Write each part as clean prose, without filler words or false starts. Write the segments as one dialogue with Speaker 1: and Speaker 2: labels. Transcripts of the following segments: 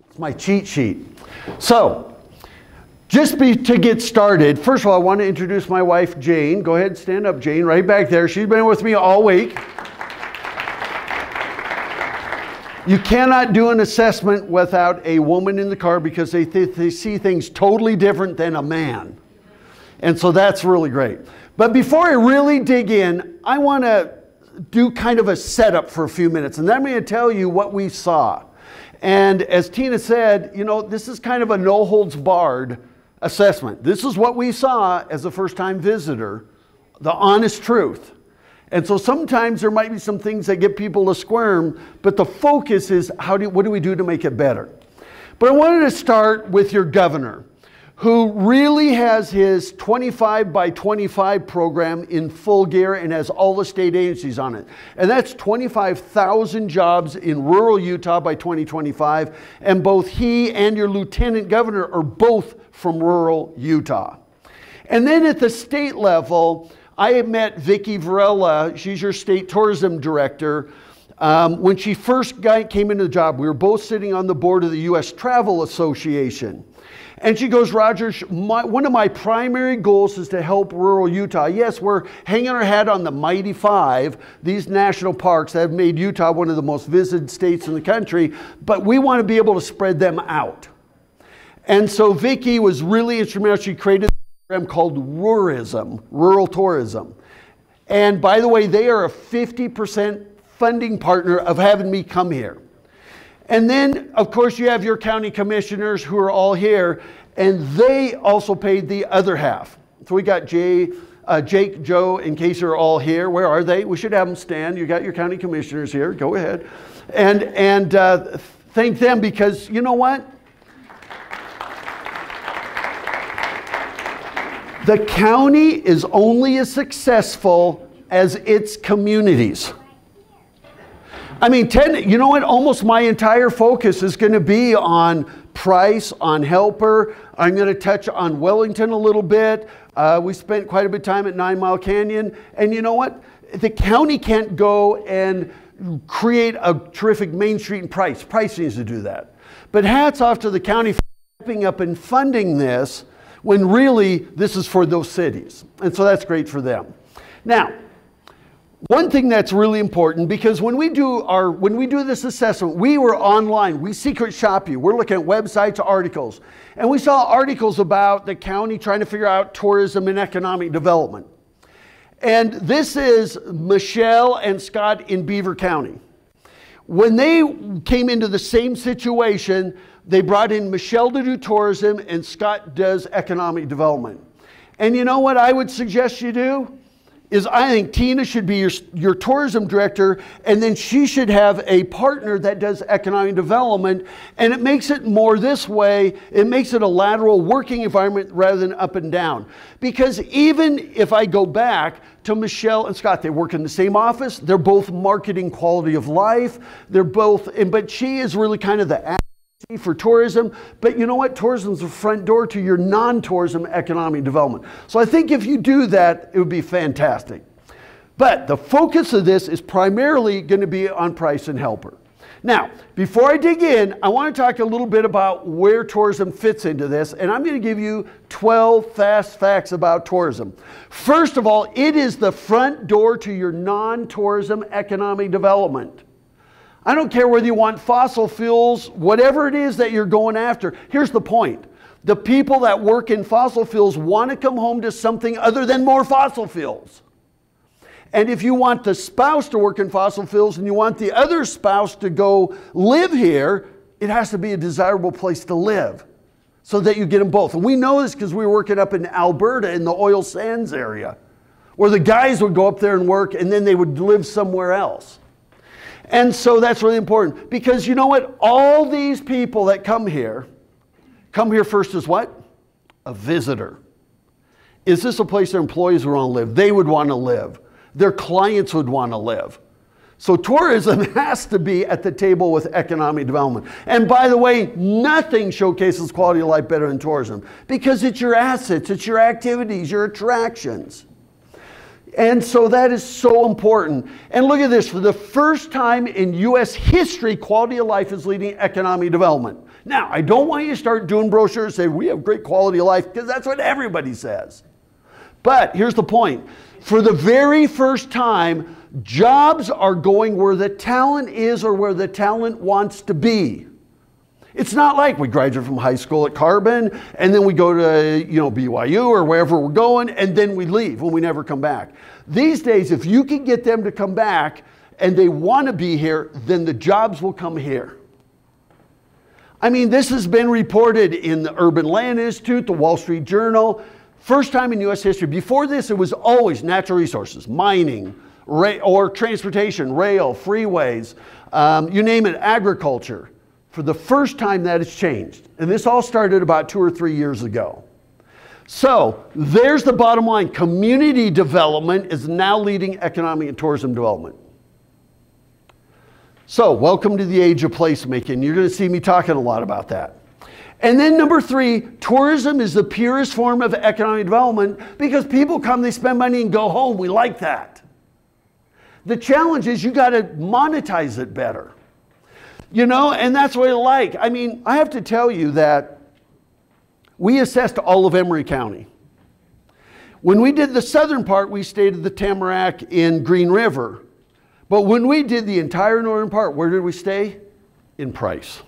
Speaker 1: It's my cheat sheet. So, to get started, first of all, I want to introduce my wife, Jane. Go ahead and stand up, Jane, right back there. She's been with me all week. You cannot do an assessment without a woman in the car because they see things totally different than a man. And so that's really great. But before I really dig in, I want to do kind of a setup for a few minutes. And then I'm going to tell you what we saw. And as Tina said, you know, this is kind of a no-holds-barred assessment. This is what we saw as a first-time visitor, the honest truth. And so sometimes there might be some things that get people to squirm, but the focus is what do we do to make it better? But I wanted to start with your governor, who really has his 25 by 25 program in full gear and has all the state agencies on it. And that's 25,000 jobs in rural Utah by 2025. And both he and your lieutenant governor are both from rural Utah. And then at the state level, I met Vicki Varela. She's your state tourism director. When she first came into the job, we were both sitting on the board of the U.S. Travel Association. And she goes, Roger, one of my primary goals is to help rural Utah. Yes, we're hanging our hat on the Mighty Five, these national parks that have made Utah one of the most visited states in the country, but we want to be able to spread them out. And so Vicki was really instrumental. She created a program called Rurism, Rural Tourism. And by the way, they are a 50% funding partner of having me come here. And then, of course, you have your county commissioners who are all here, and they also paid the other half. So we got Jake, Joe, and Casey are all here. Where are they? We should have them stand. You got your county commissioners here. Go ahead. And thank them because, you know what? The county is only as successful as its communities. I mean, you know what? Almost my entire focus is going to be on price, on helper. I'm going to touch on Wellington a little bit. We spent quite a bit of time at 9 Mile Canyon. And you know what? The county can't go and create a terrific Main Street and Price. Price needs to do that. But hats off to the county for stepping up and funding this when really this is for those cities. And so that's great for them. Now, one thing that's really important, because when we do this assessment, we were online. We secret shop you. We're looking at websites, articles. And we saw articles about the county trying to figure out tourism and economic development. And this is Michelle and Scott in Beaver County. When they came into the same situation, they brought in Michelle to do tourism and Scott does economic development. And you know what I would suggest you do? Is I think Tina should be your tourism director, and then she should have a partner that does economic development, and it makes it more this way. It makes it a lateral working environment rather than up and down. Because even if I go back to Michelle and Scott, they work in the same office. They're both marketing quality of life. They're both, but she is really kind of the for tourism, but you know what? Tourism is the front door to your non-tourism economic development. So I think if you do that, it would be fantastic. But the focus of this is primarily going to be on price and helper. Now, before I dig in, I want to talk a little bit about where tourism fits into this, and I'm going to give you 12 fast facts about tourism. First of all, it is the front door to your non-tourism economic development. I don't care whether you want fossil fuels, whatever it is that you're going after. Here's the point. The people that work in fossil fuels want to come home to something other than more fossil fuels. And if you want the spouse to work in fossil fuels and you want the other spouse to go live here, it has to be a desirable place to live so that you get them both. And we know this because we were working up in Alberta in the oil sands area, where the guys would go up there and work and then they would live somewhere else. And so that's really important because you know what? All these people that come here first as what? A visitor. Is this a place their employees would want to live? They would want to live. Their clients would want to live. So tourism has to be at the table with economic development. And by the way, nothing showcases quality of life better than tourism because it's your assets, it's your activities, your attractions. And so that is so important. And look at this, for the first time in U.S. history, quality of life is leading economic development. Now, I don't want you to start doing brochures and say, we have great quality of life, because that's what everybody says. But here's the point. For the very first time, jobs are going where the talent is or where the talent wants to be. It's not like we graduate from high school at Carbon and then we go to BYU or wherever we're going and then we leave and we never come back. These days, if you can get them to come back and they want to be here, then the jobs will come here. I mean, this has been reported in the Urban Land Institute, the Wall Street Journal. First time in U.S. history. Before this, it was always natural resources, mining, or transportation, rail, freeways, you name it, agriculture. For the first time, that has changed. And this all started about 2 or 3 years ago. So there's the bottom line. Community development is now leading economic and tourism development. So welcome to the age of placemaking. You're going to see me talking a lot about that. And then number 3, tourism is the purest form of economic development because people come, they spend money and go home. We like that. The challenge is you got to monetize it better. And that's what I like. I mean, I have to tell you that we assessed all of Emery County. When we did the southern part, we stayed at the Tamarack in Green River. But when we did the entire northern part, where did we stay? In Price.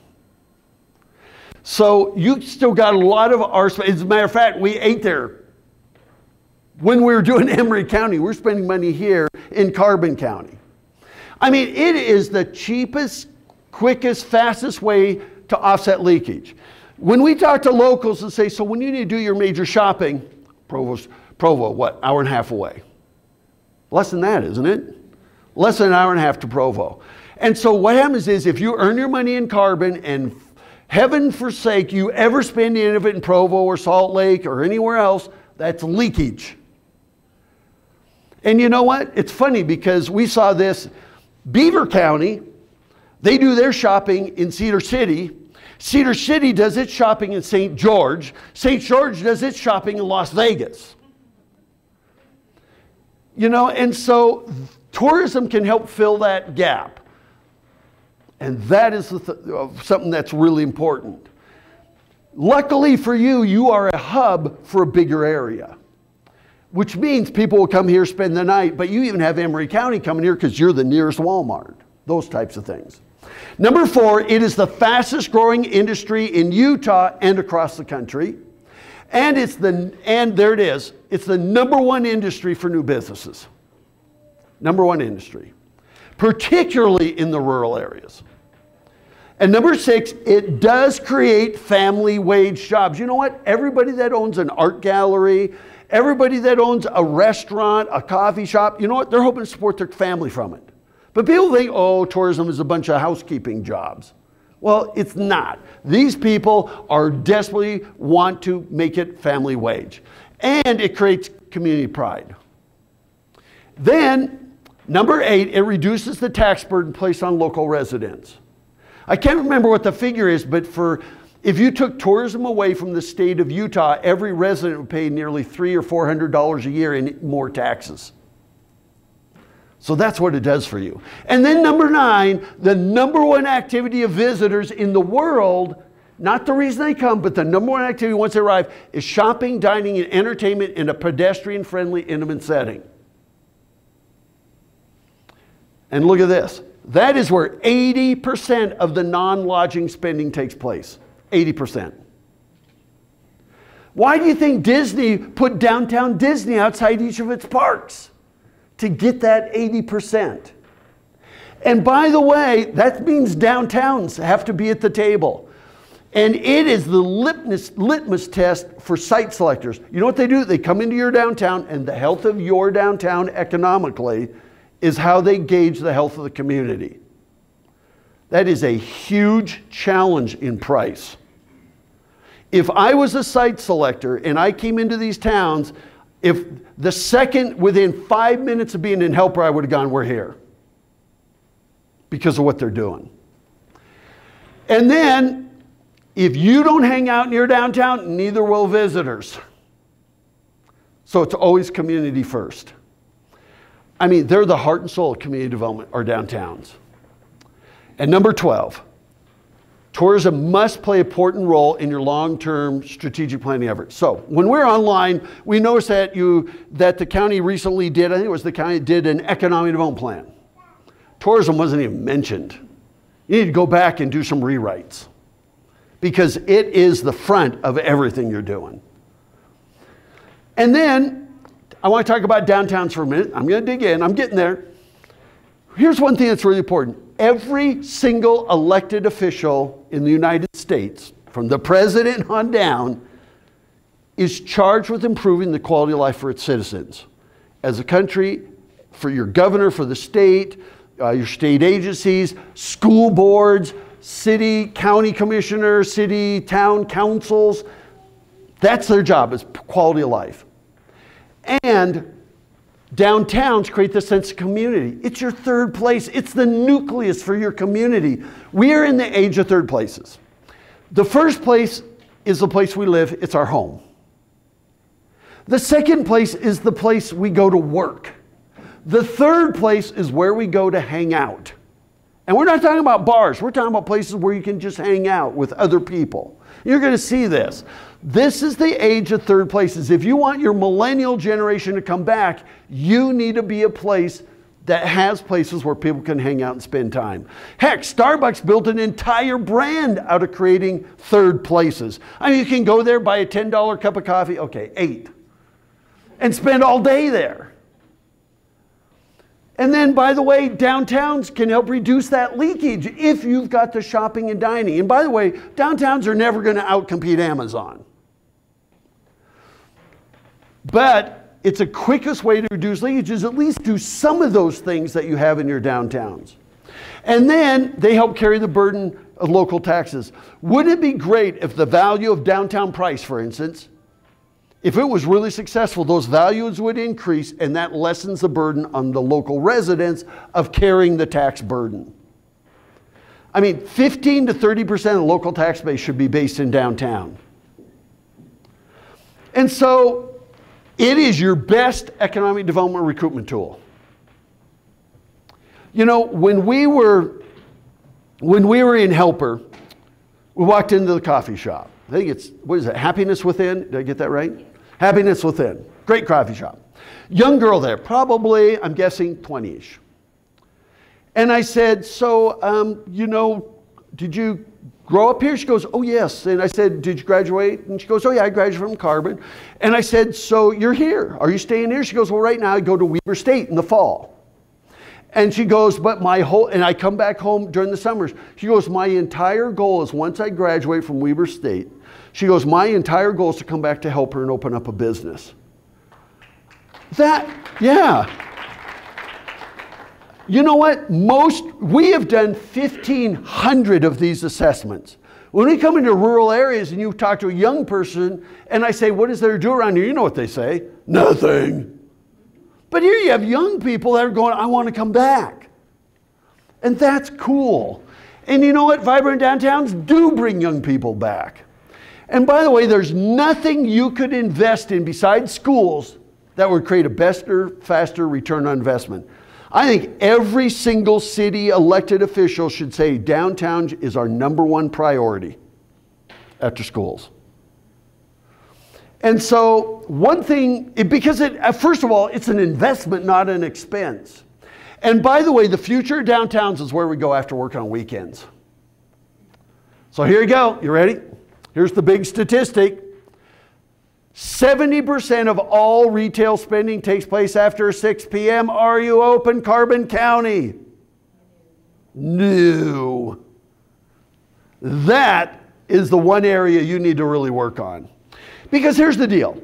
Speaker 1: So you still got a lot of our space. As a matter of fact, we ate there. When we were doing Emery County, we're spending money here in Carbon County. I mean, it is the cheapest, quickest, fastest way to offset leakage. When we talk to locals and say, so when you need to do your major shopping, Provo, what, hour and a half away? Less than that, isn't it? Less than an hour and a half to Provo. And so what happens is if you earn your money in Carbon and heaven forsake you ever spend any of it in Provo or Salt Lake or anywhere else, that's leakage. And you know what? It's funny because we saw this. Beaver County, they do their shopping in Cedar City. Cedar City does its shopping in St. George. St. George does its shopping in Las Vegas. And so tourism can help fill that gap. And that is something that's really important. Luckily for you, you are a hub for a bigger area, which means people will come here, spend the night, but you even have Emery County coming here because you're the nearest Walmart, those types of things. Number 4, it is the fastest growing industry in Utah and across the country. And there it is, it's the #1 industry for new businesses. #1 industry, particularly in the rural areas. And number 6, it does create family wage jobs. You know what? Everybody that owns an art gallery, everybody that owns a restaurant, a coffee shop, you know what? They're hoping to support their family from it. But people think, oh, tourism is a bunch of housekeeping jobs. Well, it's not. These people are desperately want to make it family wage. And it creates community pride. Then, number 8, it reduces the tax burden placed on local residents. I can't remember what the figure is, but if you took tourism away from the state of Utah, every resident would pay nearly $300 or $400 a year in more taxes. So that's what it does for you. And then number 9, the #1 activity of visitors in the world, not the reason they come, but the #1 activity once they arrive, is shopping, dining, and entertainment in a pedestrian-friendly, intimate setting. And look at this. That is where 80% of the non-lodging spending takes place. 80%. Why do you think Disney put Downtown Disney outside each of its parks? To get that 80%. And by the way, that means downtowns have to be at the table. And it is the litmus test for site selectors. You know what they do? They come into your downtown, and the health of your downtown economically is how they gauge the health of the community. That is a huge challenge in Price. If I was a site selector and I came into these towns, if the second within 5 minutes of being in Helper, I would have gone, we're here. Because of what they're doing. And then, if you don't hang out near downtown, neither will visitors. So it's always community first. I mean, they're the heart and soul of community development, our downtowns. And number 12, tourism must play an important role in your long-term strategic planning efforts. So when we're online, we noticed that the county recently did, I think it was the county, did an economic development plan. Tourism wasn't even mentioned. You need to go back and do some rewrites because it is the front of everything you're doing. And then I want to talk about downtowns for a minute. I'm going to dig in. I'm getting there. Here's one thing that's really important. Every single elected official in the United States, from the president on down, is charged with improving the quality of life for its citizens. As a country, for your governor, for the state, your state agencies, school boards, city, county commissioners, city, town councils, that's their job, is quality of life. And downtowns create this sense of community. It's your third place. It's the nucleus for your community. We are in the age of third places. The first place is the place we live. It's our home. The second place is the place we go to work. The third place is where we go to hang out. And we're not talking about bars. We're talking about places where you can just hang out with other people. You're going to see this. This is the age of third places. If you want your millennial generation to come back, you need to be a place that has places where people can hang out and spend time. Heck, Starbucks built an entire brand out of creating third places. I mean, you can go there, buy a $10 cup of coffee, okay, 8, and spend all day there. And then, by the way, downtowns can help reduce that leakage if you've got the shopping and dining. And by the way, downtowns are never going to outcompete Amazon. But it's the quickest way to reduce leakage is at least do some of those things that you have in your downtowns. And then they help carry the burden of local taxes. Wouldn't it be great if the value of downtown price, for instance, if it was really successful, those values would increase and that lessens the burden on the local residents of carrying the tax burden. I mean, 15 to 30% of the local tax base should be based in downtown. And so it is your best economic development recruitment tool. You know, when we were in Helper, we walked into the coffee shop. I think it's, what is it, Happiness Within? Did I get that right? Happiness Within. Great coffee shop. Young girl there, probably, I'm guessing, 20-ish. And I said, so, you know, did you grow up here? She goes, oh, yes. And I said, did you graduate? And she goes, oh, yeah, I graduated from Carbon. And I said, so you're here. Are you staying here? She goes, well, right now I go to Weber State in the fall. And she goes, but and I come back home during the summers. She goes, my entire goal is once I graduate from Weber State, she goes, my entire goal is to come back to help her and open up a business. Yeah. You know what? We have done 1,500 of these assessments. When we come into rural areas and you talk to a young person and I say, what is there to do around here? You know what they say? Nothing. But here you have young people that are going, I want to come back. And that's cool. And you know what? Vibrant downtowns do bring young people back. And by the way, there's nothing you could invest in besides schools that would create a better, faster return on investment. I think every single city elected official should say downtown is our #1 priority after schools. And so one thing, because first of all, it's an investment, not an expense. And by the way, the future of downtowns is where we go after work on weekends. So here you go. You ready? Here's the big statistic. 70% of all retail spending takes place after 6 p.m. Are you open, Carbon County? No. That is the one area you need to really work on. Because here's the deal.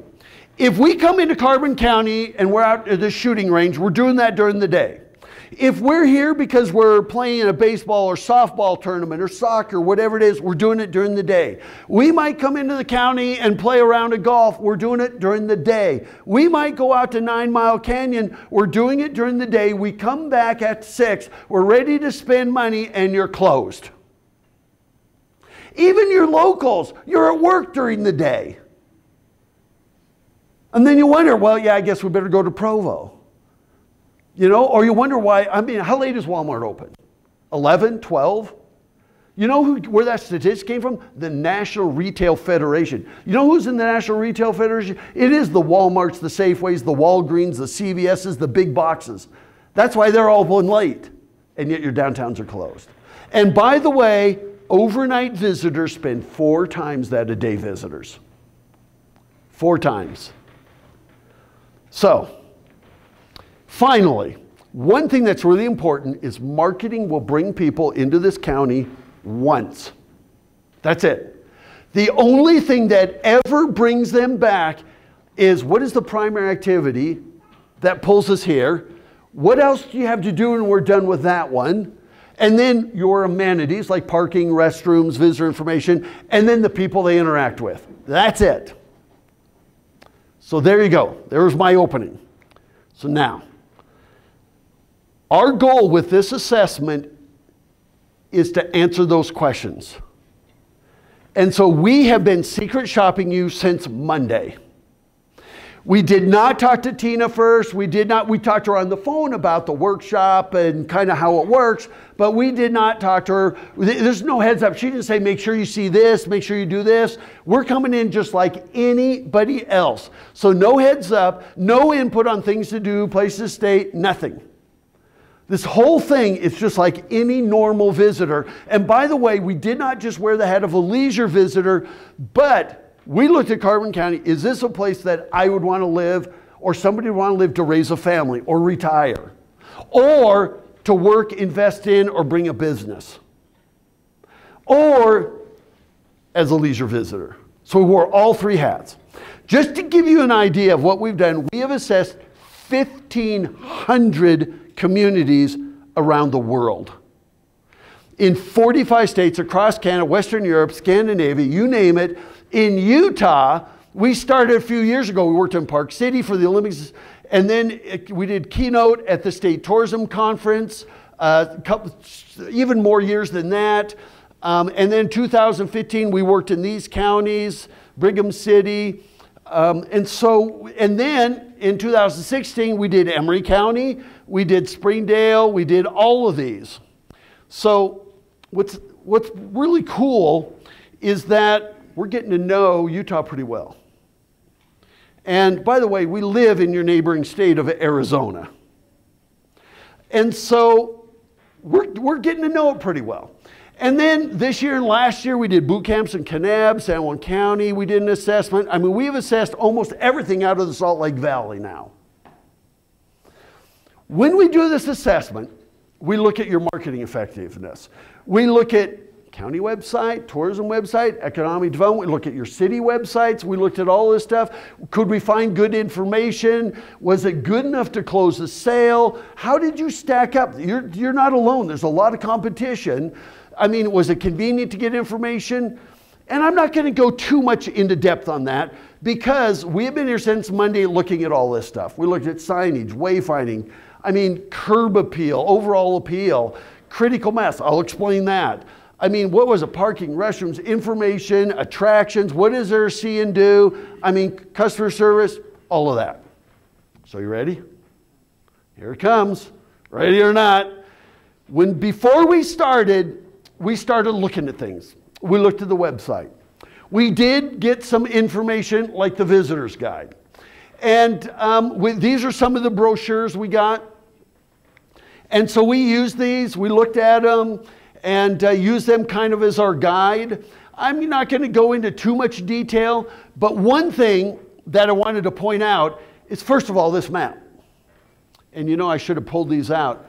Speaker 1: If we come into Carbon County and we're out at the shooting range, we're doing that during the day. If we're here because we're playing in a baseball or softball tournament or soccer, whatever it is, we're doing it during the day. We might come into the county and play around a golf. We're doing it during the day. We might go out to 9 Mile Canyon. We're doing it during the day. We come back at 6. We're ready to spend money and you're closed. Even your locals, you're at work during the day. And then you wonder, well, yeah, I guess we better go to Provo. You know, or you wonder why, I mean, how late is Walmart open? 11, 12? You know where that statistic came from? The National Retail Federation. You know who's in the National Retail Federation? It is the Walmarts, the Safeways, the Walgreens, the CVSs, the big boxes. That's why they're all open late, and yet your downtowns are closed. And by the way, overnight visitors spend 4 times that a day visitors. 4 times. So, finally, one thing that's really important is marketing will bring people into this county once. That's it. The only thing that ever brings them back is what is the primary activity that pulls us here? What else do you have to do when we're done with that one? And then your amenities like parking, restrooms, visitor information, and then the people they interact with. That's it. So there you go. There's my opening. So now, our goal with this assessment is to answer those questions. And so we have been secret shopping you since Monday. We did not talk to Tina first. We talked to her on the phone about the workshop and kind of how it works, but we did not talk to her. There's no heads up. She didn't say, make sure you see this, make sure you do this. We're coming in just like anybody else. So no heads up, no input on things to do, places to stay, nothing. This whole thing is just like any normal visitor. And by the way, we did not just wear the hat of a leisure visitor, but we looked at Carbon County. Is this a place that I would want to live, or somebody would want to live to raise a family or retire, or to work, invest in, or bring a business, or as a leisure visitor? So we wore all 3 hats. Just to give you an idea of what we've done, we have assessed 1,500 communities around the world. In 45 states across Canada, Western Europe, Scandinavia, you name it. In Utah, we started a few years ago. We worked in Park City for the Olympics, and then we did keynote at the State Tourism Conference, even more years than that. And then 2015, we worked in these counties, Brigham City. And then in 2016, we did Emery County, we did Springdale, we did all of these. So what's really cool is that we're getting to know Utah pretty well. And by the way, we live in your neighboring state of Arizona. And so we're getting to know it pretty well. And then this year and last year, we did boot camps in Kanab, San Juan County. We did an assessment. I mean, we've assessed almost everything out of the Salt Lake Valley now. When we do this assessment, we look at your marketing effectiveness. We look at county website, tourism website, economic development. We look at your city websites. We looked at all this stuff. Could we find good information? Was it good enough to close the sale? How did you stack up? You're not alone. There's a lot of competition. I mean, was it convenient to get information? And I'm not going to go too much into depth on that because we have been here since Monday looking at all this stuff. We looked at signage, wayfinding, I mean, curb appeal, overall appeal, critical mass. I'll explain that. I mean, what was it? Parking, restrooms, information, attractions, what is there to see and do? I mean, customer service, all of that. So you ready? Here it comes. Ready or not? Before we started looking at things. We looked at the website. We did get some information like the visitor's guide. And these are some of the brochures we got. And so we used these, we looked at them, and used them kind of as our guide. I'm not going to go into too much detail, but one thing that I wanted to point out is, first of all, this map. And you know, I should have pulled these out.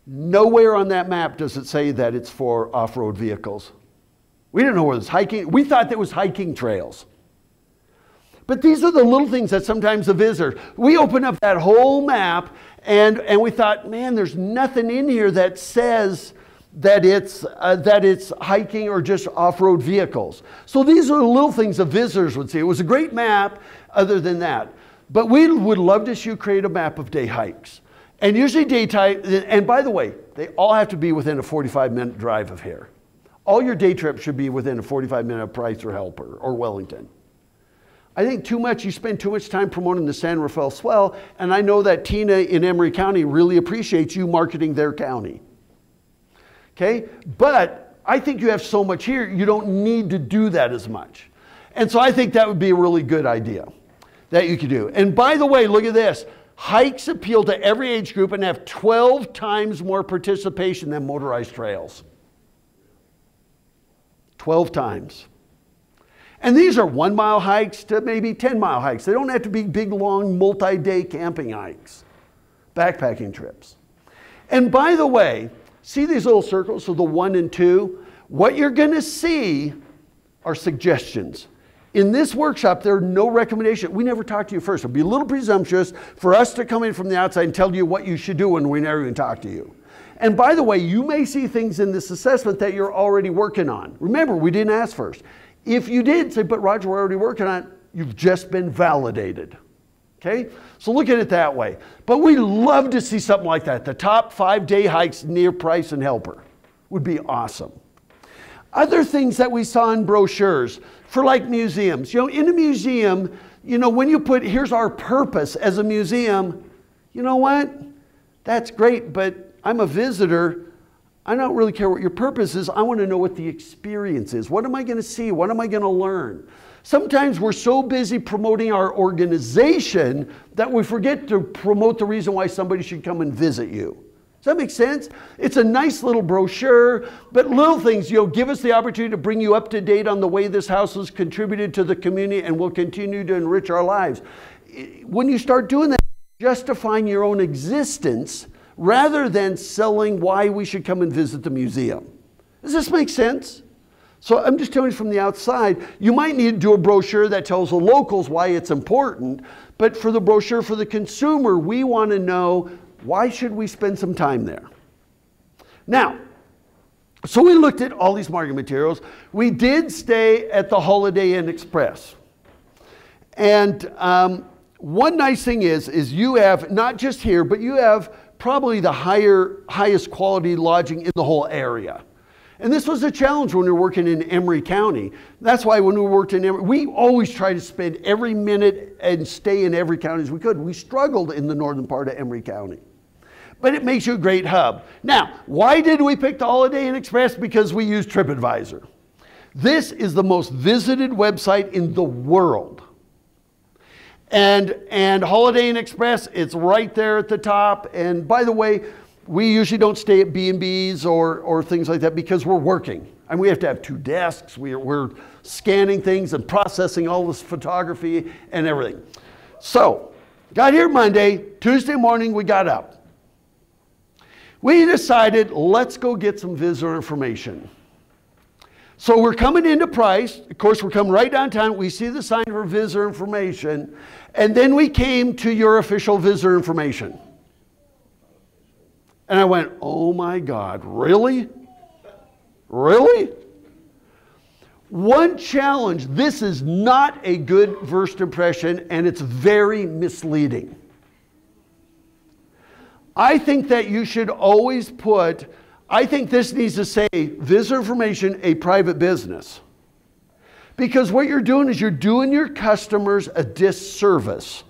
Speaker 1: Nowhere on that map does it say that it's for off-road vehicles. We didn't know where it was hiking. We thought that was hiking trails. But these are the little things that sometimes the visitors, we opened up that whole map and we thought, man, there's nothing in here that says that it's hiking or just off-road vehicles. So these are the little things the visitors would see. It was a great map other than that. But we would love to see you create a map of day hikes. And usually daytime, and by the way, they all have to be within a 45-minute drive of here. All your day trips should be within a 45-minute of Price or Helper or Wellington. I think too much, you spend too much time promoting the San Rafael Swell, and I know that Tina in Emery County really appreciates you marketing their county. Okay? But I think you have so much here, you don't need to do that as much. And so I think that would be a really good idea that you could do. And by the way, look at this. Hikes appeal to every age group and have 12 times more participation than motorized trails. 12 times. And these are 1 mile hikes to maybe 10-mile hikes. They don't have to be big, long, multi-day camping hikes, backpacking trips. And by the way, see these little circles, so the 1 and 2? What you're going to see are suggestions. In this workshop, there are no recommendations. We never talk to you first. It would be a little presumptuous for us to come in from the outside and tell you what you should do when we never even talk to you. And by the way, you may see things in this assessment that you're already working on. Remember, we didn't ask first. If you did say, but Roger, we're already working on it, you've just been validated. Okay? So look at it that way. But we love to see something like that. The top 5-day hikes near Price and Helper would be awesome. Other things that we saw in brochures for like museums. You know, in a museum, you know, when you put, here's our purpose as a museum, you know what? That's great, but I'm a visitor. I don't really care what your purpose is. I want to know what the experience is. What am I going to see? What am I going to learn? Sometimes we're so busy promoting our organization that we forget to promote the reason why somebody should come and visit you. Does that make sense? It's a nice little brochure, but little things, you know, give us the opportunity to bring you up to date on the way this house has contributed to the community and will continue to enrich our lives. When you start doing that, justifying your own existence rather than selling why we should come and visit the museum. Does this make sense? So I'm just telling you from the outside, you might need to do a brochure that tells the locals why it's important, but for the brochure for the consumer, we want to know, why should we spend some time there? Now, so we looked at all these marketing materials. We did stay at the Holiday Inn Express. And one nice thing is you have, not just here, but you have probably the highest quality lodging in the whole area. And this was a challenge when we were working in Emery County. That's why when we worked in Emery, we always tried to spend every minute and stay in every county as we could. We struggled in the northern part of Emery County. But it makes you a great hub. Now, why did we pick the Holiday Inn Express? Because we use TripAdvisor. This is the most visited website in the world. And Holiday Inn Express, it's right there at the top. And by the way, we usually don't stay at B&Bs or things like that because we're working. And we have to have 2 desks. We're scanning things and processing all this photography and everything. So, got here Monday. Tuesday morning, we got up. We decided, let's go get some visitor information. So we're coming into Price. Of course, we're coming right downtown. We see the sign for visitor information. And then we came to your official visitor information. And I went, oh my God, really? Really? One challenge, this is not a good first impression, and it's very misleading. I think that you should always put, I think this needs to say, visitor information, a private business. Because what you're doing is you're doing your customers a disservice.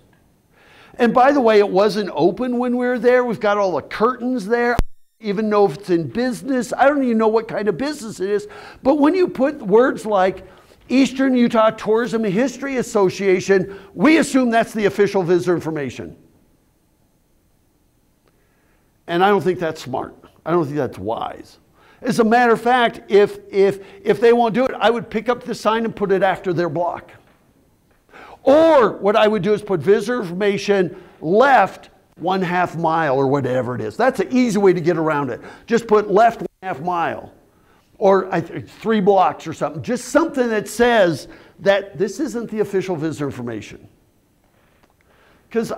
Speaker 1: And by the way, it wasn't open when we were there. We've got all the curtains there. I don't even know if it's in business. I don't even know what kind of business it is. But when you put words like Eastern Utah Tourism and History Association, we assume that's the official visitor information. And I don't think that's smart. I don't think that's wise. As a matter of fact, if they won't do it, I would pick up the sign and put it after their block. Or what I would do is put visitor information left 1/2 mile or whatever it is. That's an easy way to get around it. Just put left 1/2 mile or 3 blocks or something. Just something that says that this isn't the official visitor information. Because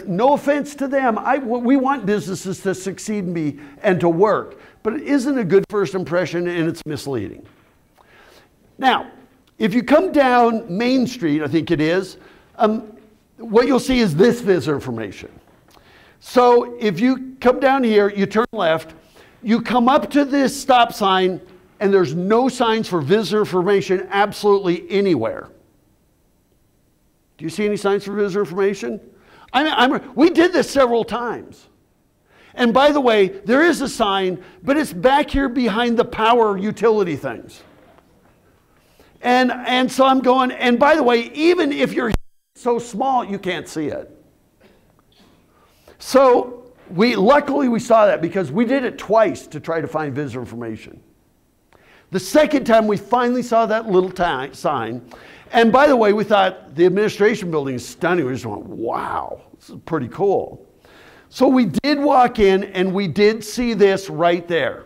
Speaker 1: no offense to them, we want businesses to succeed and to work, but it isn't a good first impression and it's misleading. Now, if you come down Main Street, I think it is, what you'll see is this visitor information. So if you come down here, you turn left, you come up to this stop sign, and there's no signs for visitor information absolutely anywhere. Do you see any signs for visitor information? We did this several times. And by the way, there is a sign, but it's back here behind the power utility things. And so I'm going, and by the way, even if you're so small, you can't see it. So luckily we saw that because we did it twice to try to find visitor information. The second time we finally saw that little sign. And by the way, we thought the administration building is stunning. We just went, wow, this is pretty cool. So we did walk in and we did see this right there.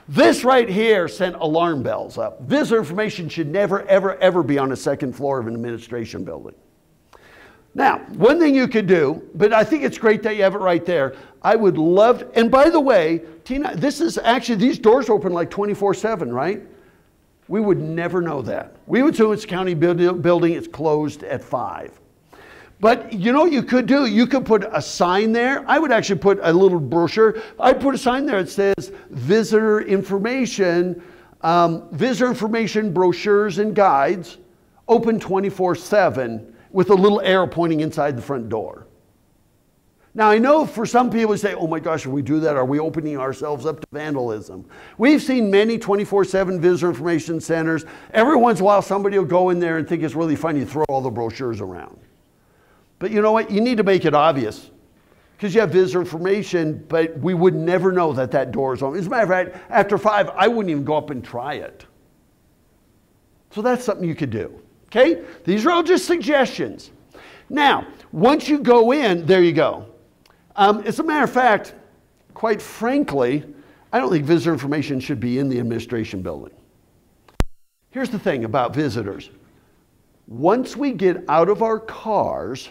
Speaker 1: This right here sent alarm bells up. Visitor information should never, ever, ever be on a second floor of an administration building. Now, one thing you could do, but I think it's great that you have it right there. I would love to, and by the way, Tina, this is actually, these doors open like 24/7, right? We would never know that. We would assume it's a county building, it's closed at 5. But you know what you could do? You could put a sign there. I would actually put a little brochure. I'd put a sign there that says visitor information brochures and guides, open 24/7 with a little arrow pointing inside the front door. Now I know for some people say, oh my gosh, if we do that, are we opening ourselves up to vandalism? We've seen many 24/7 visitor information centers. Every once in a while somebody will go in there and think it's really funny to throw all the brochures around. But you know what? You need to make it obvious because you have visitor information, but we would never know that that door is open. As a matter of fact, after 5, I wouldn't even go up and try it. So that's something you could do. Okay? These are all just suggestions. Now, once you go in, there you go. As a matter of fact, quite frankly, I don't think visitor information should be in the administration building. Here's the thing about visitors. Once we get out of our cars,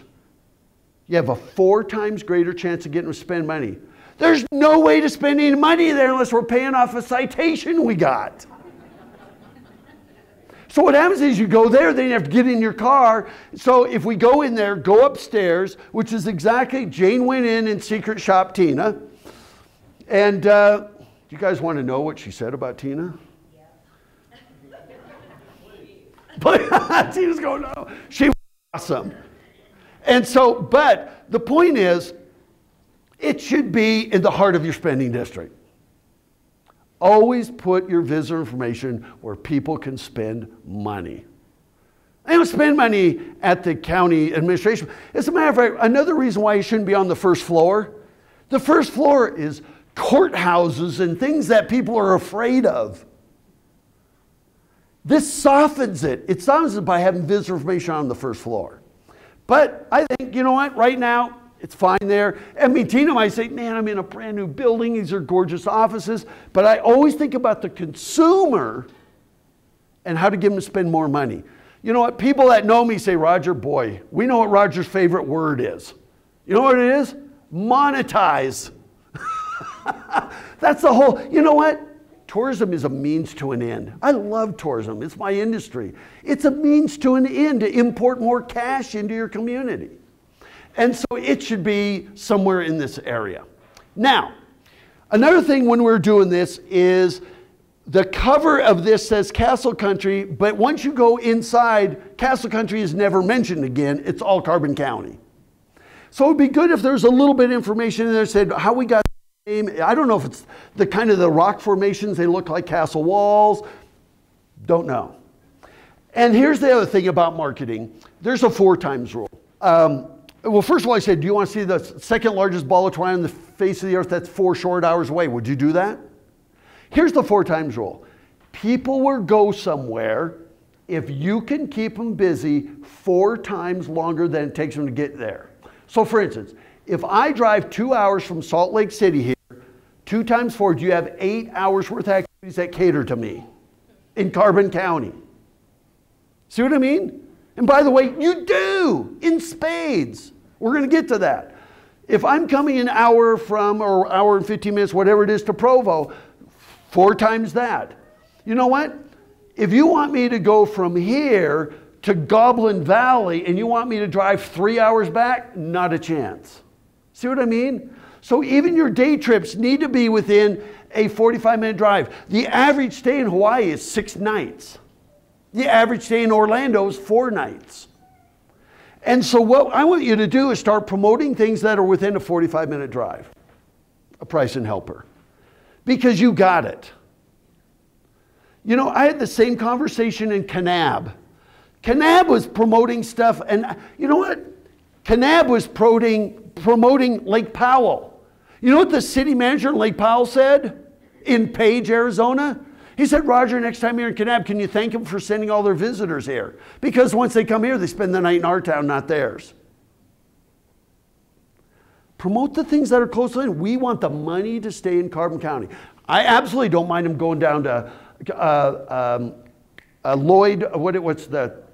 Speaker 1: you have a 4 times greater chance of getting to spend money. There's no way to spend any money there unless we're paying off a citation we got. So what happens is you go there, then you have to get in your car. So if we go in there, go upstairs, which is exactly, Jane went in and secret shop Tina. And do you guys want to know what she said about Tina? Yeah. Tina's going, no, she was awesome. And so, but the point is, it should be in the heart of your spending district. Always put your visitor information where people can spend money. They don't spend money at the county administration. As a matter of fact, another reason why you shouldn't be on the first floor. The first floor is courthouses and things that people are afraid of. This softens it. It softens it by having visitor information on the first floor. But I think, you know what, right now, it's fine there. I mean, Tina might say, man, I'm in a brand new building. These are gorgeous offices. But I always think about the consumer and how to get them to spend more money. You know what? People that know me say, Roger, boy, we know what Roger's favorite word is. You know what it is? Monetize. That's the whole, you know what? Tourism is a means to an end. I love tourism. It's my industry. It's a means to an end to import more cash into your community. And so it should be somewhere in this area. Now, another thing when we're doing this is the cover of this says Castle Country, but once you go inside, Castle Country is never mentioned again. It's all Carbon County. So it'd be good if there's a little bit of information in there that said how we got the name. I don't know if it's the kind of the rock formations. They look like castle walls. Don't know. And here's the other thing about marketing. There's a 4 times rule. Well, first of all, I said, do you want to see the second largest ball of twine on the face of the earth that's 4 short hours away? Would you do that? Here's the 4 times rule. People will go somewhere if you can keep them busy 4 times longer than it takes them to get there. So for instance, if I drive 2 hours from Salt Lake City here, 2 times 4, do you have 8 hours worth of activities that cater to me in Carbon County? See what I mean? And by the way, you do in spades. We're going to get to that. If I'm coming an hour from, or hour and 15 minutes, whatever it is, to Provo, 4 times that. You know what? If you want me to go from here to Goblin Valley and you want me to drive 3 hours back, not a chance. See what I mean? So even your day trips need to be within a 45-minute drive. The average stay in Hawaii is 6 nights. The average stay in Orlando is 4 nights. And so what I want you to do is start promoting things that are within a 45-minute drive, a Price and Helper, because you got it. You know, I had the same conversation in Kanab. Kanab was promoting stuff, and you know what? Kanab was promoting Lake Powell. You know what the city manager in Lake Powell said in Page, Arizona? He said, Roger, next time you're in Kanab, can you thank them for sending all their visitors here? Because once they come here, they spend the night in our town, not theirs. Promote the things that are close in. We want the money to stay in Carbon County. I absolutely don't mind them going down to Lloyd, what's that?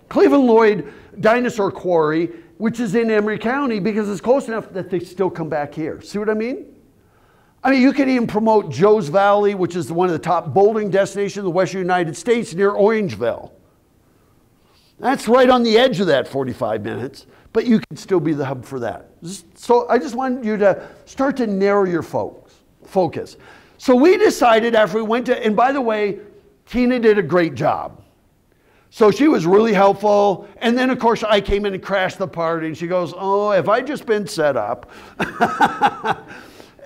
Speaker 1: Cleveland Lloyd Dinosaur Quarry, which is in Emery County, because it's close enough that they still come back here. See what I mean? I mean, you could even promote Joe's Valley, which is one of the top bouldering destinations in the Western United States near Orangeville. That's right on the edge of that 45 minutes, but you can still be the hub for that. So I just wanted you to start to narrow your focus. So we decided after we went to, and by the way, Tina did a great job. So she was really helpful. And then, of course, I came in and crashed the party. And she goes, oh, have I just been set up?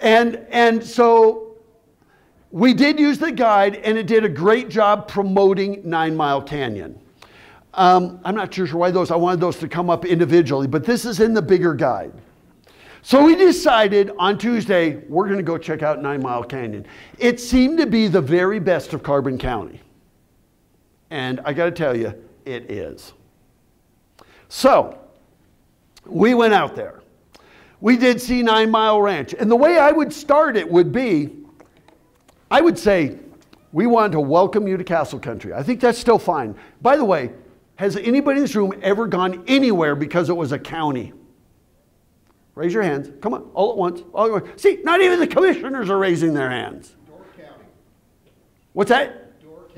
Speaker 1: And so we did use the guide, and it did a great job promoting 9 Mile Canyon. I'm not sure why I wanted those to come up individually, but this is in the bigger guide. So we decided on Tuesday, we're going to go check out 9 Mile Canyon. It seemed to be the very best of Carbon County. And I got to tell you, it is. So we went out there. We did see 9 Mile Ranch. And the way I would start it would be, I would say, we want to welcome you to Castle Country. I think that's still fine. By the way, has anybody in this room ever gone anywhere because it was a county? Raise your hands. Come on, all at once. All at once. See, not even the commissioners are raising their hands.
Speaker 2: Door County.
Speaker 1: What's that?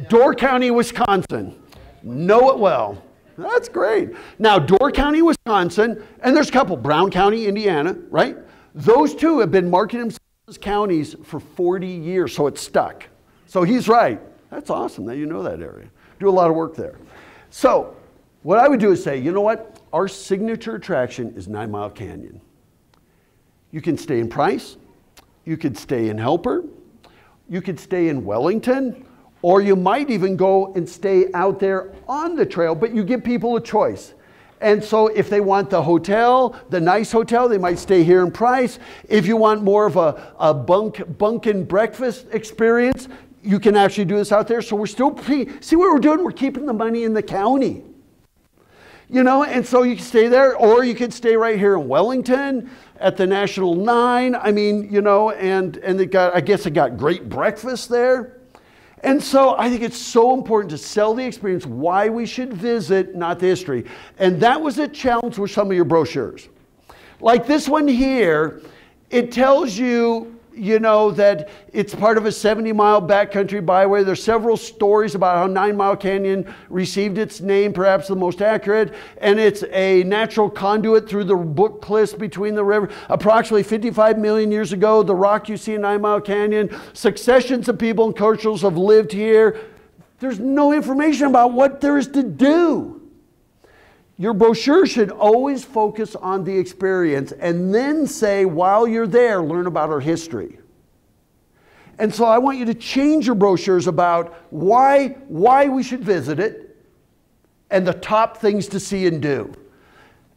Speaker 1: Door County, Wisconsin. Know it well. That's great. Now, Door County, Wisconsin, and there's a couple, Brown County, Indiana, right? Those two have been marketing themselves as counties for 40 years, so it's stuck. So he's right. That's awesome that you know that area. Do a lot of work there. So what I would do is say, you know what? Our signature attraction is 9 Mile Canyon. You can stay in Price. You could stay in Helper. You could stay in Wellington. Or you might even go and stay out there on the trail, but you give people a choice. And so if they want the hotel, the nice hotel, they might stay here in Price. If you want more of a bunk and breakfast experience, you can actually do this out there. So we're still, see what we're doing? We're keeping the money in the county. You know, and so you can stay there, or you could stay right here in Wellington at the National 9. I mean, you know, and they got, I guess they got great breakfast there. And so I think it's so important to sell the experience, why we should visit, not the history. And that was a challenge with some of your brochures. Like this one here, it tells you, you know, that it's part of a 70-mile backcountry byway. There's several stories about how 9 Mile Canyon received its name, perhaps the most accurate, and it's a natural conduit through the brook cliffs between the river. Approximately 55 million years ago, the rock you see in 9 Mile Canyon, successions of people and cultures have lived here. There's no information about what there is to do. Your brochure should always focus on the experience and then say, while you're there, learn about our history. And so I want you to change your brochures about why we should visit it and the top things to see and do.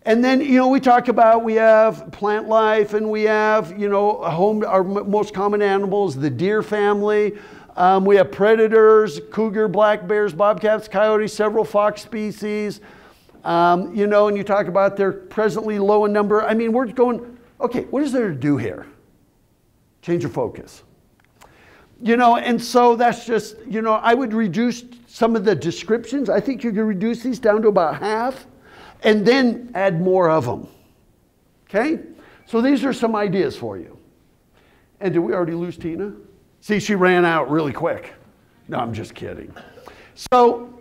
Speaker 1: And then, you know, we talk about, we have plant life and we have, you know, our most common animals, the deer family. We have predators, cougar, black bears, bobcats, coyotes, several fox species. You know, and you talk about they're presently low in number. I mean, we're going, okay, what is there to do here? Change your focus. You know, and so that's just, you know, I would reduce some of the descriptions. I think you could reduce these down to about half and then add more of them. Okay? So these are some ideas for you. And did we already lose Tina? See, she ran out really quick. No, I'm just kidding. So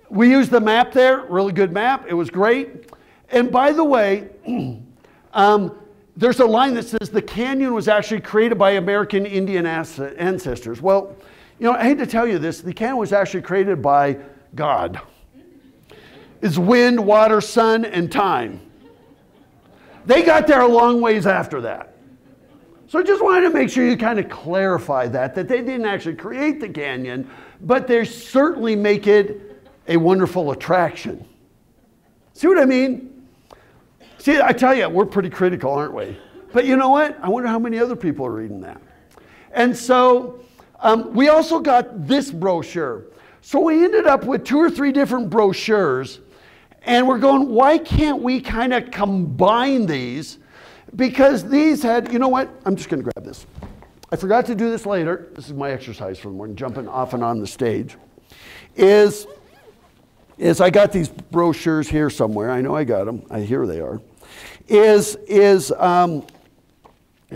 Speaker 1: we used the map there, really good map. It was great. And by the way, there's a line that says the canyon was actually created by American Indian ancestors. Well, you know, I hate to tell you this, the canyon was actually created by God. is wind, water, sun, and time. They got there a long ways after that. So I just wanted to make sure you kind of clarify that they didn't actually create the canyon, but they certainly make it a wonderful attraction. See what I mean? See, I tell you, we're pretty critical, aren't we? But you know what? I wonder how many other people are reading that. And so we also got this brochure. So we ended up with 2 or 3 different brochures, and we're going, why can't we kind of combine these? Because these had, you know what? I'm just going to grab this. I forgot to do this later. This is my exercise for the morning, jumping off and on the stage. Is I got these brochures here somewhere. I know I got them. Here they are. Here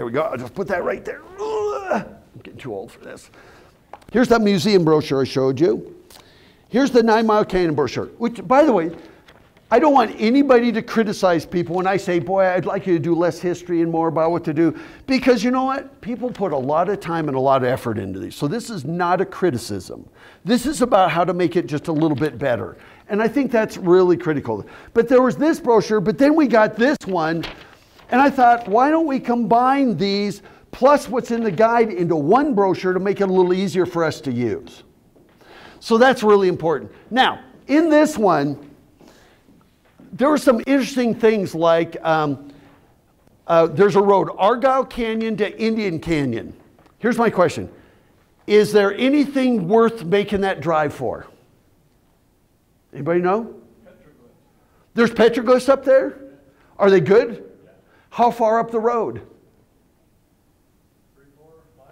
Speaker 1: we go. I'll just put that right there. I'm getting too old for this. Here's that museum brochure I showed you. Here's the 9 Mile Canyon brochure, which, by the way, I don't want anybody to criticize people when I say, boy, I'd like you to do less history and more about what to do. Because you know what? People put a lot of time and a lot of effort into these. So this is not a criticism. This is about how to make it just a little bit better. And I think that's really critical. But there was this brochure, but then we got this one. And I thought, why don't we combine these plus what's in the guide into one brochure to make it a little easier for us to use? So that's really important. Now, in this one, there were some interesting things like there's a road, Argyle Canyon to Indian Canyon. Here's my question. Is there anything worth making that drive for? Anybody know? Petroglyphs. There's petroglyphs up there? Are they good? Yeah. How far up the road?
Speaker 2: 3-4 miles.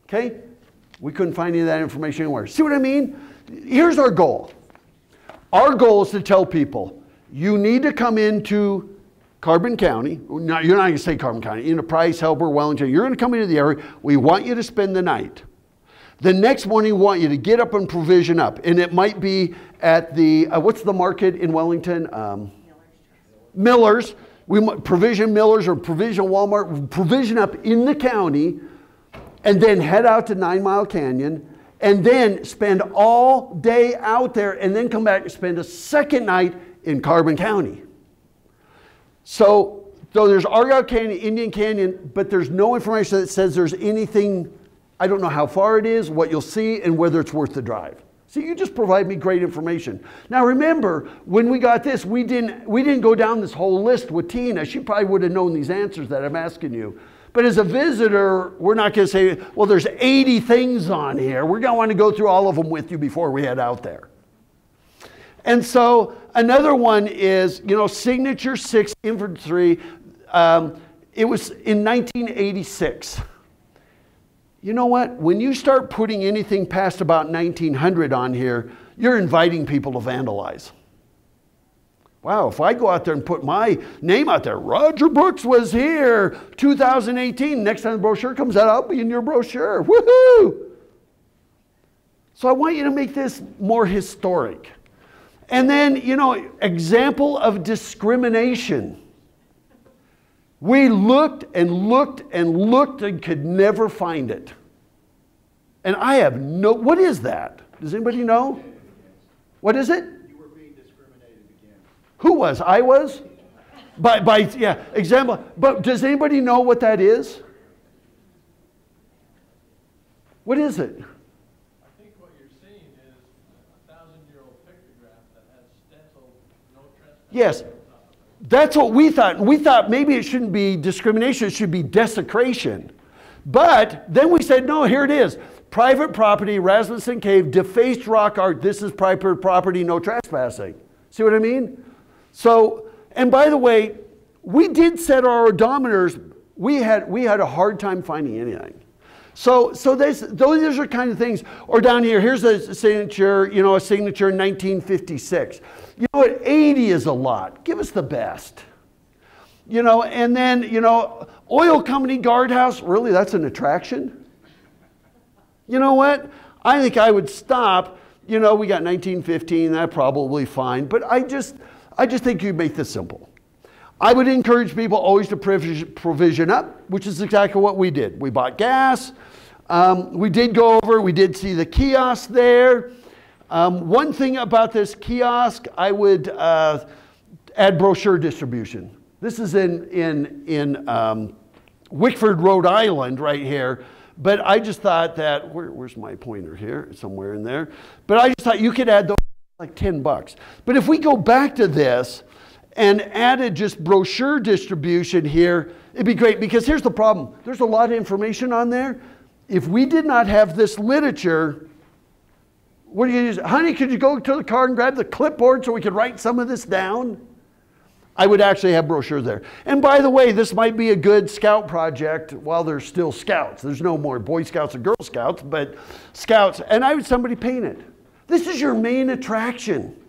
Speaker 1: Okay. We couldn't find any of that information anywhere. See what I mean? Here's our goal. Our goal is to tell people, you need to come into Carbon County. No, you're not going to say Carbon County. Into Price, Helper, Wellington. You're going to come into the area. We want you to spend the night. The next morning, we want you to get up and provision up. And it might be at the, what's the market in Wellington? Miller's. Provision Miller's or Provision Walmart. Provision up in the county. And then head out to 9 Mile Canyon. And then spend all day out there. And then come back and spend a second night in Carbon County. So there's Argyle Canyon, Indian Canyon, but there's no information that says there's anything. I don't know how far it is, what you'll see, and whether it's worth the drive. So you just provide me great information. Now remember, when we got this, we didn't go down this whole list with Tina. She probably would have known these answers that I'm asking you. But as a visitor, we're not going to say, well, there's 80 things on here. We're going to want to go through all of them with you before we head out there. And so another one is, Signature 6 Infantry. It was in 1986. You know what? When you start putting anything past about 1900 on here, you're inviting people to vandalize. Wow, if I go out there and put my name out there, Roger Brooks was here, 2018, next time the brochure comes out, I'll be in your brochure. Woohoo! So I want you to make this more historic. And then, example of discrimination. We looked and looked and looked and could never find it. And I have what is that? Does anybody know? What is it?
Speaker 2: You were being discriminated again.
Speaker 1: Who was? I was? Yeah, example. But does anybody know what that is? What is it?
Speaker 2: I think what you're seeing is a 1,000-year-old pictograph that has stenciled no trespassing.
Speaker 1: Yes. That's what we thought. We thought maybe it shouldn't be discrimination, it should be desecration. But then we said, no, here it is. Private property, Rasmussen Cave, defaced rock art. This is private property, no trespassing. See what I mean? So, and by the way, we did set our odometers. We had a hard time finding anything. So those are kind of things. Or down here, here's a signature, a signature in 1956. You know what? 80 is a lot. Give us the best. And then, oil company guardhouse. Really, that's an attraction? You know what? I think I would stop. We got 1915. That's probably fine. But I just think you make this simple. I would encourage people always to provision up, which is exactly what we did. We bought gas. We did go over. We did see the kiosk there. One thing about this kiosk, I would add brochure distribution. This is in Wickford, Rhode Island, right here. But I just thought that, where's my pointer here? Somewhere in there. But I just thought you could add those like $10. But if we go back to this and added just brochure distribution here, it'd be great, because here's the problem. There's a lot of information on there. If we did not have this literature, what do you use? Honey, could you go to the car and grab the clipboard so we could write some of this down? I would actually have brochures there. And by the way, this might be a good scout project while there's still scouts. There's no more Boy Scouts and Girl Scouts, but scouts. And I would somebody paint it. This is your main attraction.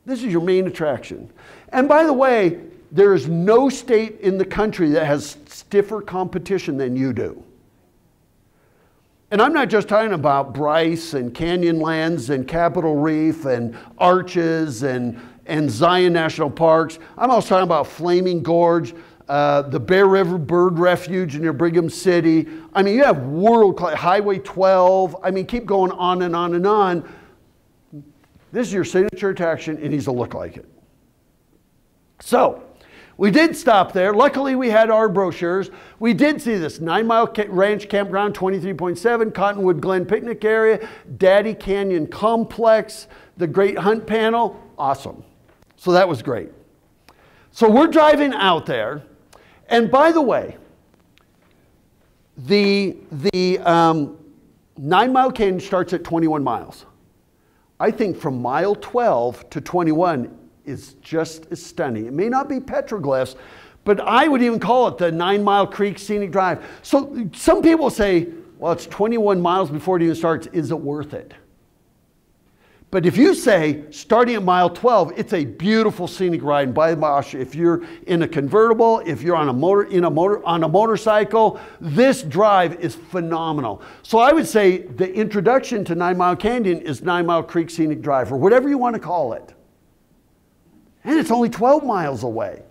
Speaker 1: This is your main attraction. And by the way, there is no state in the country that has stiffer competition than you do. And I'm not just talking about Bryce and Canyonlands and Capitol Reef and Arches and Zion National Parks. I'm also talking about Flaming Gorge, the Bear River Bird Refuge near Brigham City. I mean, you have world-class, Highway 12. I mean, keep going on and on and on. This is your signature attraction. It needs to look like it. So, we did stop there. Luckily, we had our brochures. We did see this 9 Mile Ranch Campground, 23.7, Cottonwood Glen Picnic Area, Daddy Canyon Complex, the Great Hunt Panel. Awesome. So that was great. So we're driving out there. And by the way, the 9 Mile Canyon starts at 21 miles. I think from mile 12 to 21 is just as stunning. It may not be petroglyphs, but I would even call it the 9 Mile Creek Scenic Drive. So some people say, well, it's 21 miles before it even starts. Is it worth it? But if you say, starting at mile 12, it's a beautiful scenic ride. And by the gosh, if you're in a convertible, if you're on a motorcycle, this drive is phenomenal. So I would say the introduction to 9 Mile Canyon is 9 Mile Creek Scenic Drive, or whatever you want to call it. And it's only 12 miles away.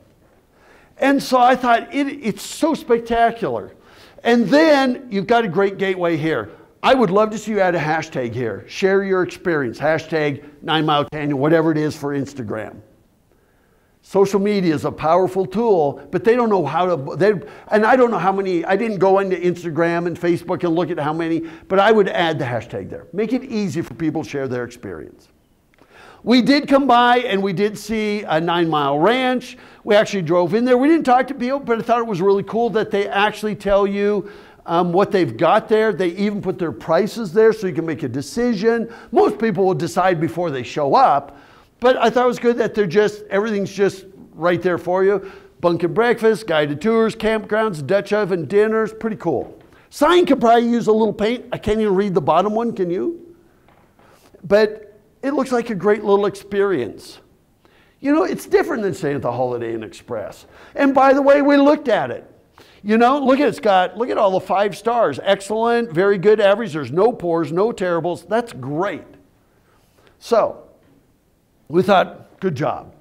Speaker 1: And so I thought, it's so spectacular. And then you've got a great gateway here. I would love to see you add a hashtag here. Share your experience. Hashtag 9 Mile Canyon, whatever it is for Instagram. Social media is a powerful tool, but they don't know how to, and I don't know how many, I didn't go into Instagram and Facebook and look at how many, but I would add the hashtag there. Make it easy for people to share their experience. We did come by and we did see a 9 Mile Ranch. We actually drove in there. We didn't talk to people, but I thought it was really cool that they actually tell you what they've got there. They even put their prices there so you can make a decision. Most people will decide before they show up, but I thought it was good that everything's just right there for you. Bunk and breakfast, guided tours, campgrounds, Dutch oven dinners, pretty cool. Sign could probably use a little paint. I can't even read the bottom one, can you? But it looks like a great little experience. You know, it's different than staying at the Holiday Inn Express. And by the way, we looked at it. You know, look at all the 5 stars. Excellent, very good, average. There's no poors, no terribles. That's great. So, we thought, good job.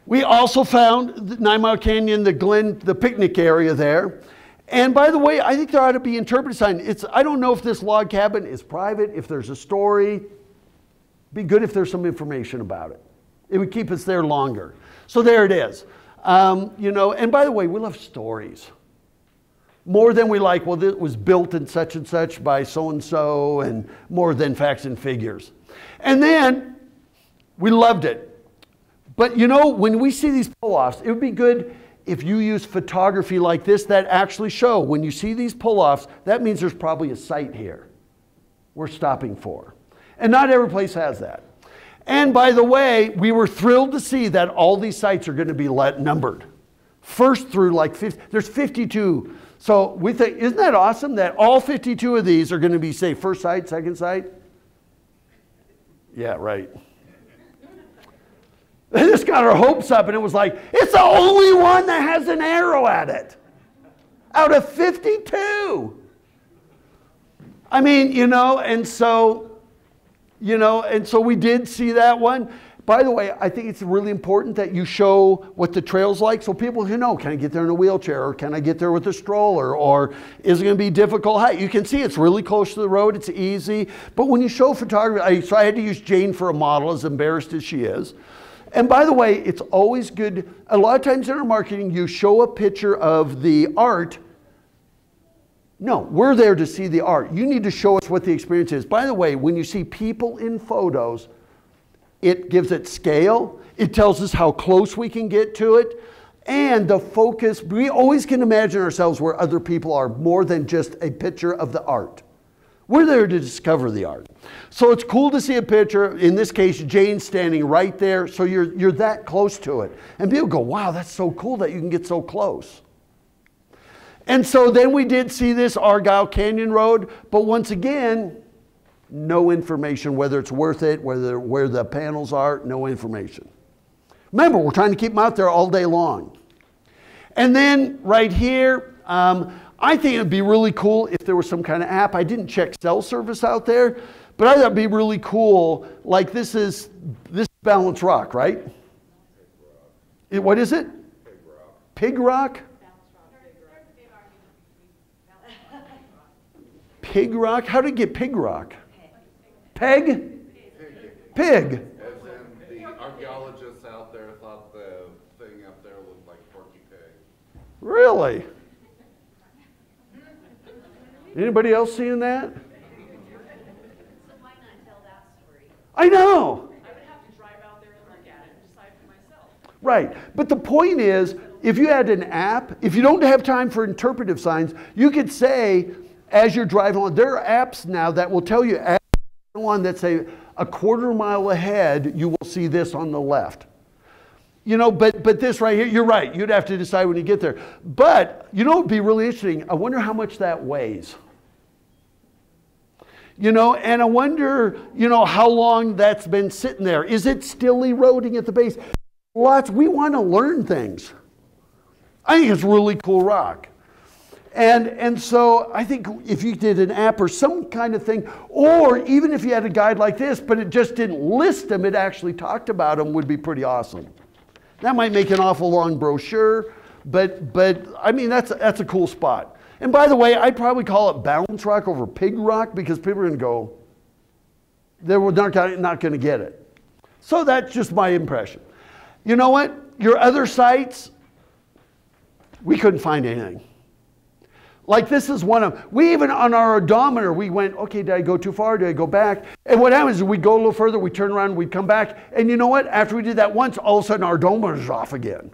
Speaker 1: We also found the 9 Mile Canyon, the picnic area there. And by the way, I think there ought to be interpretive sign. I don't know if this log cabin is private, if there's a story. Be good if there's some information about it. It would keep us there longer. So there it is. You know, and by the way, we love stories. More than we like, well, it was built in such and such by so-and-so, and more than facts and figures. And then we loved it. But you know, when we see these pull-offs, it would be good if you use photography like this that actually show. When you see these pull-offs, that means there's probably a site here we're stopping for. And not every place has that. And by the way, we were thrilled to see that all these sites are going to be numbered. First through like 50, there's 52. So we think, isn't that awesome that all 52 of these are going to be, say, first site, second site? Yeah, right. They just got our hopes up and it was like, it's the only one that has an arrow at it. Out of 52. I mean, you know, and so we did see that one. By the way, I think it's really important that you show what the trail's like so people can know, can I get there in a wheelchair, or can I get there with a stroller, or is it going to be difficult height? You can see it's really close to the road, it's easy. But when you show photography, so I had to use Jane for a model, as embarrassed as she is. And by the way, it's always good, a lot of times in our marketing, you show a picture of the art. No, we're there to see the art. You need to show us what the experience is. By the way, when you see people in photos, it gives it scale. It tells us how close we can get to it. And the focus, we always can imagine ourselves where other people are, more than just a picture of the art. We're there to discover the art. So it's cool to see a picture, in this case, Jane standing right there, so you're that close to it. And people go, wow, that's so cool that you can get so close. And so then we did see this Argyle Canyon Road, but once again, no information, whether it's worth it, where the panels are, no information. Remember, we're trying to keep them out there all day long. And then right here, I think it'd be really cool if there was some kind of app. I didn't check cell service out there, but I thought it'd be really cool. Like this is Balance Rock, right? What is it? Pig Rock? Pig Rock? How did it get Pig Rock? Peg? Pig.
Speaker 3: As in the archaeologists out there thought the thing up there looked like Porky Pig.
Speaker 1: Really? Anybody else seeing that?
Speaker 4: So why not tell that story?
Speaker 1: I know.
Speaker 5: I would have to drive out there and look at it and decide for myself.
Speaker 1: Right. But the point is, if you had an app, if you don't have time for interpretive signs, you could say, as you're driving on, there are apps now that will tell you, as you go on, that say a quarter mile ahead, you will see this on the left. You know, but this right here, you're right. You'd have to decide when you get there. But, you know, it would be really interesting. I wonder how much that weighs. You know, and I wonder, you know, how long that's been sitting there. Is it still eroding at the base? We want to learn things. I think it's really cool rock. And so I think if you did an app or some kind of thing, or even if you had a guide like this, but it just didn't list them, it actually talked about them, would be pretty awesome. That might make an awful long brochure, but I mean, that's a cool spot. And by the way, I'd probably call it Balance Rock over Pig Rock, because people are going to go, they're not going to get it. So that's just my impression. You know what? Your other sites, we couldn't find anything. Like this is one of, we even on our odometer, we went, okay, did I go too far? Did I go back? And what happens is we go a little further, we turn around, we come back. And you know what? After we did that once, all of a sudden our odometer is off again.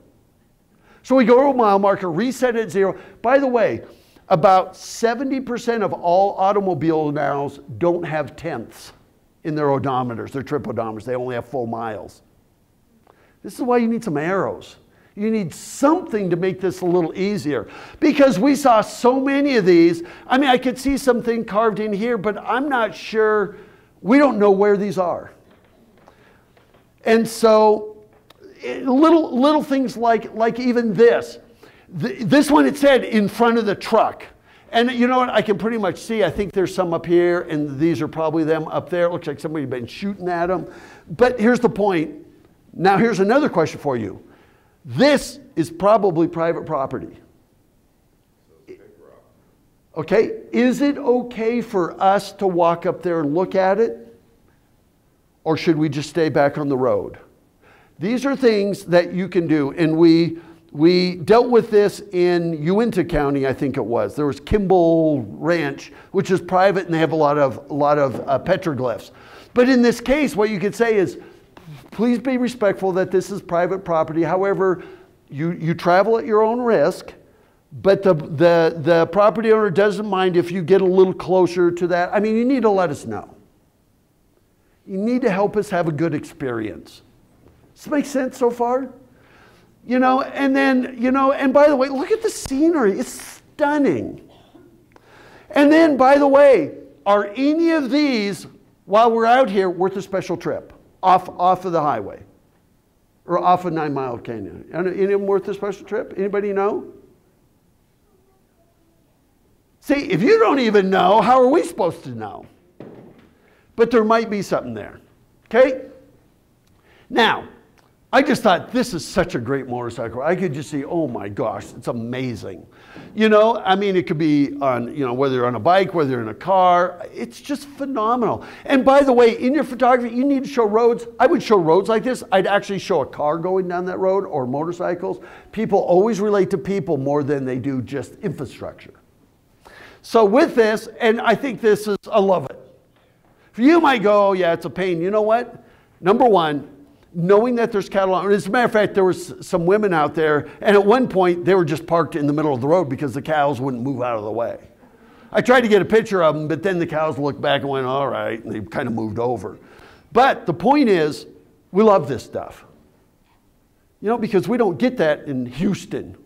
Speaker 1: So we go to a mile marker, reset it at 0. By the way, about 70% of all automobile miles don't have tenths in their odometers, their trip odometers. They only have full miles. This is why you need some arrows. You need something to make this a little easier, because we saw so many of these. I mean, I could see something carved in here, but I'm not sure. We don't know where these are. And so little things like even this. This one, it said in front of the truck. And you know what? I can pretty much see, I think there's some up here, and these are probably them up there. It looks like somebody's been shooting at them. But here's the point. Now here's another question for you. This is probably private property. Okay, is it okay for us to walk up there and look at it? Or should we just stay back on the road? These are things that you can do, and we dealt with this in Uinta County, I think it was. There was Kimball Ranch, which is private, and they have a lot of petroglyphs. But in this case, what you could say is, please be respectful that this is private property. However, you travel at your own risk, but the property owner doesn't mind if you get a little closer to that. I mean, you need to let us know. You need to help us have a good experience. Does this make sense so far? You know, and then, you know, and by the way, look at the scenery. It's stunning. And then, by the way, are any of these, while we're out here, worth a special trip off of the highway or off of 9 Mile Canyon? Any of them worth a special trip? Anybody know? See, if you don't even know, how are we supposed to know? But there might be something there. Okay? Now, I just thought this is such a great motorcycle. I could just see, oh my gosh, it's amazing. You know, I mean, it could be on, you know, whether you're on a bike, whether you're in a car, it's just phenomenal. And by the way, in your photography, you need to show roads. I would show roads like this. I'd actually show a car going down that road or motorcycles. People always relate to people more than they do just infrastructure. So with this, and I think this is, I love it. You might go, oh yeah, it's a pain. You know what? Number one, knowing that there's cattle on, as a matter of fact, there was some women out there, and at one point they were just parked in the middle of the road because the cows wouldn't move out of the way. I tried to get a picture of them, but then the cows looked back and went, all right, and they kind of moved over. But the point is, we love this stuff. You know, because we don't get that in Houston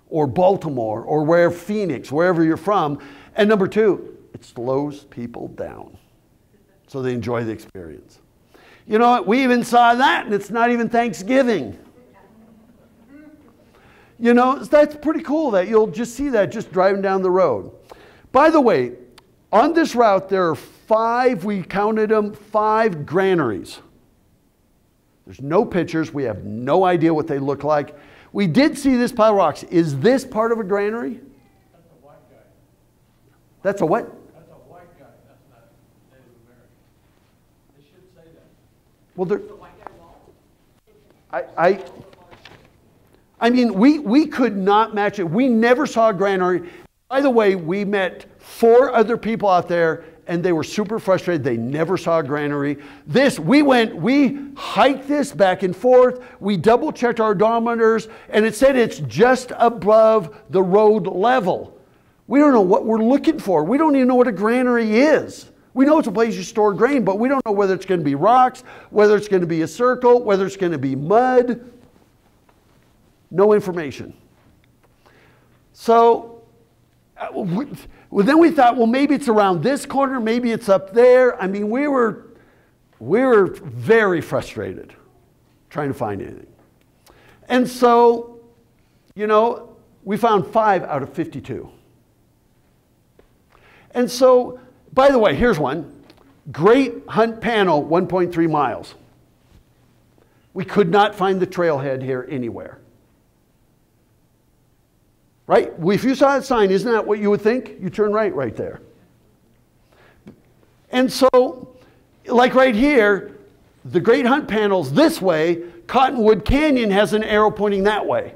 Speaker 1: or Baltimore or where Phoenix, wherever you're from. And number two, it slows people down so they enjoy the experience. You know what? We even saw that, and it's not even Thanksgiving. You know, that's pretty cool that you'll just see that just driving down the road. By the way, on this route, there are 5, we counted them, 5 granaries. There's no pictures. We have no idea what they look like. We did see this pile of rocks. Is this part of a granary?
Speaker 2: That's a white guy.
Speaker 1: That's a what?
Speaker 2: That's a white guy. That's not Native American. They should say that.
Speaker 1: Well, I mean, we could not match it. We never saw a granary. By the way, we met 4 other people out there, and they were super frustrated. They never saw a granary. We hiked this back and forth. We double checked our odometers, and it said it's just above the road level. We don't know what we're looking for. We don't even know what a granary is. We know it's a place you store grain, but we don't know whether it's going to be rocks, whether it's going to be a circle, whether it's going to be mud. No information. So then we thought, well, maybe it's around this corner, maybe it's up there. I mean, we were very frustrated trying to find anything. And so, you know, we found 5 out of 52. And so, by the way, here's one. Great Hunt Panel, 1.3 miles. We could not find the trailhead here anywhere. Right? If you saw that sign, isn't that what you would think? You turn right there. And so, like right here, the Great Hunt Panel's this way, Cottonwood Canyon has an arrow pointing that way.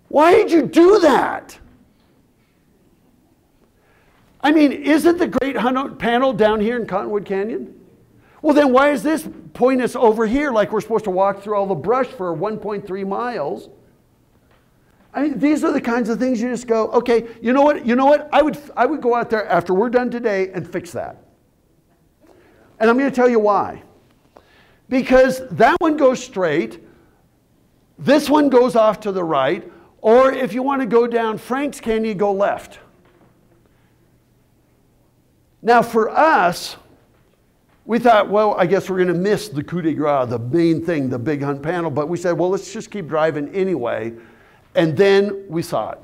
Speaker 1: Why did you do that? I mean, isn't the Great Hunt Panel down here in Cottonwood Canyon? Well, then why is this point us over here like we're supposed to walk through all the brush for 1.3 miles? I mean, these are the kinds of things you just go, okay, you know what? I would go out there after we're done today and fix that. And I'm going to tell you why. Because that one goes straight, this one goes off to the right, or if you want to go down Franks Canyon, go left. Now for us, we thought, well, I guess we're going to miss the coup de grace, the main thing, the Big Hunt Panel, but we said, well, let's just keep driving anyway. And then we saw it.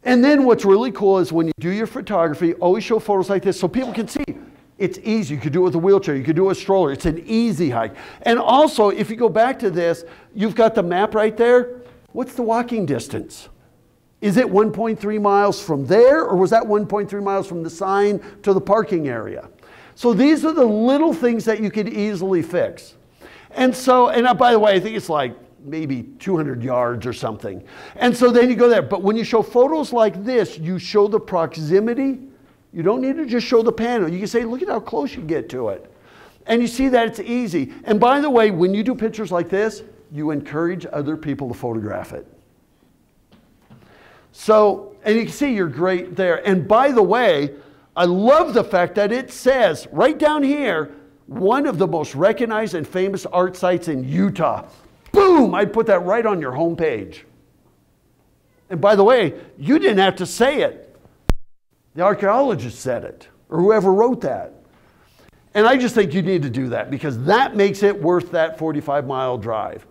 Speaker 1: And then what's really cool is when you do your photography, always show photos like this so people can see. It's easy. You could do it with a wheelchair. You could do it with a stroller. It's an easy hike. And also, if you go back to this, you've got the map right there. What's the walking distance? Is it 1.3 miles from there, or was that 1.3 miles from the sign to the parking area? So these are the little things that you could easily fix. And so, and by the way, I think it's like maybe 200 yards or something. And so then you go there. But when you show photos like this, you show the proximity. You don't need to just show the panel. You can say, look at how close you get to it. And you see that it's easy. And by the way, when you do pictures like this, you encourage other people to photograph it. So, and you can see you're great there. And by the way, I love the fact that it says right down here, one of the most recognized and famous art sites in Utah. Boom! I'd put that right on your homepage. And by the way, you didn't have to say it. The archaeologist said it, or whoever wrote that. And I just think you need to do that because that makes it worth that 45-mile drive.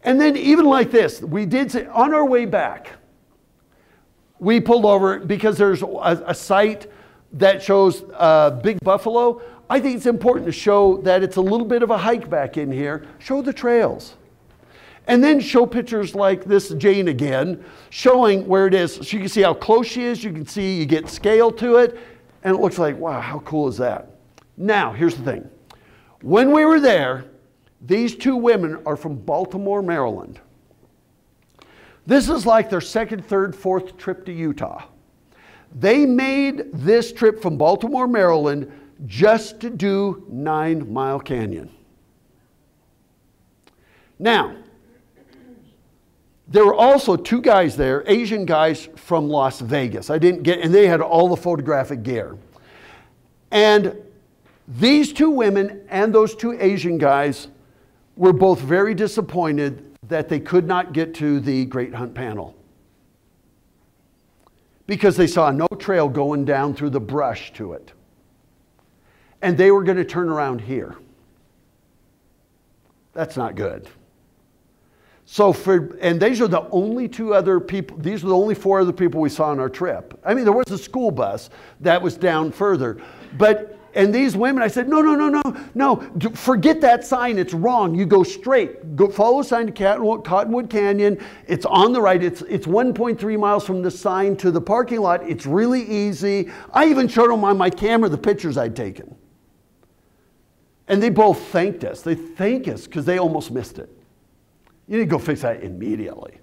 Speaker 1: And then even like this, we did say, on our way back, we pulled over because there's a site that shows Big Buffalo, I think it's important to show that it's a little bit of a hike back in here. Show the trails. And then show pictures like this Jane again, showing where it is. So you can see how close she is. You can see you get scale to it. And it looks like, wow, how cool is that? Now, here's the thing. When we were there, these two women are from Baltimore, Maryland. This is like their second, third, fourth trip to Utah. They made this trip from Baltimore, Maryland, just to do 9 Mile Canyon. Now, there were also 2 guys there, Asian guys from Las Vegas. And they had all the photographic gear. And these 2 women and those 2 Asian guys were both very disappointed that they could not get to the Great Hunt Panel, because they saw no trail going down through the brush to it. And they were going to turn around here. That's not good. So and these are the only 2 other people, these were the only 4 other people we saw on our trip. I mean, there was a school bus that was down further. And these women, I said, no, forget that sign, it's wrong. You go straight, go follow the sign to Cottonwood Canyon. It's on the right, it's 1.3 miles from the sign to the parking lot. It's really easy. I even showed them on my camera the pictures I'd taken. And they both thanked us. They thanked us because they almost missed it. You need to go fix that immediately.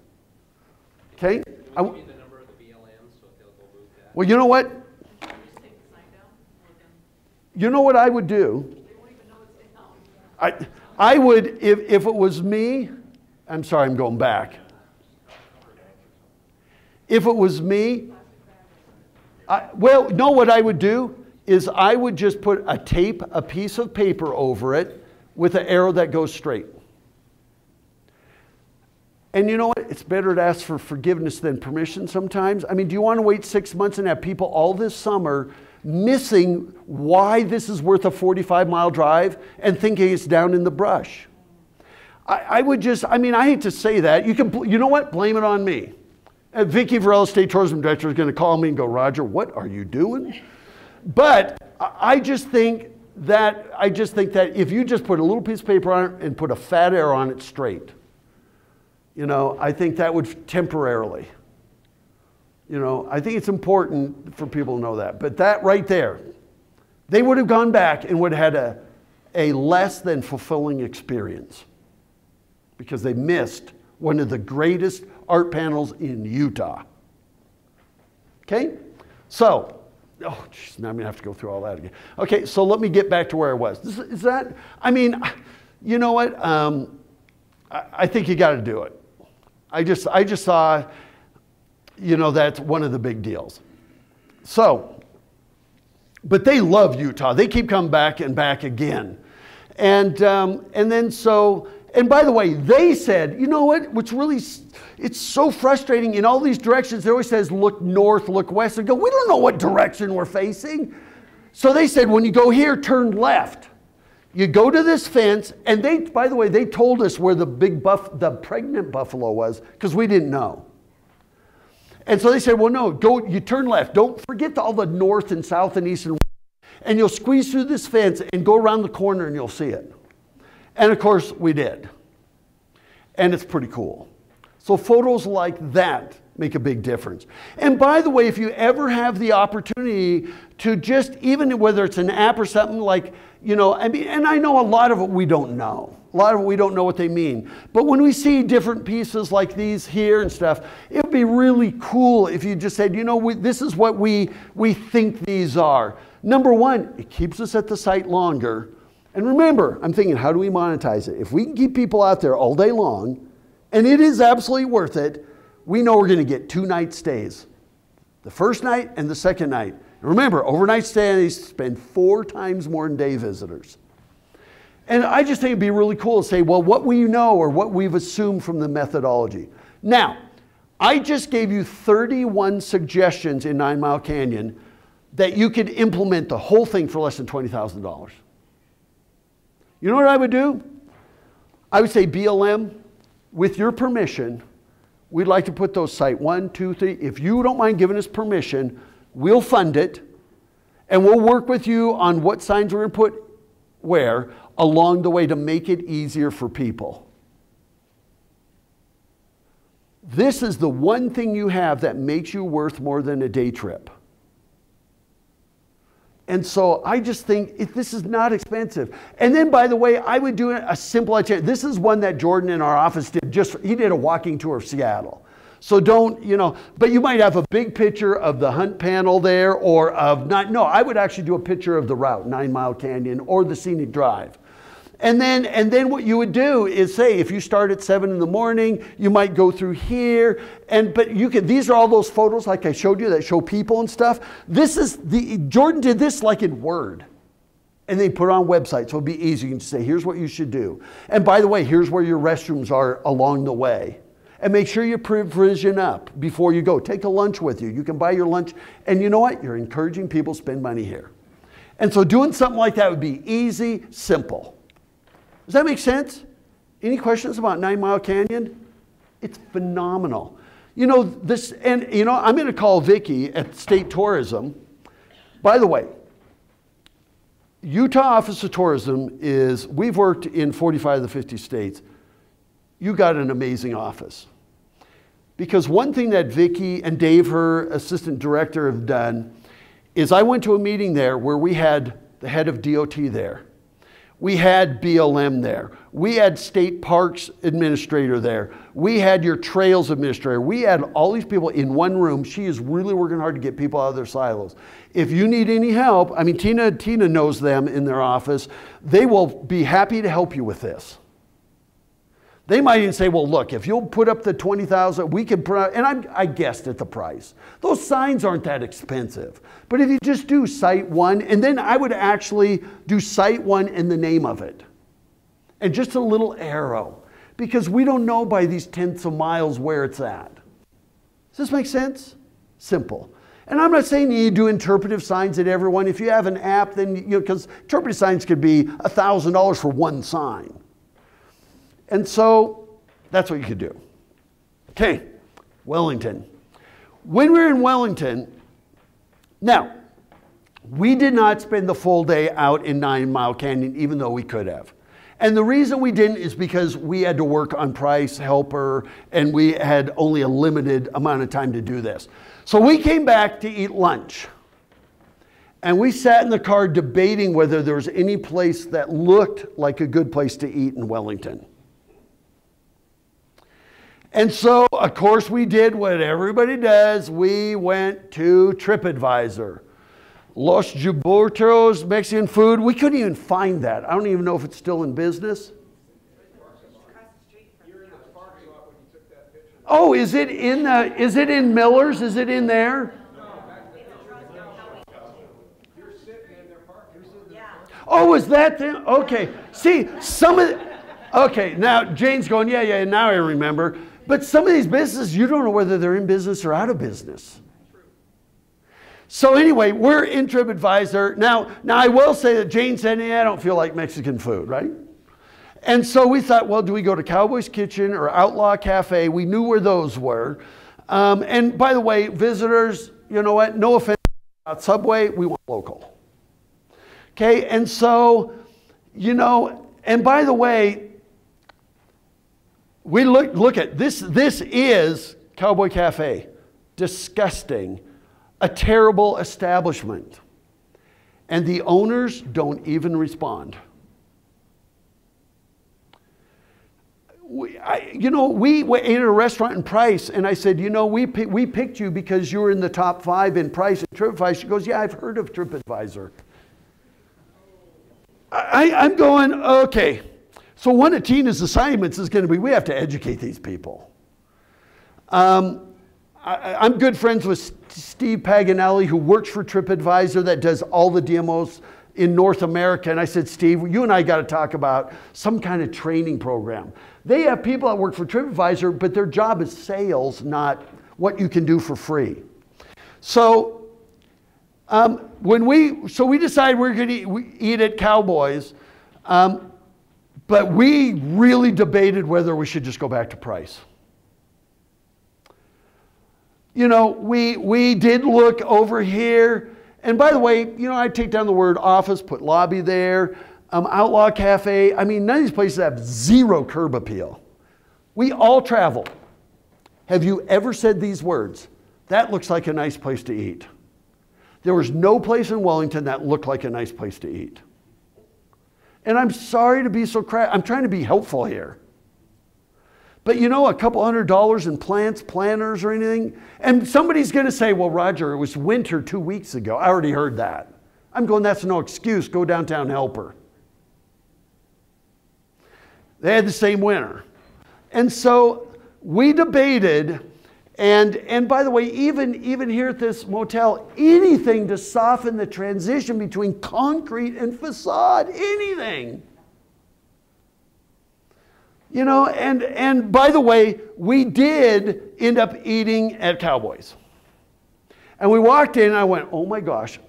Speaker 1: Okay?
Speaker 6: Can we give you the number of the BLMs so they'll go move that?
Speaker 1: Well, you know what?
Speaker 5: Just take the sign down, let them,
Speaker 1: You know what I would do?
Speaker 5: they won't even know it's down.
Speaker 1: I would, if it was me, I'm sorry, I'm going back. If it was me, no, what I would do is I would just put a piece of paper over it with an arrow that goes straight. And you know what? It's better to ask for forgiveness than permission sometimes. I mean, do you want to wait 6 months and have people all this summer missing why this is worth a 45-mile drive and thinking it's down in the brush? I hate to say that. You know what? Blame it on me. Vicki Varela, State Tourism Director, is going to call me and go, Roger, what are you doing? But I just think that if you just put a little piece of paper on it and put a fat arrow on it straight, I think that would temporarily. I think it's important for people to know that. But that right there, they would have gone back and would have had a less than fulfilling experience because they missed one of the greatest art panels in Utah. Okay? So, oh, geez, now I'm going to have to go through all that again. Okay, so let me get back to where I was. You know what? I think you got to do it. I just saw, that's one of the big deals. So, but they love Utah. They keep coming back and back again. And by the way, they said, you know what? It's so frustrating in all these directions. It always says, look north, look west. I go, we don't know what direction we're facing. So they said, when you go here, turn left. You go to this fence, and by the way, they told us where the pregnant buffalo was, because we didn't know. And so they said, well, no, you turn left. Don't forget all the north and south and east and west. And you'll squeeze through this fence and go around the corner and you'll see it. And of course, we did. And it's pretty cool. So photos like that make a big difference. And by the way, if you ever have the opportunity to just, even whether it's an app or something like, and I know a lot of it we don't know. A lot of it we don't know what they mean. But when we see different pieces like these here and stuff, it would be really cool if you just said, this is what we think these are. Number one, it keeps us at the site longer. And remember, I'm thinking, how do we monetize it? If we can keep people out there all day long, and it is absolutely worth it, we know we're going to get 2 night stays. The first night and the second night. And remember, overnight stays spend 4 times more than day visitors. And I just think it'd be really cool to say, well, what we know or what we've assumed from the methodology. Now, I just gave you 31 suggestions in 9 Mile Canyon that you could implement the whole thing for less than $20,000. You know what I would do? I would say, BLM, with your permission, we'd like to put those site 1, 2, 3. If you don't mind giving us permission, we'll fund it. And we'll work with you on what signs we're going to put where along the way to make it easier for people. This is the one thing you have that makes you worth more than a day trip. And so I just think this is not expensive. And then, by the way, I would do a simple itinerary. This is one that Jordan in our office did. He did a walking tour of Seattle. So don't, but you might have a big picture of the hunt panel there or I would actually do a picture of the route, 9 Mile Canyon or the scenic drive. And then what you would do is say, if you start at 7 in the morning, you might go through here. But these are all those photos like I showed you that show people and stuff. Jordan did this like in Word. And they put it on websites, so it'll be easy. You can say, here's what you should do. And by the way, here's where your restrooms are along the way. And make sure you provision up before you go. Take a lunch with you. You can buy your lunch. And you know what? You're encouraging people to spend money here. And so doing something like that would be easy, simple. Does that make sense? Any questions about 9 Mile Canyon? It's phenomenal. I'm going to call Vicki at State Tourism. By the way, Utah Office of Tourism we've worked in 45 of the 50 states. You got an amazing office. Because one thing that Vicki and Dave, her assistant director, have done is I went to a meeting there where we had the head of DOT there. We had BLM there. We had state parks administrator there. We had your trails administrator. We had all these people in one room. She is really working hard to get people out of their silos. If you need any help, Tina knows them in their office. They will be happy to help you with this. They might even say, well, look, if you'll put up the 20,000, we can put out, and I guessed at the price. Those signs aren't that expensive. But if you just do Site 1, and then I would actually do Site 1 and the name of it. And just a little arrow. Because we don't know by these tenths of miles where it's at. Does this make sense? Simple. And I'm not saying you do interpretive signs at everyone. If you have an app, then, because interpretive signs could be $1,000 for one sign. And so that's what you could do. Okay, Wellington. When we were in Wellington, now, we did not spend the full day out in 9 Mile Canyon, even though we could have. And the reason we didn't is because we had to work on price, helper, and we had only a limited amount of time to do this. So we came back to eat lunch. And we sat in the car debating whether there was any place that looked like a good place to eat in Wellington. And so, of course, we did what everybody does. We went to TripAdvisor. Los Giburtos Mexican food. We couldn't even find that. I don't even know if it's still in business. Oh, is it in Miller's? Is it in there? Oh, is that the, okay. See, okay, now Jane's going, yeah, now I remember. But some of these businesses, you don't know whether they're in business or out of business. So anyway, we're in TripAdvisor. Now I will say that Jane said, I don't feel like Mexican food, right? And so we thought, well, do we go to Cowboy's Kitchen or Outlaw Cafe? We knew where those were. And by the way, visitors, you know what? No offense about Subway, we want local. Okay, and so, and by the way, we look at this. This is Cowboy Cafe. Disgusting. A terrible establishment. And the owners don't even respond. We ate at a restaurant in Price, and I said, we picked you because you were in the top 5 in Price at TripAdvisor. She goes, yeah, I've heard of TripAdvisor. I'm going, okay. So one of Tina's assignments is going to be, we have to educate these people. I'm good friends with Steve Paganelli, who works for TripAdvisor, that does all the DMOs in North America. And I said, Steve, you and I got to talk about some kind of training program. They have people that work for TripAdvisor, but their job is sales, not what you can do for free. So we decided we're going to eat at Cowboys, but we really debated whether we should just go back to Price. We did look over here, And by the way, you know, I take down the word office, put lobby there, Outlaw Cafe. I mean, none of these places have zero curb appeal. We all travel. Have you ever said these words? That looks like a nice place to eat. There was no place in Wellington that looked like a nice place to eat. And I'm sorry to be so I'm trying to be helpful here. But you know, a couple $100 in planters or anything, and somebody's going to say, well, Roger, it was winter 2 weeks ago. I already heard that. I'm going, that's no excuse. Go downtown Helper. They had the same winter. And so we debated, and by the way, even here at this motel, anything to soften the transition between concrete and facade, anything. You know, and by the way, we did end up eating at Cowboys. And we walked in and I went, oh my gosh,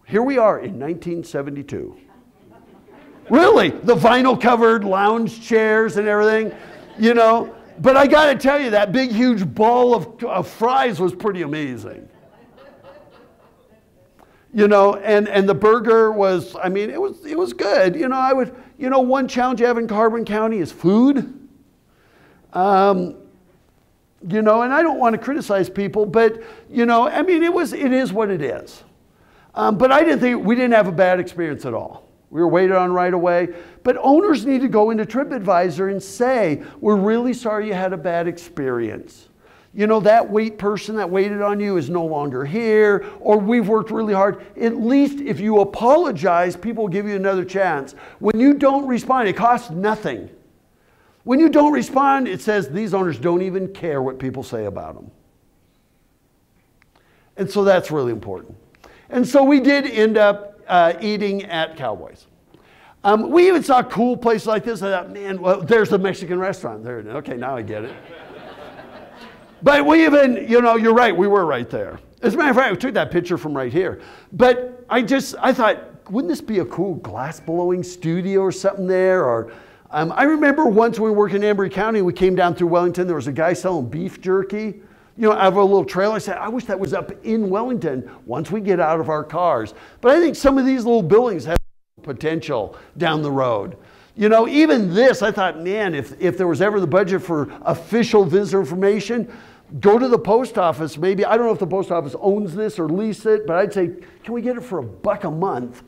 Speaker 1: here we are in 1972. Really, the vinyl covered lounge chairs and everything, you know. But I got to tell you, that big, huge ball of fries was pretty amazing. You know, and the burger was, I mean, it was good. You know, one challenge you have in Carbon County is food. You know, and I don't want to criticize people, but, you know, I mean, it is what it is. But we didn't have a bad experience at all. We were waited on right away. But owners need to go into TripAdvisor and say, we're really sorry you had a bad experience. You know, that wait person that waited on you is no longer here, or we've worked really hard. At least if you apologize, people will give you another chance. When you don't respond, it costs nothing. When you don't respond, it says these owners don't even care what people say about them. And so that's really important. And so we did end up eating at Cowboys. We even saw cool places like this. I thought, man, well, there's the Mexican restaurant there. Okay, now I get it. But we even, you know, you're right, we were right there. As a matter of fact, we took that picture from right here. But I thought, wouldn't this be a cool glass blowing studio or something there? Or I remember once when we were working in Embry County, we came down through Wellington, there was a guy selling beef jerky, you know, out of a little trailer. I said, I wish that was up in Wellington once we get out of our cars. But I think some of these little buildings have potential down the road. You know, even this, I thought, man, if there was ever the budget for official visitor information, go to the post office. Maybe, I don't know if the post office owns this or lease it, but I'd say, can we get it for $1 a month?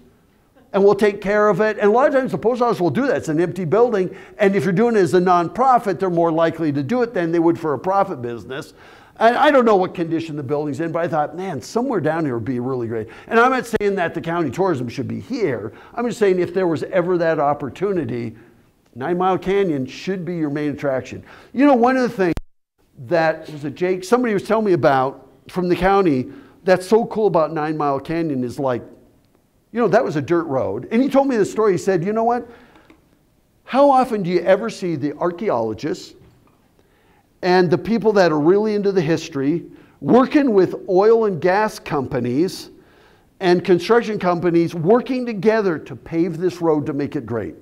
Speaker 1: And we'll take care of it. And a lot of times the post office will do that. It's an empty building. And if you're doing it as a nonprofit, they're more likely to do it than they would for a profit business. And I don't know what condition the building's in, but I thought, man, somewhere down here would be really great. And I'm not saying that the county tourism should be here. I'm just saying if there was ever that opportunity, 9 Mile Canyon should be your main attraction. You know, one of the things that, was it Jake? Somebody was telling me about from the county that's so cool about 9 Mile Canyon is like, you know, that was a dirt road. And he told me the story. He said, you know what? How often do you ever see the archaeologists and the people that are really into the history working with oil and gas companies and construction companies working together to pave this road to make it great?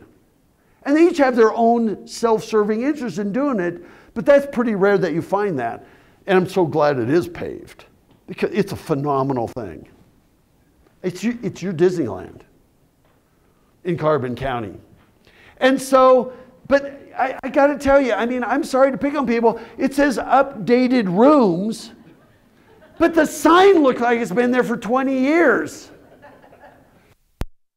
Speaker 1: And they each have their own self-serving interest in doing it, but that's pretty rare that you find that. And I'm so glad it is paved because it's a phenomenal thing. It's your Disneyland in Carbon County. And so, but I got to tell you, I mean, I'm sorry to pick on people. It says updated rooms, but the sign looks like it's been there for 20 years.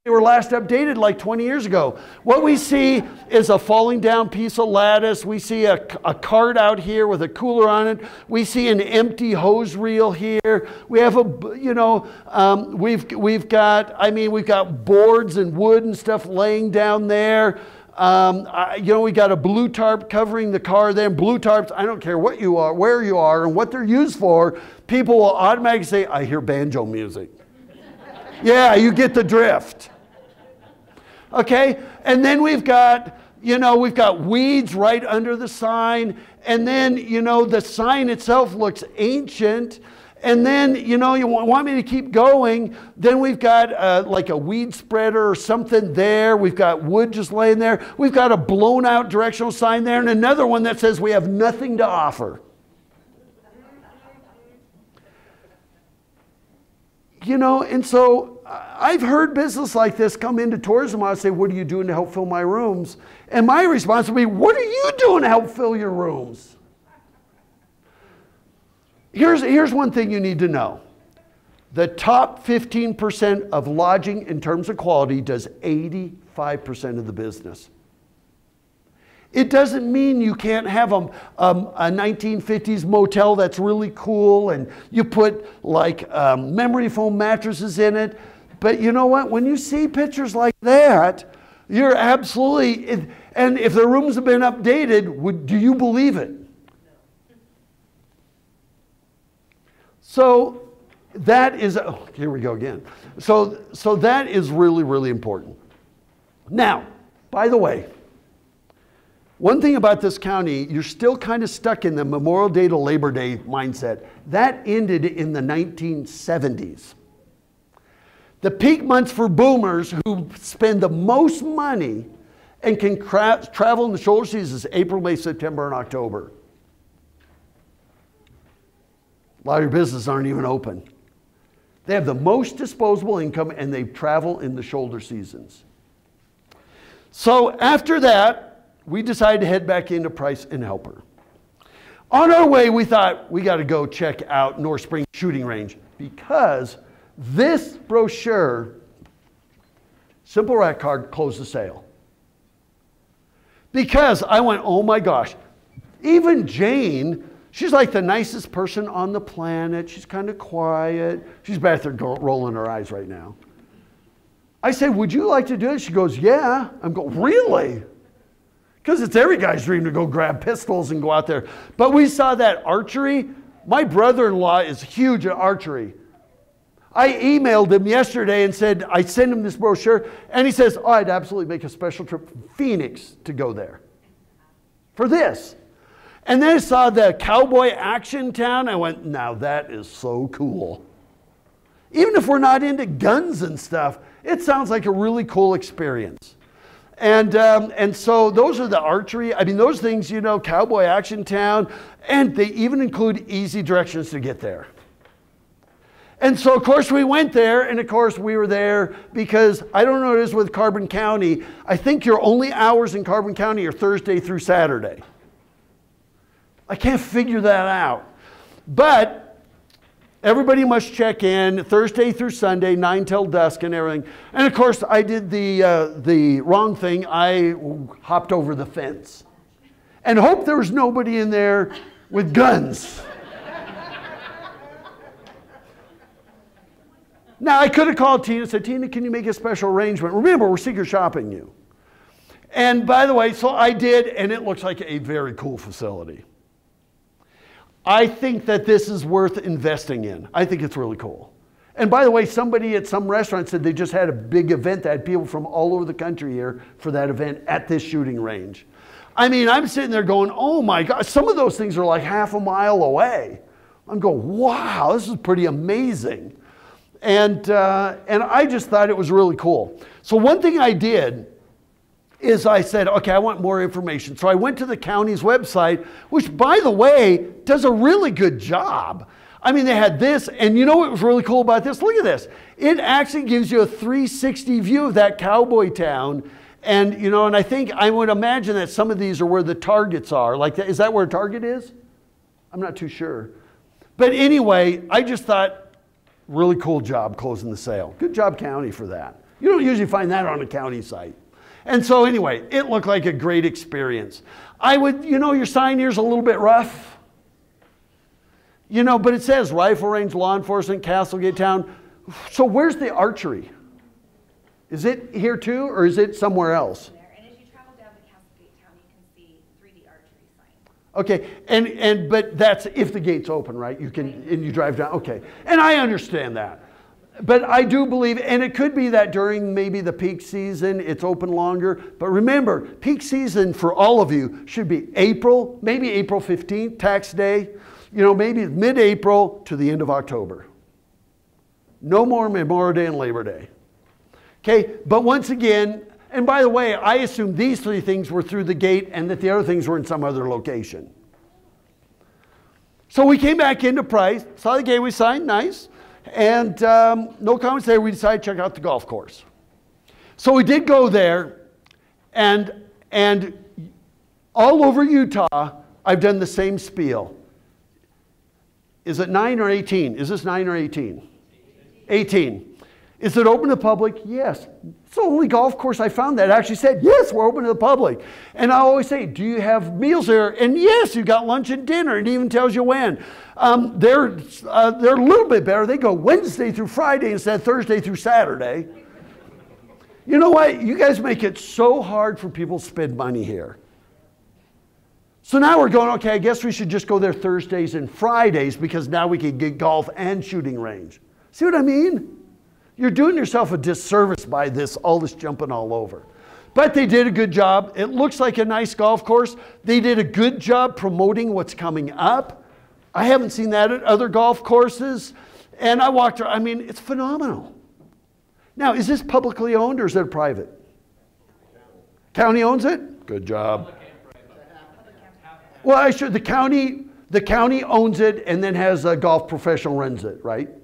Speaker 1: They were last updated like 20 years ago. What we see is a falling down piece of lattice. We see a cart out here with a cooler on it. We see an empty hose reel here. We have we've got boards and wood and stuff laying down there. We got a blue tarp covering the car there. Blue tarps, I don't care what you are, where you are, and what they're used for. People will automatically say, I hear banjo music. Yeah, you get the drift. Okay, and then we've got weeds right under the sign, and then, the sign itself looks ancient, and then, you want me to keep going, then we've got like a weed spreader or something there. We've got wood just laying there. We've got a blown out directional sign there, and another one that says we have nothing to offer. You know, and so I've heard business like this come into tourism. I say, what are you doing to help fill my rooms? And my response would be, what are you doing to help fill your rooms? Here's one thing you need to know. The top 15% of lodging in terms of quality does 85% of the business. It doesn't mean you can't have a 1950s motel that's really cool and you put like memory foam mattresses in it. But you know what? When you see pictures like that, you're absolutely, and if the rooms have been updated, do you believe it? So that is, oh, here we go again. So that is really, really important. Now, by the way, one thing about this county, you're still kind of stuck in the Memorial Day to Labor Day mindset. That ended in the 1970s. The peak months for boomers who spend the most money and can travel in the shoulder seasons is April, May, September, and October. A lot of your businesses aren't even open. They have the most disposable income and they travel in the shoulder seasons. So after that, we decided to head back into Price and Helper. On our way, we thought we got to go check out North Spring Shooting Range because this brochure, Simple Rat Card, closed the sale. Because I went, oh my gosh, even Jane, she's like the nicest person on the planet. She's kind of quiet. She's back there rolling her eyes right now. I said, would you like to do it? She goes, yeah. I'm going, really? Because it's every guy's dream to go grab pistols and go out there. But we saw that archery. My brother-in-law is huge at archery. I emailed him yesterday and said, I sent him this brochure. And he says, oh, I'd absolutely make a special trip from Phoenix to go there for this. And then I saw the Cowboy Action Town. I went, now that is so cool. Even if we're not into guns and stuff, it sounds like a really cool experience. And so those are the archery. I mean, those things, you know, Cowboy Action Town, and they even include easy directions to get there. And so, of course, we went there, and of course, we were there because I don't know what it is with Carbon County. I think your only hours in Carbon County are Thursday through Saturday. I can't figure that out. But everybody must check in Thursday through Sunday, 9 till dusk and everything. And of course, I did the wrong thing. I hopped over the fence and hoped there was nobody in there with guns. Now, I could have called Tina and said, Tina, can you make a special arrangement? Remember, we're secret shopping you. And by the way, so I did, and it looks like a very cool facility. I think that this is worth investing in. I think it's really cool. And by the way, somebody at some restaurant said they just had a big event that had people from all over the country here for that event at this shooting range. I mean, I'm sitting there going, oh my God, some of those things are like half a mile away. I'm going, wow, this is pretty amazing. And I just thought it was really cool. So one thing I did is I said, okay, I want more information. So I went to the county's website, which, by the way, does a really good job. I mean, they had this, and you know what was really cool about this? Look at this. It actually gives you a 360 view of that cowboy town. And, you know, and I would imagine that some of these are where the targets are. Like, is that where a Target is? I'm not too sure. But anyway, I just thought, really cool job closing the sale. Good job, county, for that. You don't usually find that on a county site. And so anyway, it looked like a great experience. I would, you know, your sign here's a little bit rough. You know, but it says Rifle Range, Law Enforcement, Castlegate Town. So where's the archery? Is it here too, or is it somewhere else?
Speaker 4: And as you travel down to Castlegate Town, you can see 3D archery signs.
Speaker 1: Okay, but that's if the gate's open, right? You can, and you drive down, okay. And I understand that. But I do believe, and it could be that during maybe the peak season, it's open longer. But remember, peak season for all of you should be April, maybe April 15th, tax day. You know, maybe mid-April to the end of October. No more Memorial Day and Labor Day. Okay, but once again, and by the way, I assume these three things were through the gate and that the other things were in some other location. So we came back into Price, saw the gateway sign, nice. And no comments there. We decided to check out the golf course. So we did go there, and all over Utah, I've done the same spiel. Is it 9 or 18? Is this 9 or 18? 18. Is it open to the public? Yes. It's the only golf course I found that actually said, yes, we're open to the public. And I always say, do you have meals there? And yes, you got lunch and dinner. It even tells you when. They're a little bit better. They go Wednesday through Friday instead of Thursday through Saturday. You know what? You guys make it so hard for people to spend money here. So now we're going, okay, I guess we should just go there Thursdays and Fridays because now we can get golf and shooting range. See what I mean? You're doing yourself a disservice by all this jumping all over. But they did a good job. It looks like a nice golf course. They did a good job promoting what's coming up. I haven't seen that at other golf courses. And I walked around. I mean, it's phenomenal. Now, is this publicly owned or is it private? County owns it? Good job. Well, the county owns it and then has a golf professional runs it, right?
Speaker 6: No,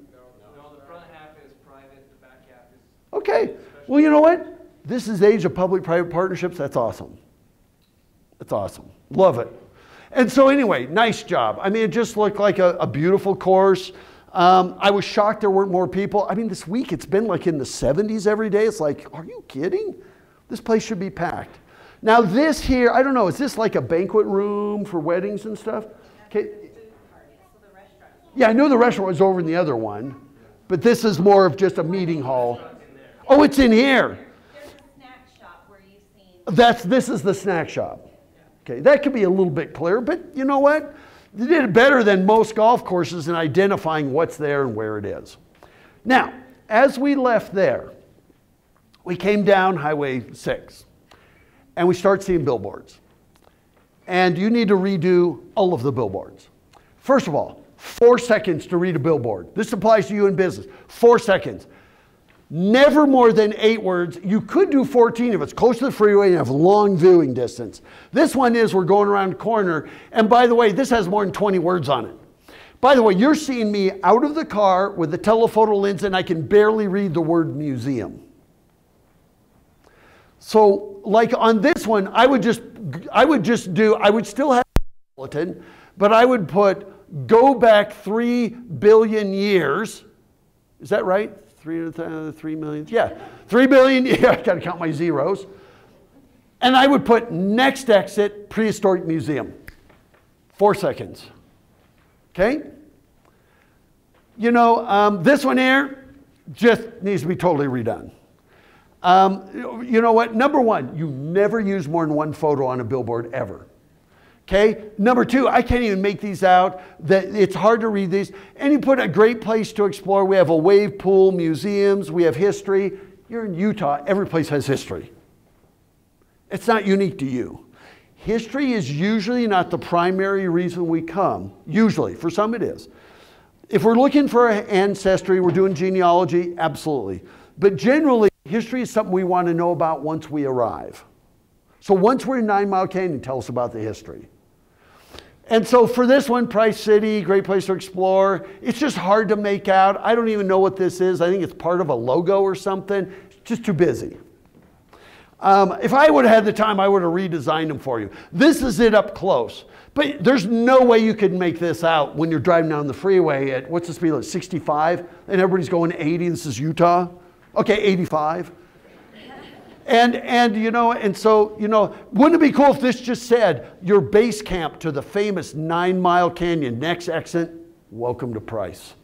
Speaker 6: the front half is private, the back half is.
Speaker 1: Okay. Well, you know what? This is the age of public-private partnerships. That's awesome. That's awesome. Love it. And so anyway, nice job. I mean, it just looked like a beautiful course. I was shocked there weren't more people. I mean, this week it's been like in the 70s every day. It's like, are you kidding? This place should be packed. Now this here, I don't know, is this like a banquet room for weddings and stuff? Okay. Yeah, I know the restaurant was over in the other one, but this is more of just a meeting hall. Oh, it's in here.
Speaker 4: There's a snack shop where you've seen.
Speaker 1: This is the snack shop. Okay, that could be a little bit clearer, but you know what? They did it better than most golf courses in identifying what's there and where it is. Now, as we left there, we came down Highway 6. And we start seeing billboards. And you need to redo all of the billboards. First of all, 4 seconds to read a billboard. This applies to you in business. 4 seconds. Never more than 8 words. You could do 14 if it's close to the freeway and have long viewing distance. This one is we're going around the corner. And by the way, this has more than 20 words on it. By the way, you're seeing me out of the car with the telephoto lens and I can barely read the word museum. So like on this one, I would still have a bulletin, but I would put go back 3 billion years. Is that right? 3 million? Yeah, 3 billion. Yeah, I gotta count my zeros. And I would put next exit, prehistoric museum. 4 seconds. Okay? You know, this one here just needs to be totally redone. You know what? Number one, you never use more than one photo on a billboard ever. Okay? Number two, I can't even make these out. It's hard to read these. And you put a great place to explore. We have a wave pool, museums, we have history. You're in Utah, every place has history. It's not unique to you. History is usually not the primary reason we come. Usually, for some it is. If we're looking for ancestry, we're doing genealogy, absolutely. But generally, history is something we want to know about once we arrive. So once we're in 9 Mile Canyon, tell us about the history. And so for this one, Price City, great place to explore. It's just hard to make out. I don't even know what this is. I think it's part of a logo or something. It's just too busy. If I would have had the time, I would have redesigned them for you. This is it up close. But there's no way you could make this out when you're driving down the freeway at, what's the speed limit, 65? And everybody's going 80, this is Utah. Okay, 85. And you know, and so, you know, wouldn't it be cool if this just said, your base camp to the famous 9 Mile Canyon, next exit, welcome to Price.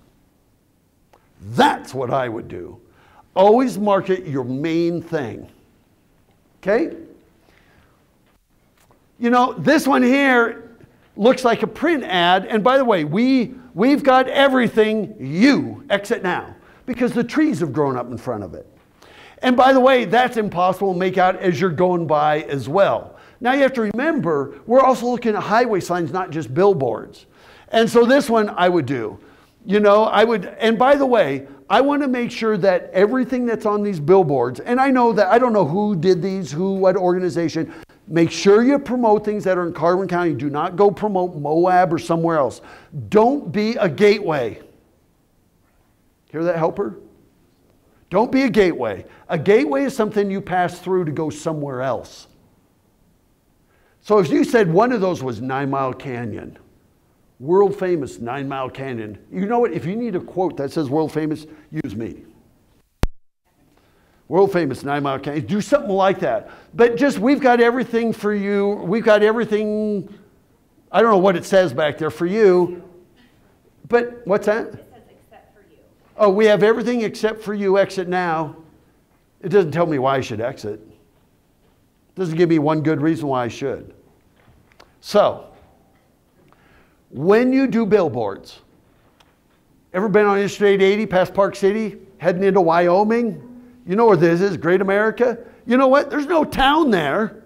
Speaker 1: That's what I would do. Always market your main thing. Okay? You know, this one here looks like a print ad. And by the way, we've got everything you exit now because the trees have grown up in front of it. And by the way, that's impossible to make out as you're going by as well. Now you have to remember, we're also looking at highway signs, not just billboards. And so this one I would do. You know, I would, and by the way, I want to make sure that everything that's on these billboards, and I know that, I don't know who did these, what organization, make sure you promote things that are in Carbon County. Do not go promote Moab or somewhere else. Don't be a gateway. Hear that, Helper? Don't be a gateway. A gateway is something you pass through to go somewhere else. So if you said one of those was 9 Mile Canyon, world famous 9 Mile Canyon, you know what? If you need a quote that says world famous, use me. World famous 9 Mile Canyon. Do something like that. But just, we've got everything for you. We've got everything, I don't know what it says back there for you. But what's that?
Speaker 4: It says except for you.
Speaker 1: Oh, we have everything except for you. Exit now. It doesn't tell me why I should exit. It doesn't give me one good reason why I should. So, when you do billboards, ever been on Interstate 80 past Park City, heading into Wyoming? You know where this is, Great America? You know what? There's no town there.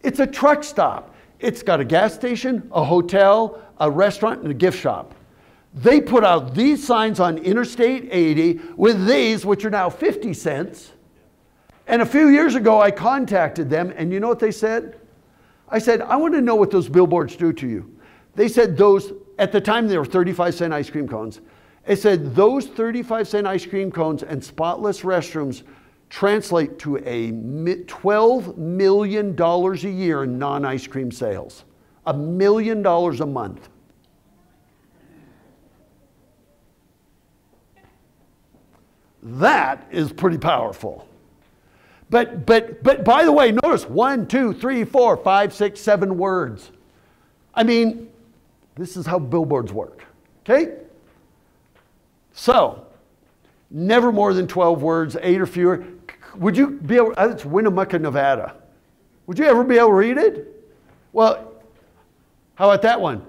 Speaker 1: It's a truck stop. It's got a gas station, a hotel, a restaurant, and a gift shop. They put out these signs on Interstate 80 with these, which are now 50 cents. And a few years ago, I contacted them, and you know what they said? I said, I want to know what those billboards do to you. They said those, at the time they were 35-cent ice cream cones. It said those 35-cent ice cream cones and spotless restrooms translate to a $12 million a year in non-ice cream sales. $1 million a month. That is pretty powerful. But by the way, notice 1, 2, 3, 4, 5, 6, 7 words. I mean, this is how billboards work. Okay? So, never more than 12 words, 8 or fewer. Would you be able, it's Winnemucca, Nevada. Would you ever be able to read it? Well, how about that one?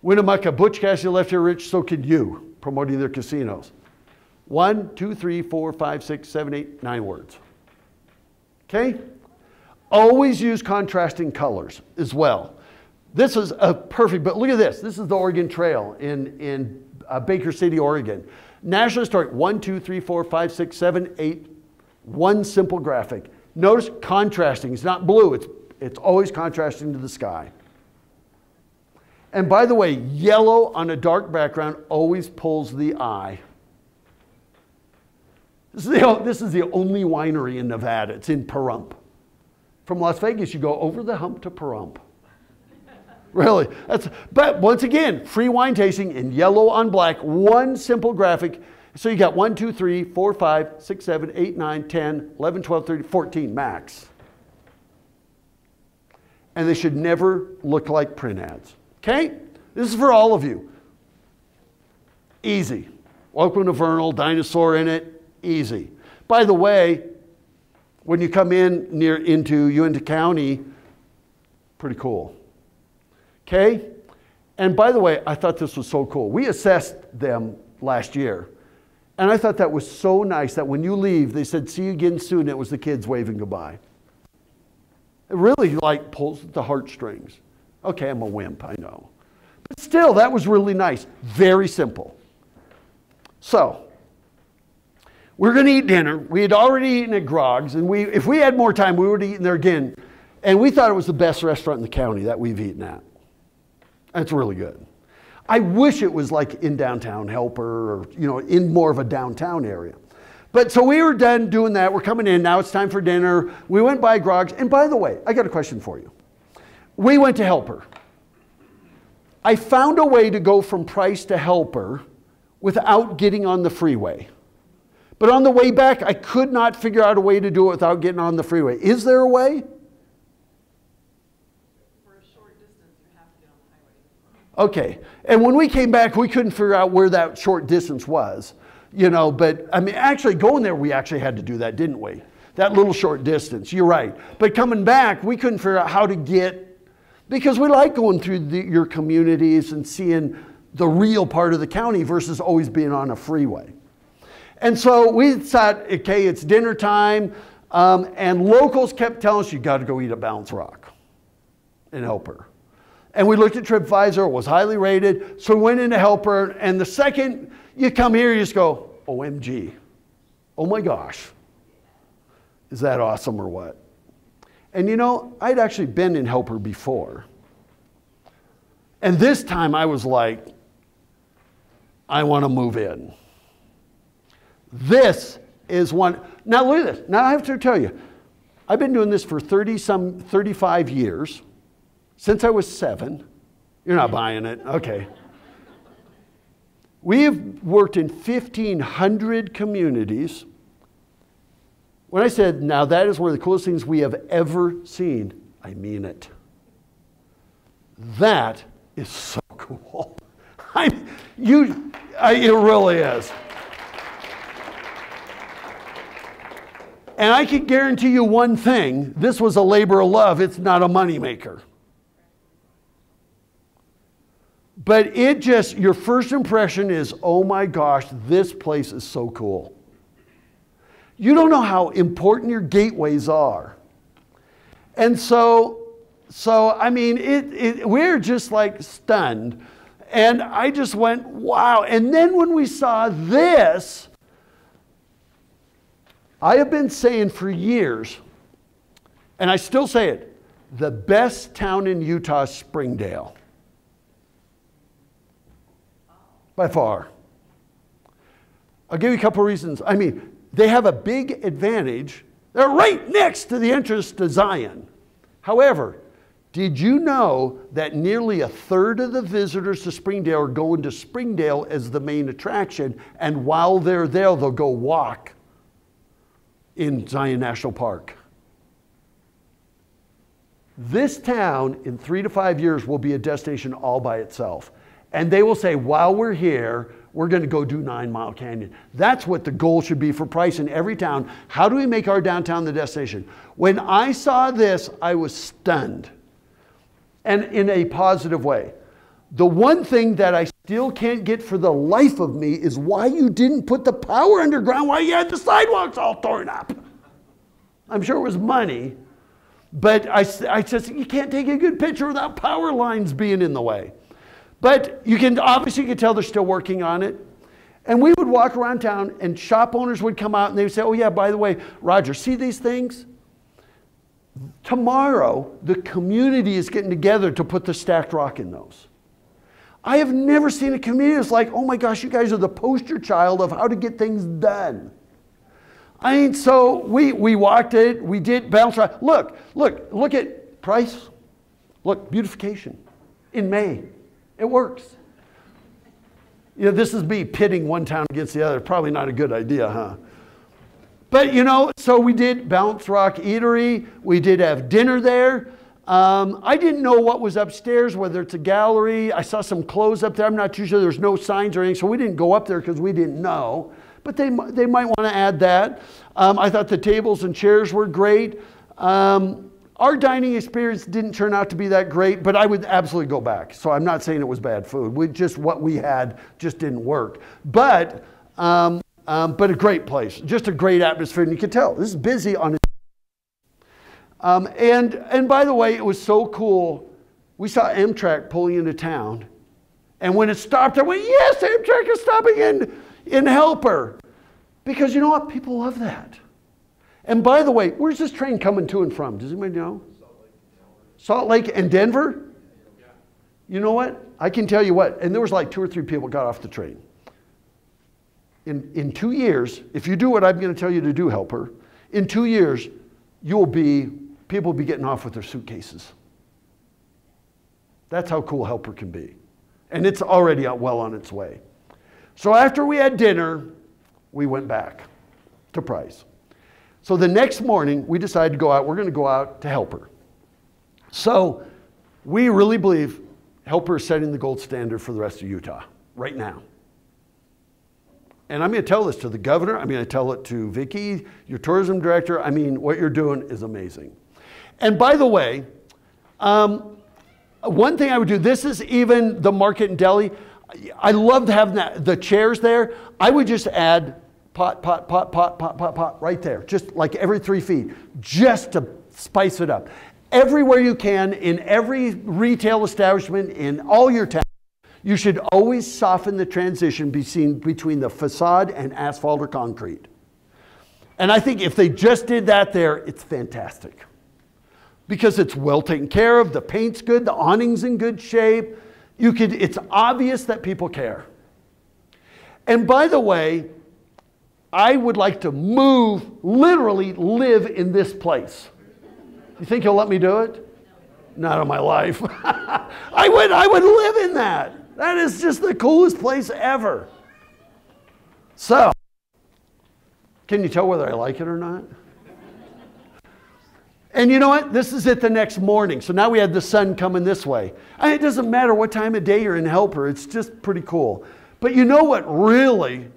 Speaker 1: Winnemucca, Butch Cassidy left here rich, so could you, promoting their casinos. 1, 2, 3, 4, 5, 6, 7, 8, 9 words. Okay? Always use contrasting colors as well. This is a perfect, but look at this. This is the Oregon Trail in Baker City, Oregon. National Historic, 1, 2, 3, 4, 5, 6, 7, 8, one simple graphic. Notice contrasting, it's not blue, it's always contrasting to the sky. And by the way, yellow on a dark background always pulls the eye. This is the only winery in Nevada. It's in Pahrump. From Las Vegas, you go over the hump to Pahrump. Really. But once again, free wine tasting in yellow on black, one simple graphic. So you got 1, 2, 3, 4, 5, 6, 7, 8, 9, 10, 11, 12, 13, 14 max. And they should never look like print ads. Okay? This is for all of you. Easy. Welcome to Vernal, dinosaur in it. Easy. By the way, when you come into Uinta County, pretty cool. Okay? And by the way, I thought this was so cool. We assessed them last year. And I thought that was so nice that when you leave, they said, see you again soon. It was the kids waving goodbye. It really like pulls the heartstrings. Okay, I'm a wimp, I know. But still, that was really nice. Very simple. So, we're going to eat dinner. We had already eaten at Grog's, and if we had more time, we would have eaten there again. And we thought it was the best restaurant in the county that we've eaten at. That's really good. I wish it was like in downtown Helper or, in more of a downtown area. But so we were done doing that. We're coming in. Now it's time for dinner. We went by Grog's. And by the way, I got a question for you. We went to Helper. I found a way to go from Price to Helper without getting on the freeway. But on the way back, I could not figure out a way to do it without getting on the freeway. Is there a way?
Speaker 5: For a short distance, you have to get on the highway.
Speaker 1: Okay. And when we came back, we couldn't figure out where that short distance was. But I mean, actually going there, we actually had to do that, didn't we? That little short distance, you're right. But coming back, we couldn't figure out how to get, because we like going through your communities and seeing the real part of the county versus always being on a freeway. And so we thought, okay, it's dinner time, and locals kept telling us, you got to go eat at Balance Rock in Helper. And we looked at TripAdvisor, it was highly rated, so we went into Helper, and the second you come here, you just go, OMG, oh my gosh, is that awesome or what? And I'd actually been in Helper before. And this time I was like, I want to move in. This is one. Now look at this. Now I have to tell you, I've been doing this for 35 years, since I was 7. You're not buying it, okay. We have worked in 1,500 communities. When I said, now that is one of the coolest things we have ever seen, I mean it. That is so cool. It really is. And I can guarantee you one thing, this was a labor of love, it's not a moneymaker. But it just, your first impression is, oh my gosh, this place is so cool. You don't know how important your gateways are. And so I mean, we're just like stunned. And I just went, wow. And then when we saw this, I have been saying for years, and I still say it, the best town in Utah is Springdale. By far. I'll give you a couple of reasons. I mean, they have a big advantage. They're right next to the entrance to Zion. However, did you know that nearly a third of the visitors to Springdale are going to Springdale as the main attraction, and while they're there, they'll go walk in Zion National Park? This town in 3 to 5 years will be a destination all by itself. And they will say, while we're here, we're going to go do 9 Mile Canyon. That's what the goal should be for Price in every town. How do we make our downtown the destination? When I saw this, I was stunned. And in a positive way. The one thing that I still can't get for the life of me is why you didn't put the power underground, why you had the sidewalks all torn up. I'm sure it was money. But I said, you can't take a good picture without power lines being in the way. But you can tell they're still working on it. And we would walk around town and shop owners would come out and they would say, oh yeah, by the way, Roger, see these things? Tomorrow, the community is getting together to put the stacked rock in those. I have never seen a community that's like, oh my gosh, you guys are the poster child of how to get things done. I mean, so we walked it, we did bounce around. Look at Price. Look, beautification in May. It works. You know, this is me pitting one town against the other. Probably not a good idea, huh? But, you know, so we did Bounce Rock Eatery. We did have dinner there. I didn't know what was upstairs, whether it's a gallery. I saw some clothes up there. I'm not too sure. There's no signs or anything, so we didn't go up there because we didn't know. But they might want to add that. I thought the tables and chairs were great. Our dining experience didn't turn out to be that great, but I would absolutely go back. So I'm not saying it was bad food. What we had just didn't work. But a great place, just a great atmosphere, and you can tell this is busy on it. And by the way, it was so cool. We saw Amtrak pulling into town, and when it stopped, I went, "Yes, Amtrak is stopping in Helper," because you know what? People love that. And by the way, where's this train coming to and from? Does anybody know? Salt Lake and Denver? You know what? I can tell you what, and there was like 2 or 3 people got off the train. In 2 years, if you do what I'm going to tell you to do, Helper, in 2 years, people will be getting off with their suitcases. That's how cool Helper can be. And it's already well on its way. So after we had dinner, we went back to Price. So the next morning, we decided to go out. We're going to go out to Helper. So we really believe Helper is setting the gold standard for the rest of Utah right now. And I'm going to tell this to the governor. I'm going to tell it to Vicki, your tourism director. I mean, what you're doing is amazing. And by the way, one thing I would do, this is even the market in Delhi. I loved having the chairs there. I would just add pot right there, just like every 3 feet, just to spice it up. Everywhere you can, in every retail establishment, in all your towns, you should always soften the transition between the facade and asphalt or concrete. And I think if they just did that there, it's fantastic. Because it's well taken care of, the paint's good, the awning's in good shape. It's obvious that people care. And by the way, I would like to move, literally live in this place. You think he'll let me do it? Not in my life. I would live in that. That is just the coolest place ever. So, can you tell whether I like it or not? And you know what? This is it the next morning. So now we had the sun coming this way. And it doesn't matter what time of day you're in Helper. It's just pretty cool. But you know what really?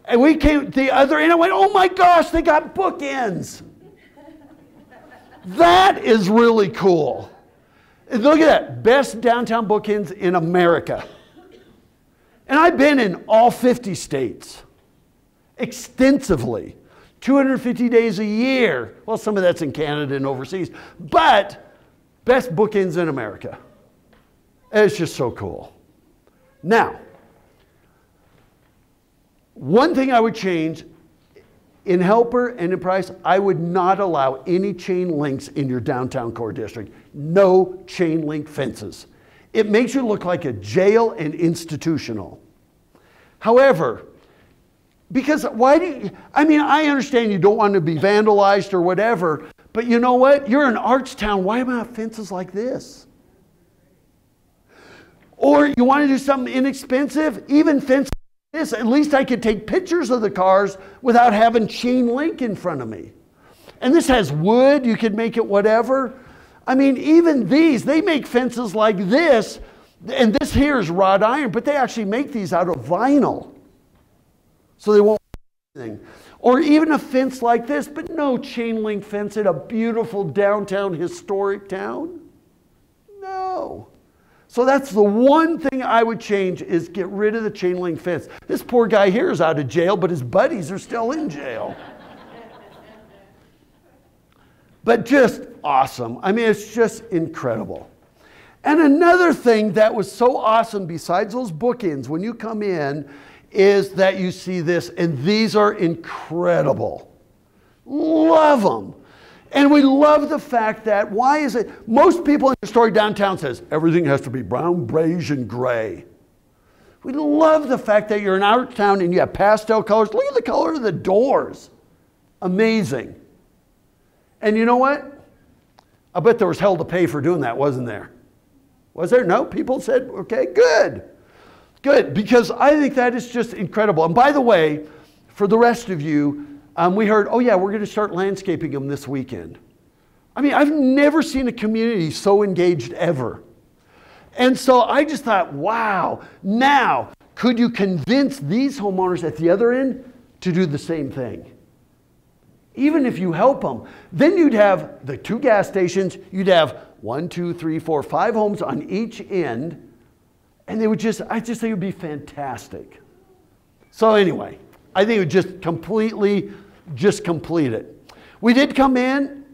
Speaker 1: And we came the other end. I went, oh my gosh, they got bookends. That is really cool. And look at that. Best downtown bookends in America. And I've been in all 50 states extensively. 250 days a year. Well, some of that's in Canada and overseas. But best bookends in America. It's just so cool. Now, one thing I would change in Helper and in Price, I would not allow any chain links in your downtown core district. No chain link fences. It makes you look like a jail and institutional. However, because why do you, I mean, I understand you don't want to be vandalized or whatever, but you know what? You're in Archtown. Why about fences like this? Or you want to do something inexpensive? Even fences like this, at least I could take pictures of the cars without having chain link in front of me. And this has wood. You could make it whatever. I mean, even these, they make fences like this, and this here is wrought iron, but they actually make these out of vinyl. So they won't do anything. Or even a fence like this, but no chain link fence in a beautiful downtown historic town. No. So that's the one thing I would change is get rid of the chain link fence. This poor guy here is out of jail, but his buddies are still in jail. But just awesome. I mean, it's just incredible. And another thing that was so awesome besides those bookends when you come in is that you see this, and these are incredible. Love them. And we love the fact that, why is it, most people in historic downtown says, everything has to be brown, beige, and gray. We love the fact that you're in our town and you have pastel colors. Look at the color of the doors. Amazing. And you know what? I bet there was hell to pay for doing that, wasn't there? Was there? No? People said, okay, good. Good, because I think that is just incredible. And by the way, for the rest of you, we heard, oh yeah, we're going to start landscaping them this weekend. I mean, I've never seen a community so engaged ever. And so I just thought, wow, now could you convince these homeowners at the other end to do the same thing? Even if you help them, then you'd have the 2 gas stations, you'd have 1, 2, 3, 4, 5 homes on each end. And they would just, I just think it would be fantastic. So anyway, I think it would just completely, just complete it. We did come in,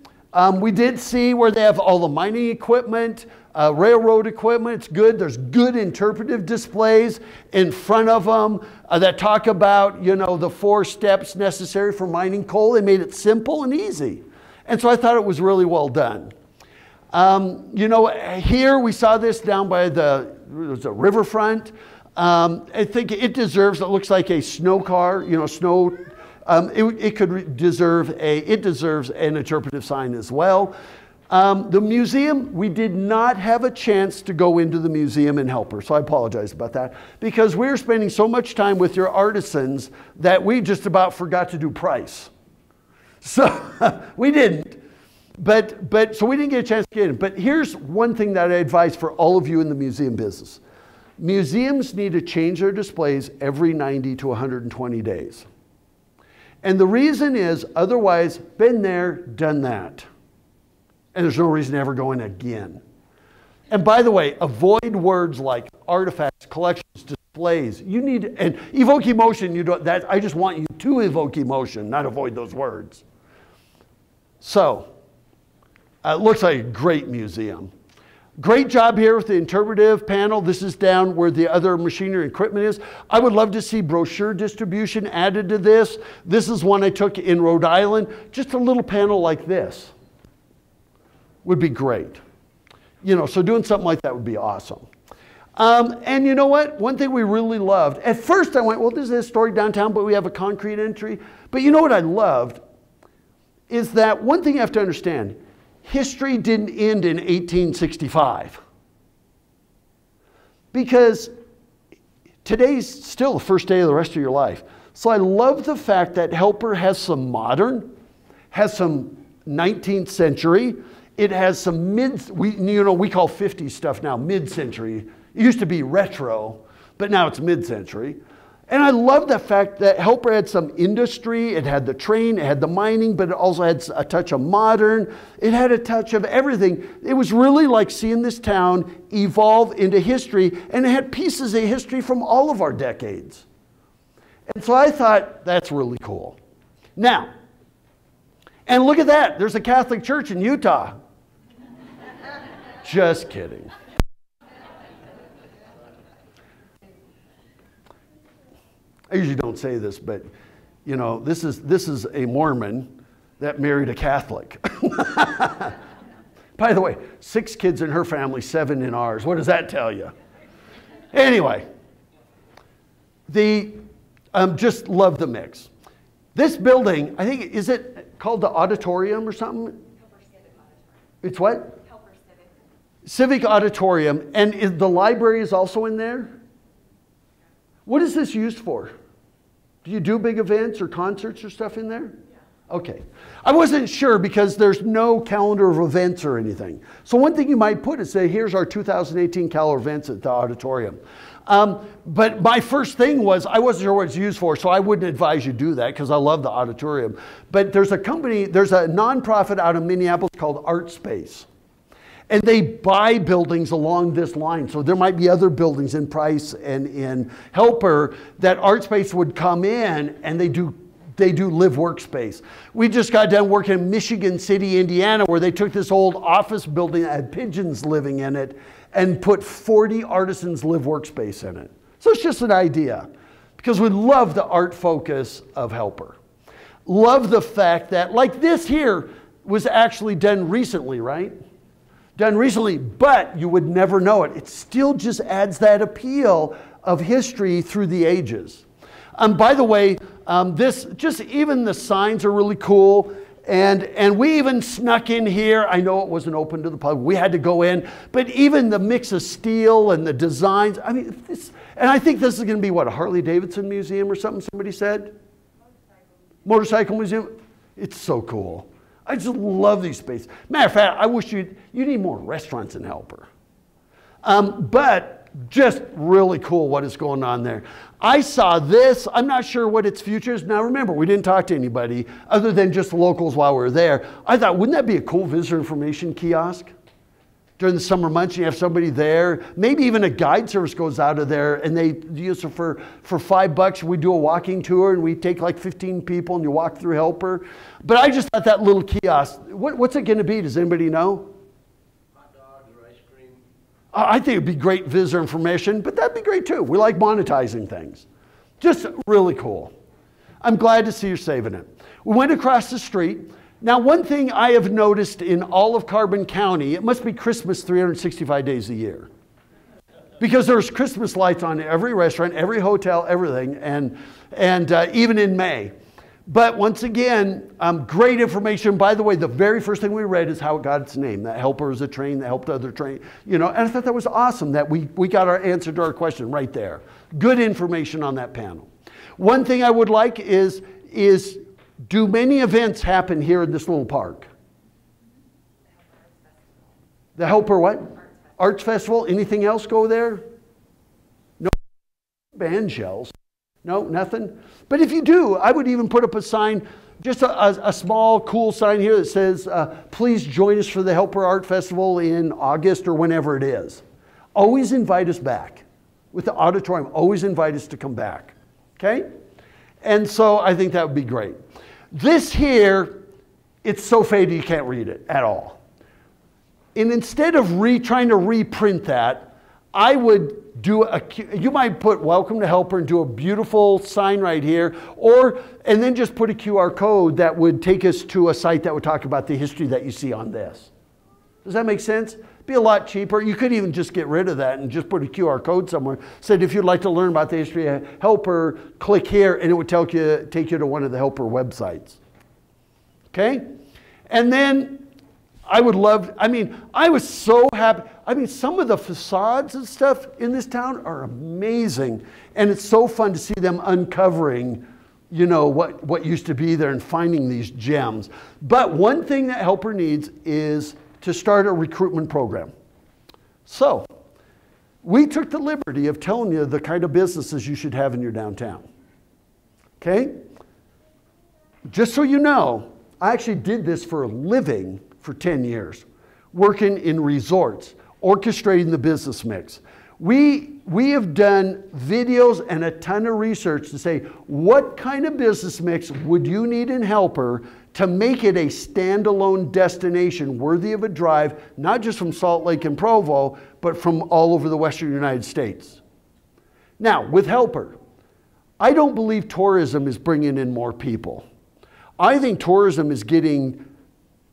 Speaker 1: we did see where they have all the mining equipment, railroad equipment. It's good. There's good interpretive displays in front of them that talk about, you know, the 4 steps necessary for mining coal. They made it simple and easy. And so I thought it was really well done. You know, here we saw this down by the riverfront. I think it deserves, it looks like a snow car, you know, snow. It deserves an interpretive sign as well. The museum, we did not have a chance to go into the museum in Helper, so I apologize about that, because we were spending so much time with your artisans that we just about forgot to do price. So we didn't. But so we didn't get a chance to get in. But here's one thing that I advise for all of you in the museum business. Museums need to change their displays every 90 to 120 days. And the reason is, otherwise, been there, done that. And there's no reason to ever go in again. And by the way, avoid words like artifacts, collections, displays. You need, and evoke emotion, you don't, that, I just want you to evoke emotion, not avoid those words. So, it looks like a great museum. Great job here with the interpretive panel. This is down where the other machinery and equipment is. I would love to see brochure distribution added to this. This is one I took in Rhode Island. Just a little panel like this would be great. You know, so doing something like that would be awesome. And you know what? One thing we really loved, at first I went, well, this is a historic downtown, but we have a concrete entry. But you know what I loved is that one thing you have to understand, history didn't end in 1865. Because today's still the first day of the rest of your life. So I love the fact that Helper has some modern, has some 19th century, it has some we call 50s stuff now mid-century. It used to be retro, but now it's mid-century. And I love the fact that Helper had some industry, it had the train, it had the mining, but it also had a touch of modern. It had a touch of everything. It was really like seeing this town evolve into history, and it had pieces of history from all of our decades. And so I thought, that's really cool. Now, and look at that, there's a Catholic church in Utah. Just kidding. I usually don't say this, but you know, this is a Mormon that married a Catholic. By the way, 6 kids in her family, 7 in ours. What does that tell you? Anyway, just love the mix. This building, I think, is it called the auditorium or something?
Speaker 4: Helper Civic Auditorium.
Speaker 1: It's what?
Speaker 4: Helper Civic.
Speaker 1: Civic Auditorium. And the library is also in there? What is this used for? Do you do big events or concerts or stuff in there? Yeah. Okay. I wasn't sure because there's no calendar of events or anything. So one thing you might put is say, here's our 2018 calendar events at the auditorium. But my first thing was, I wasn't sure what it's used for, so I wouldn't advise you do that because I love the auditorium. But there's a nonprofit out of Minneapolis called ArtSpace. And they buy buildings along this line. So there might be other buildings in Price and in Helper that ArtSpace would come in and they do live workspace. We just got done working in Michigan City, Indiana, where they took this old office building that had pigeons living in it and put 40 artisans live workspace in it. So it's just an idea because we love the art focus of Helper. Love the fact that, like this here was actually done recently, right? Done recently, but you would never know it. It still just adds that appeal of history through the ages. By the way, even the signs are really cool. And we even snuck in here. I know it wasn't open to the public. We had to go in. But even the mix of steel and the designs. I mean, and I think this is going to be what, a Harley-Davidson museum or something somebody said? Motorcycle museum. It's so cool. I just love these spaces. Matter of fact, I wish you need more restaurants in Helper. But just really cool what is going on there. I saw this. I'm not sure what its future is. Now remember, we didn't talk to anybody other than just the locals while we were there. I thought, wouldn't that be a cool visitor information kiosk? During the summer months, you have somebody there. Maybe even a guide service goes out of there and they use it for $5. We do a walking tour and we take like 15 people and you walk through Helper. But I just thought that little kiosk, what's it going to be? Does anybody know?
Speaker 6: Hot dogs or ice cream.
Speaker 1: I think it'd be great visitor information, but that'd be great too. We like monetizing things. Just really cool. I'm glad to see you're saving it. We went across the street. Now, one thing I have noticed in all of Carbon County, it must be Christmas 365 days a year. Because there's Christmas lights on every restaurant, every hotel, everything, and even in May. But once again, great information. By the way, the very first thing we read is how it got its name. That Helper is a train that helped other train. And I thought that was awesome that we got our answer to our question right there. Good information on that panel. One thing I would like is do many events happen here in this little park? The Helper what? Arts Festival. Anything else go there? No band shells. No, nothing. But if you do, I would even put up a sign, just a small, cool sign here that says, please join us for the Helper Art Festival in August or whenever it is. Always invite us back. With the auditorium, always invite us to come back. Okay? And so I think that would be great. This here, it's so faded you can't read it at all. And instead of trying to reprint that, I would do you might put welcome to Helper and do a beautiful sign right here, and then just put a QR code that would take us to a site that would talk about the history that you see on this. Does that make sense? Be a lot cheaper. You could even just get rid of that and just put a QR code somewhere. Said if you'd like to learn about the history of Helper, click here, and it would take you to one of the Helper websites. Okay? And then I would love, I was so happy. Some of the facades and stuff in this town are amazing. And it's so fun to see them uncovering, you know, what used to be there and finding these gems. But one thing that Helper needs is to start a recruitment program. So, we took the liberty of telling you the kind of businesses you should have in your downtown. Okay? Just so you know, I actually did this for a living for 10 years, working in resorts, orchestrating the business mix. We have done videos and a ton of research to say, what kind of business mix would you need in Helper to make it a standalone destination worthy of a drive, not just from Salt Lake and Provo, but from all over the Western United States. Now, with Helper, I don't believe tourism is bringing in more people. I think tourism is getting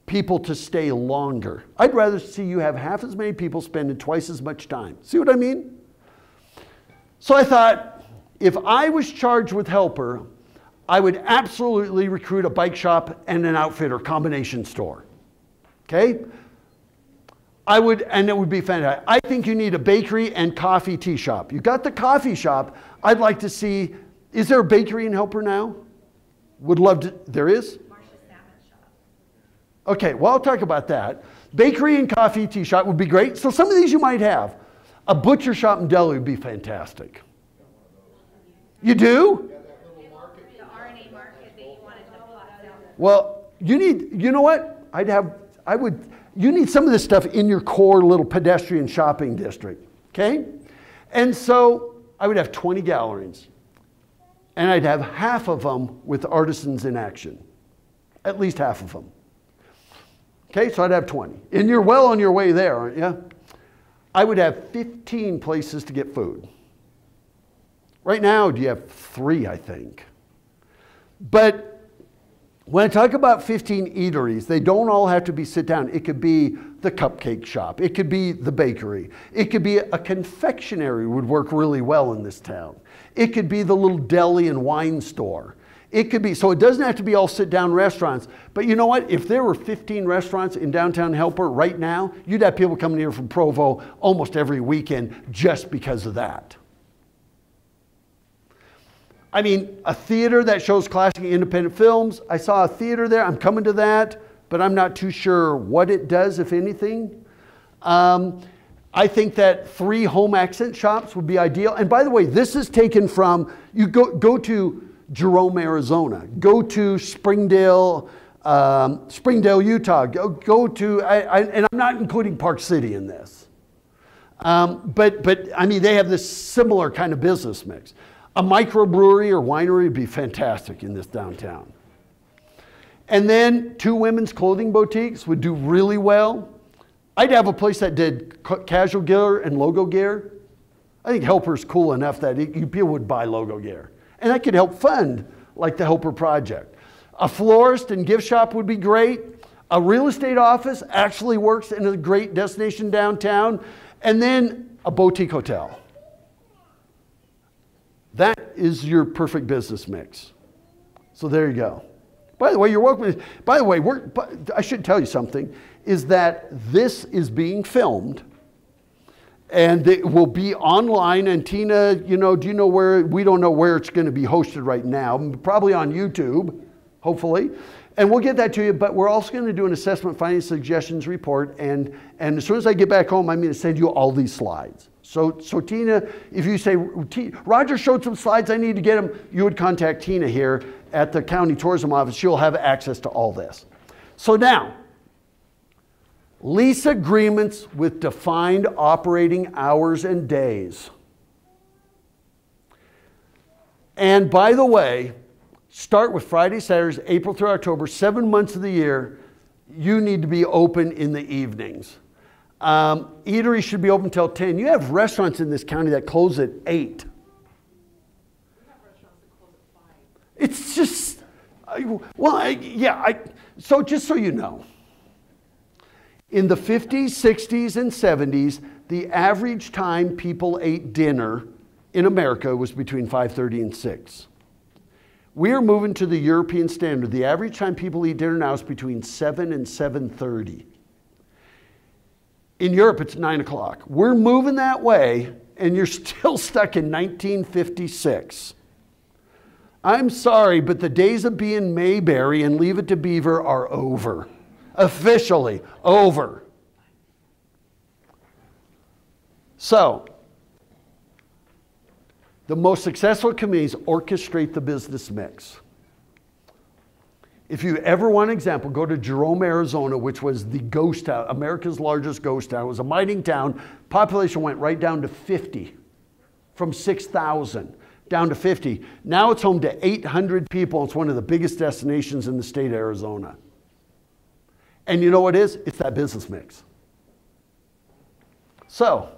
Speaker 1: people to stay longer. I'd rather see you have half as many people spending twice as much time. See what I mean? So I thought, if I was charged with Helper, I would absolutely recruit a bike shop and an outfitter combination store. Okay? And it would be fantastic. I think you need a bakery and coffee tea shop. You got the coffee shop. I'd like to see, is there a bakery in Helper now? Would love to, there is?
Speaker 4: Marcia's Salmon Shop.
Speaker 1: Okay, well, I'll talk about that. Bakery and coffee tea shop would be great. So some of these you might have. A butcher shop and deli would be fantastic. You do?
Speaker 4: The RNA market that you wanted to plot out.
Speaker 1: Well, you know what? You need some of this stuff in your core little pedestrian shopping district, okay? And so I would have 20 galleries, and I'd have half of them with artisans in action, at least half of them. Okay, so I'd have 20. And you're well on your way there, aren't you? I would have 15 places to get food. Right now, you have 3, I think. But when I talk about 15 eateries, they don't all have to be sit down. It could be the cupcake shop. It could be the bakery. It could be a confectionery would work really well in this town. It could be the little deli and wine store. It could be, so it doesn't have to be all sit down restaurants. But you know what? If there were 15 restaurants in downtown Helper right now, you'd have people coming here from Provo almost every weekend just because of that. I mean, a theater that shows classic independent films. I saw a theater there. I'm coming to that, but I'm not too sure what it does, if anything. I think that 3 home accent shops would be ideal. And by the way, this is taken from, you go to Jerome, Arizona. Go to Springdale, Utah. Go to, and I'm not including Park City in this. But I mean, they have this similar kind of business mix. A microbrewery or winery would be fantastic in this downtown. And then 2 women's clothing boutiques would do really well. I'd have a place that did casual gear and logo gear. I think Helper's cool enough that people would buy logo gear. And that could help fund like the Helper Project. A florist and gift shop would be great. A real estate office actually works in a great destination downtown. And then a boutique hotel. That is your perfect business mix. So there you go. By the way, you're welcome. By the way, I should tell you something, is that this is being filmed and it will be online. And Tina, do you know where? We don't know where it's going to be hosted right now. Probably on YouTube, hopefully. And we'll get that to you, but we're also going to do an assessment finding suggestions report. And as soon as I get back home, I'm going to send you all these slides. So Tina, if you say, Roger showed some slides, I need to get them, you would contact Tina here at the county tourism office. She'll have access to all this. So now, lease agreements with defined operating hours and days. And by the way, start with Friday, Saturdays, April through October, 7 months of the year, you need to be open in the evenings. Eateries should be open till 10. You have restaurants in this county that close at 8.
Speaker 5: We have restaurants that close at 5.
Speaker 1: It's just, so just so you know, In the 50s, 60s, and 70s, the average time people ate dinner in America was between 5:30 and 6. We are moving to the European standard. The average time people eat dinner now is between 7 and 7:30. In Europe, it's 9 o'clock. We're moving that way, and you're still stuck in 1956. I'm sorry, but the days of being Mayberry and Leave It to Beaver are over. Officially over. So, the most successful communities orchestrate the business mix. If you ever want an example, go to Jerome, Arizona, which was the ghost town, America's largest ghost town. It was a mining town. Population went right down to 50, from 6,000 down to 50. Now it's home to 800 people. It's one of the biggest destinations in the state of Arizona. And you know what it is? It's that business mix. So,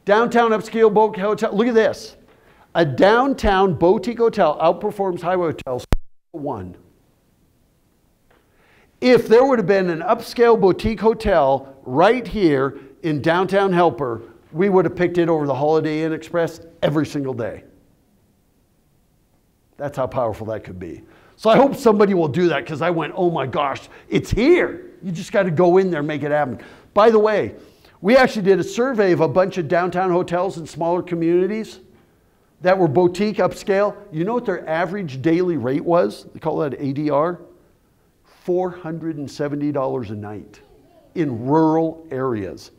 Speaker 1: downtown upscale boutique hotel. Look at this. A downtown boutique hotel outperforms highway hotels 1. If there would have been an upscale boutique hotel right here in downtown Helper, we would have picked it over the Holiday Inn Express every single day. That's how powerful that could be. So I hope somebody will do that, because I went, oh my gosh, it's here. You just got to go in there and make it happen. By the way, we actually did a survey of a bunch of downtown hotels in smaller communities that were boutique, upscale. You know what their average daily rate was? They call that ADR. $470 a night in rural areas.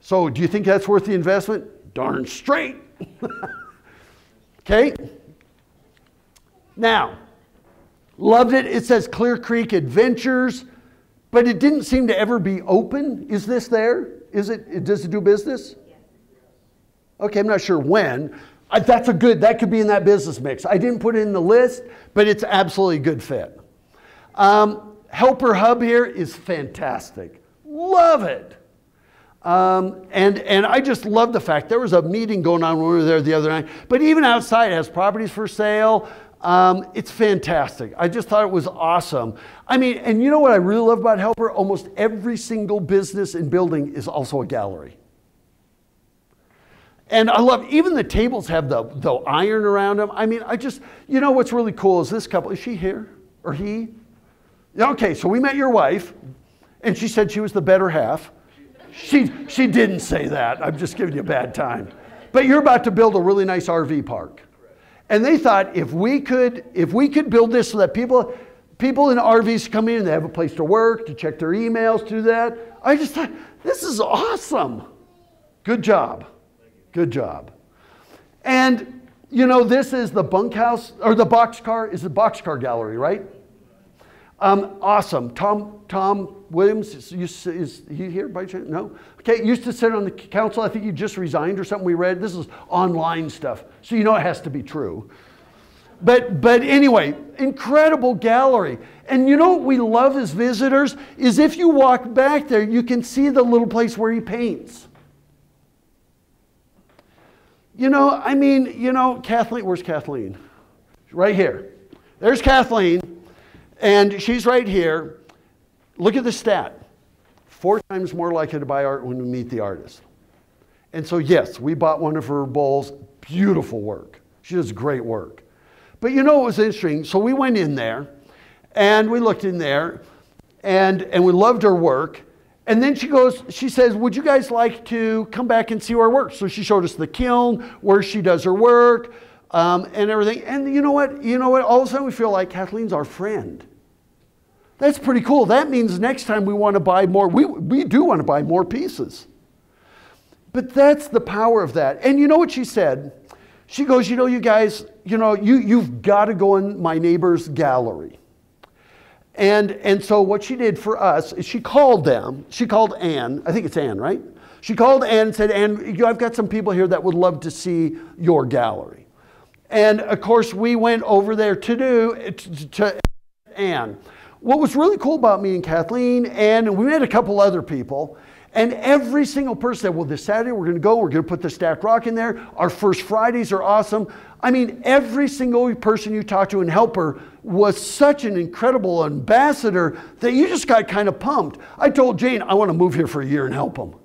Speaker 1: So do you think that's worth the investment? Darn straight. Okay. Now, loved it. It says Clear Creek Adventures, but it didn't seem to ever be open. Is this there? Is it? Does it do business? Okay, I'm not sure when. That could be in that business mix. I didn't put it in the list, but it's absolutely a good fit. Helper Hub here is fantastic. Love it. And I just love the fact there was a meeting going on when we were there the other night, but even outside it has properties for sale. It's fantastic. I just thought it was awesome. I mean, and you know what I really love about Helper? Almost every single business and building is also a gallery. And I love, even the tables have the iron around them. I mean, you know what's really cool is this couple, is she here? Or he? Okay, so we met your wife, and she said she was the better half. She didn't say that. I'm just giving you a bad time. But you're about to build a really nice RV park. And they thought if we could build this so that people in RVs come in and they have a place to work, to check their emails, to do that. I just thought, this is awesome. Good job. Good job. And, you know, this is the bunkhouse, or the boxcar, is the boxcar gallery, right? Awesome. Tom Williams, is he here by chance? No? Okay, used to sit on the council. I think he just resigned or something we read. This is online stuff, so you know it has to be true. But anyway, incredible gallery. And you know what we love as visitors is if you walk back there, you can see the little place where he paints. You know, I mean, you know, Kathleen, where's Kathleen? Right here. There's Kathleen, and she's right here. Look at the stat. 4 times more likely to buy art when we meet the artist. And so, yes, we bought one of her bowls. Beautiful work. She does great work. But you know what was interesting? So we went in there, and we looked in there, and we loved her work. And then she says, would you guys like to come back and see her work? So she showed us the kiln, where she does her work, and everything. And you know what? All of a sudden we feel like Kathleen's our friend. That's pretty cool. That means next time we want to buy more. We do want to buy more pieces. But that's the power of that. And you know what she said? She goes, you know, you guys, you know, you've got to go in my neighbor's gallery. And so what she did for us is she called Ann, I think it's Ann, right? She called Ann and said, Ann, I've got some people here that would love to see your gallery. And of course we went over there to Ann. What was really cool about me and Kathleen, and we met a couple other people, And every single person said, well, this Saturday we're going to go, we're going to put the stacked rock in there. Our first Fridays are awesome. I mean, every single person you talk to and helper was such an incredible ambassador that you just got kind of pumped. I told Jane, I want to move here for a year and help them.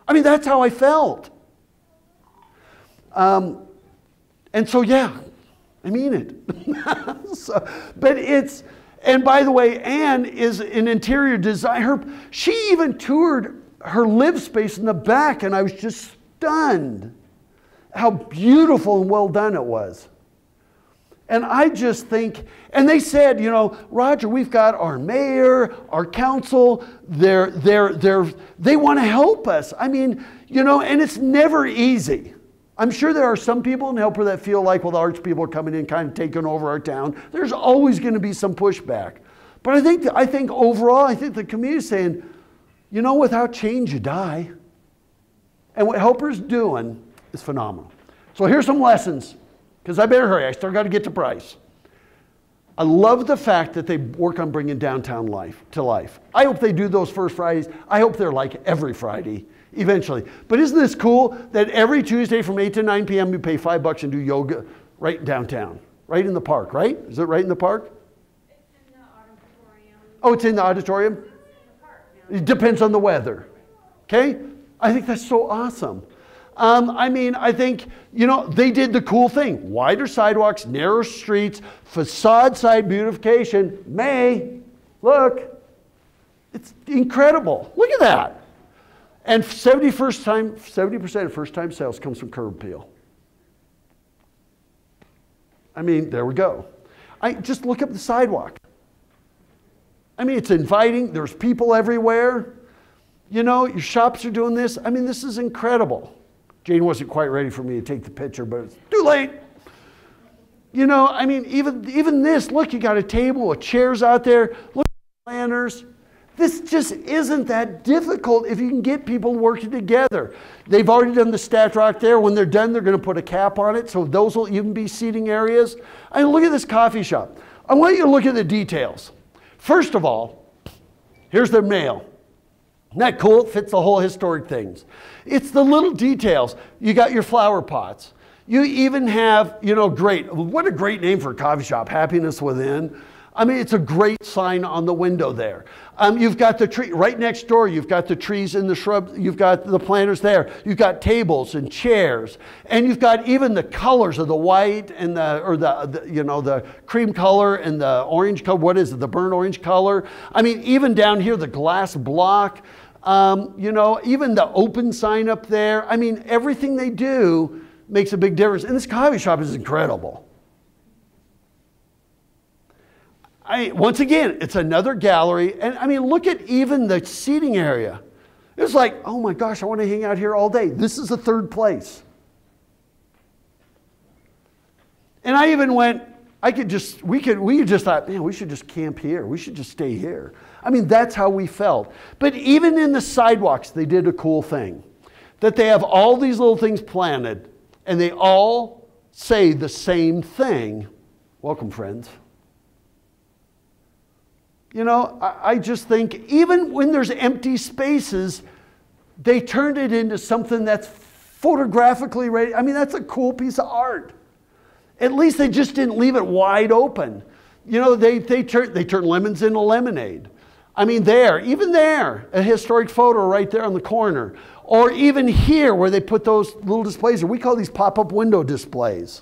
Speaker 1: I mean, that's how I felt. And so, yeah, I mean it. But it's, and by the way, Anne is an interior designer. She even toured her live space in the back, and I was just stunned how beautiful and well done it was. And I just think, and they said, you know, Roger, we've got our mayor, our council, they want to help us. I mean, you know, and it's never easy. I'm sure there are some people in Helper that feel like, well, the arts people are coming in, kind of taking over our town. There's always going to be some pushback. But I think overall, I think the community is saying, you know, without change, you die. And what Helper's doing is phenomenal. So here's some lessons, because I better hurry. I still got to get to Bryce. I love the fact that they work on bringing downtown life to life. I hope they do those first Fridays. I hope they're like every Friday eventually. But isn't this cool that every Tuesday from 8 to 9 p.m. you pay $5 and do yoga right downtown, right in the park, right? Is it right in the park?
Speaker 4: It's in the auditorium.
Speaker 1: Oh, it's in the auditorium?
Speaker 4: It's in the park now.
Speaker 1: It depends on the weather. Okay? I think that's so awesome. I mean, I think, you know, they did the cool thing. Wider sidewalks, narrow streets, facade side beautification. May, look, it's incredible. Look at that. And 70% of first time sales comes from curb appeal. I mean, there we go. Just look up the sidewalk. I mean, it's inviting. There's people everywhere. You know, your shops are doing this. I mean, this is incredible. Jane wasn't quite ready for me to take the picture, but it's too late. You know, I mean, even this, look, you got a table with chairs out there. Look at the planners. This just isn't that difficult if you can get people working together. They've already done the stacked rock there. When they're done, they're going to put a cap on it, so those will even be seating areas. I mean, look at this coffee shop. I want you to look at the details. First of all, here's their mail. Isn't that cool? It fits the whole historic things. It's the little details. You got your flower pots. You even have, you know, what a great name for a coffee shop, Happiness Within. I mean, it's a great sign on the window there. You've got the tree right next door. You've got the trees and the shrubs. You've got the planters there. You've got tables and chairs, and you've got even the colors of the white and the cream color and the orange color. What is it? The burnt orange color. I mean, even down here, the glass block. You know, even the open sign up there. I mean, everything they do makes a big difference. And this coffee shop is incredible. Once again, it's another gallery. And I mean, look at even the seating area. It's like, oh my gosh, I want to hang out here all day. This is the third place. And I even went, we just thought, man, we should just camp here. We should just stay here. I mean, that's how we felt. But even in the sidewalks, they did a cool thing. That they have all these little things planted, and they all say the same thing. Welcome, friends. You know, I just think even when there's empty spaces, they turned it into something that's photographically ready. I mean, that's a cool piece of art. At least they just didn't leave it wide open. You know, they turn lemons into lemonade. I mean, even there, a historic photo right there on the corner. Or even here where they put those little displays. We call these pop-up window displays.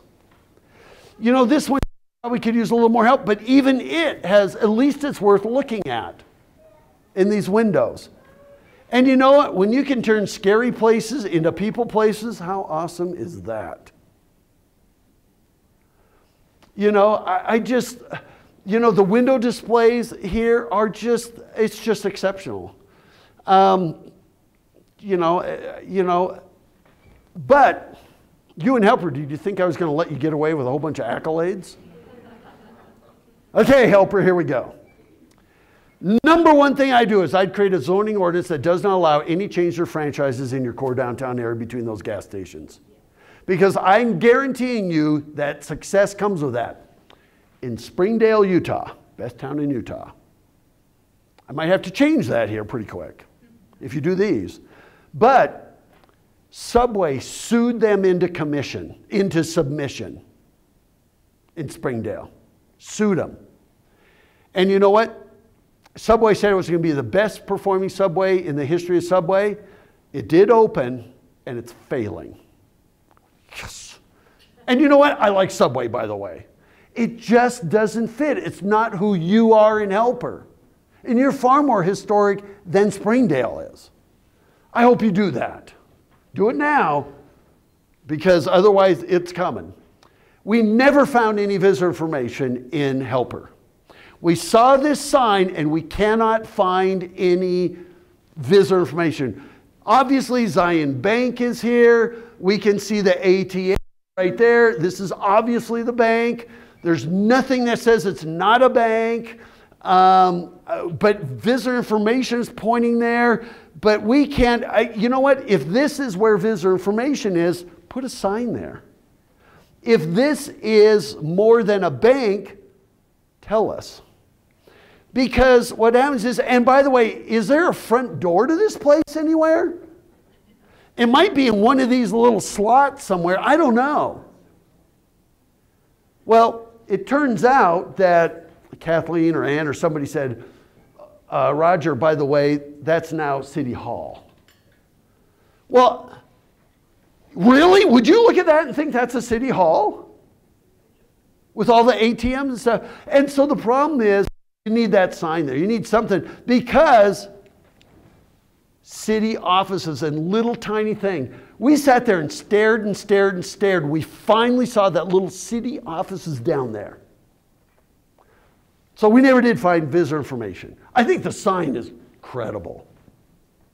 Speaker 1: You know, this one we could use a little more help, but even it has, at least it's worth looking at in these windows. And you know what? When you can turn scary places into people places, how awesome is that? You know, I just, you know, the window displays here are just, it's just exceptional. You know, but you and Helper, did you think I was going to let you get away with a whole bunch of accolades? Okay, Helper, here we go. Number one thing I do is I'd create a zoning ordinance that does not allow any change or franchises in your core downtown area between those gas stations. Because I'm guaranteeing you that success comes with that. In Springdale, Utah, best town in Utah. I might have to change that here pretty quick. if you do these. But Subway sued them into submission in Springdale. Sued them. And you know what? Subway said it was going to be the best performing Subway in the history of Subway. It did open, and it's failing. Yes. And you know what? I like Subway, by the way. It just doesn't fit. It's not who you are in Helper. And you're far more historic than Springdale is. I hope you do that. Do it now, because otherwise it's coming. We never found any visitor information in Helper. We saw this sign and we cannot find any visitor information. Obviously Zion Bank is here. We can see the ATM right there. This is obviously the bank. There's nothing that says it's not a bank. But visitor information is pointing there. But we can't, you know what? If this is where visitor information is, put a sign there. If this is more than a bank, tell us. Because what happens is, and by the way, is there a front door to this place anywhere? It might be in one of these little slots somewhere. I don't know. Well, it turns out that Kathleen or Ann or somebody said, Roger, by the way, that's now City Hall. Well, really? Would you look at that and think that's a City Hall? With all the ATMs and stuff? And so the problem is, you need that sign there. You need something, because city offices and little tiny thing. We sat there and stared and stared and stared. We finally saw that little city offices down there. So we never did find visitor information. I think the sign is incredible.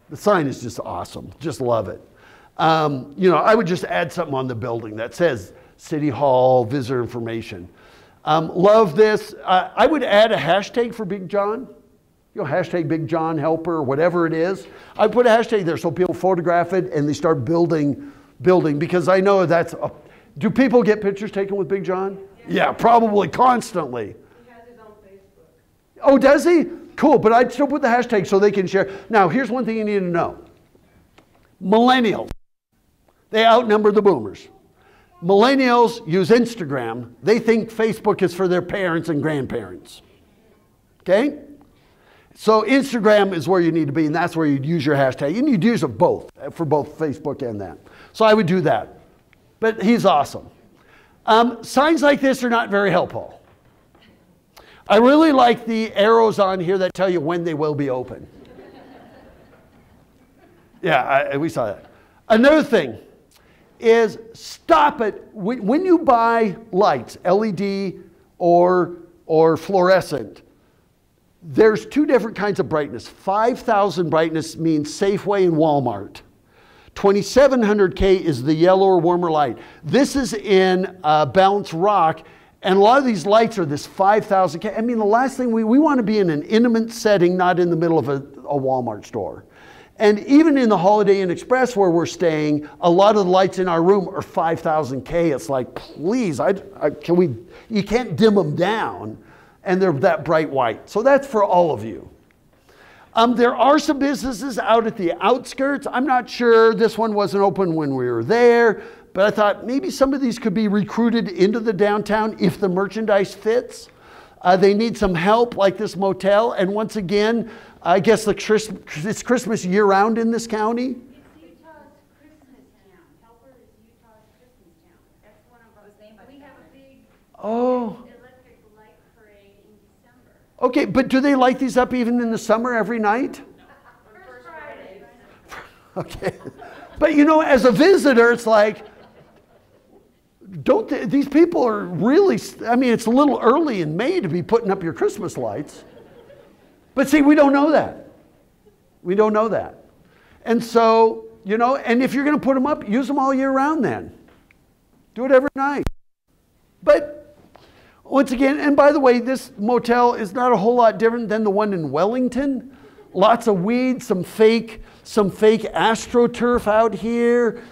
Speaker 1: The sign is just awesome. Just love it. You know, I would just add something on the building that says City Hall, visitor information. Love this. I would add a hashtag for Big John. You know, hashtag Big John Helper, or whatever it is. I put a hashtag there so people photograph it and they start building, because I know that's, do people get pictures taken with Big John? Yeah, probably constantly.
Speaker 5: He has his own Facebook.
Speaker 1: Oh, does he? Cool, but I'd still put the hashtag so they can share. Now, here's one thing you need to know. Millennials, they outnumber the boomers. Millennials use Instagram. They think Facebook is for their parents and grandparents. Okay? So Instagram is where you need to be, and that's where you'd use your hashtag. You need to use it both, for both Facebook and that. So I would do that. But he's awesome. Signs like this are not very helpful. I really like the arrows on here that tell you when they will be open. Yeah, we saw that. Another thing is, stop it. When you buy lights, LED or fluorescent, there's two different kinds of brightness. 5,000 brightness means Safeway and Walmart. 2700K is the yellow or warmer light. This is in Bounce Rock, and a lot of these lights are this 5,000K. I mean, the last thing, we want to be in an intimate setting, not in the middle of a Walmart store. And even in the Holiday Inn Express where we're staying, a lot of the lights in our room are 5,000K. It's like, please, you can't dim them down, and they're that bright white. So that's for all of you. There are some businesses out at the outskirts. I'm not sure, this one wasn't open when we were there, but I thought maybe some of these could be recruited into the downtown if the merchandise fits. They need some help, like this motel. And once again, I guess it's Christmas year-round in this county.
Speaker 7: It's Utah's Christmas town. Helper is Utah's Christmas town. That's one of our things. We have a big electric light parade in December.
Speaker 1: Okay, but do they light these up even in the summer every night?
Speaker 7: First Friday.
Speaker 1: Okay. But you know, as a visitor, it's like, these people are really, I mean, it's a little early in May to be putting up your Christmas lights. But see, we don't know that. We don't know that. And so, you know, and if you're going to put them up, use them all year round then. Do it every night. But once again, and by the way, this motel is not a whole lot different than the one in Wellington. Lots of weeds, some fake AstroTurf out here.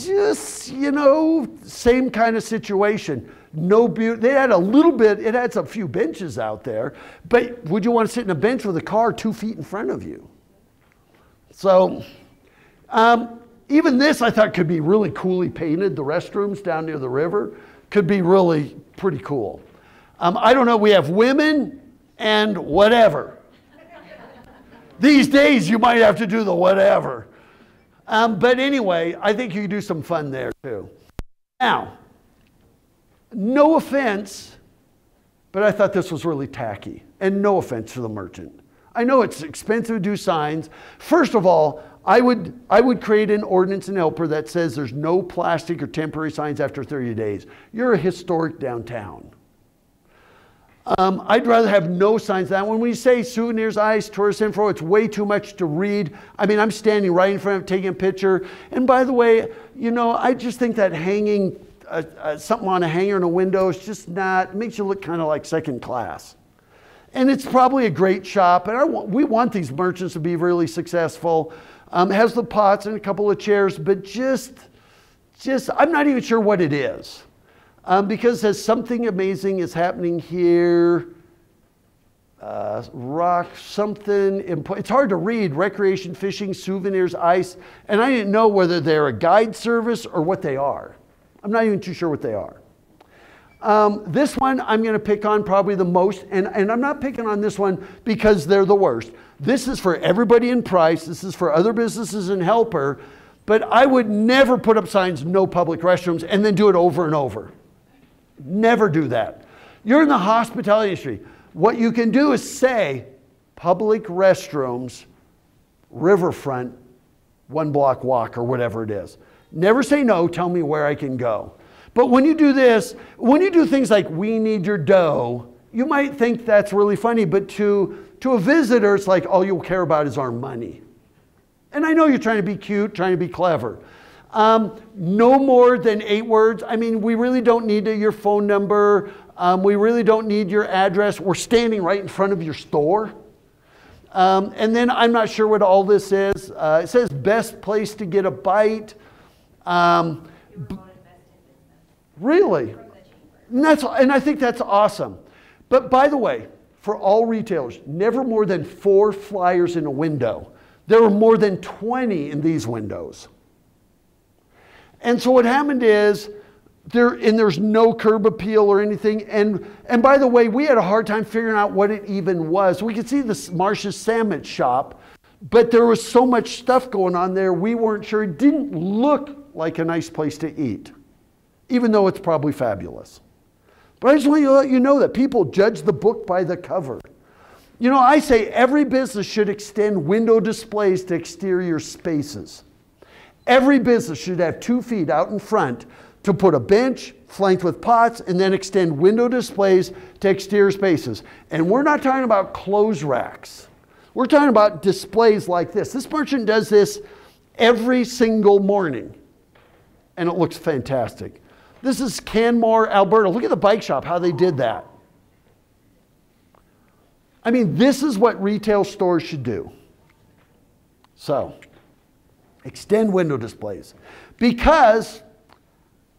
Speaker 1: Just, you know, same kind of situation. No beauty. They had a little bit, it had a few benches out there, but would you want to sit in a bench with a car 2 feet in front of you? So even this I thought could be really coolly painted. The restrooms down near the river could be really pretty cool. I don't know, we have women and whatever. These days you might have to do the whatever. But anyway, I think you can do some fun there too. Now, no offense, but I thought this was really tacky. And no offense to the merchant. I know it's expensive to do signs. First of all, I would create an ordinance in Helper that says there's no plastic or temporary signs after 30 days. You're a historic downtown. I'd rather have no signs than that. When we say souvenirs, ice, tourist info, it's way too much to read. I mean, I'm standing right in front of it, taking a picture. And by the way, you know, I just think that hanging something on a hanger in a window is just not, it makes you look kind of like second class. And it's probably a great shop. And we want these merchants to be really successful. Has the pots and a couple of chairs, but just I'm not even sure what it is. Because it says something amazing is happening here. Rock something, it's hard to read, recreation, fishing, souvenirs, ice. And I didn't know whether they're a guide service or what they are. I'm not even too sure what they are. This one I'm going to pick on probably the most, and I'm not picking on this one because they're the worst. This is for everybody in Price. This is for other businesses in Helper, but I would never put up signs, no public restrooms, and then do it over and over. Never do that. You're in the hospitality industry. What you can do is say, public restrooms, riverfront, 1 block walk, or whatever it is. Never say no, tell me where I can go. But when you do this, when you do things like, we need your dough, you might think that's really funny, but to a visitor, it's like, all you'll care about is our money. And I know you're trying to be cute, trying to be clever. No more than 8 words. I mean, we really don't need your phone number. We really don't need your address. We're standing right in front of your store. And then I'm not sure what all this is. It says best place to get a bite. Really? And I think that's awesome. But by the way, for all retailers, never more than 4 flyers in a window. There are more than 20 in these windows. And so what happened is, there's no curb appeal or anything. And by the way, we had a hard time figuring out what it even was. We could see the Marsh's Sandwich Shop, but there was so much stuff going on there, we weren't sure. It didn't look like a nice place to eat, even though it's probably fabulous. But I just want to let you know that people judge the book by the cover. You know, I say every business should extend window displays to exterior spaces. Every business should have 2 feet out in front to put a bench flanked with pots and then extend window displays to exterior spaces. And we're not talking about clothes racks. We're talking about displays like this. This merchant does this every single morning, and it looks fantastic. This is Canmore, Alberta. Look at the bike shop, how they did that. I mean, this is what retail stores should do. So, extend window displays. Because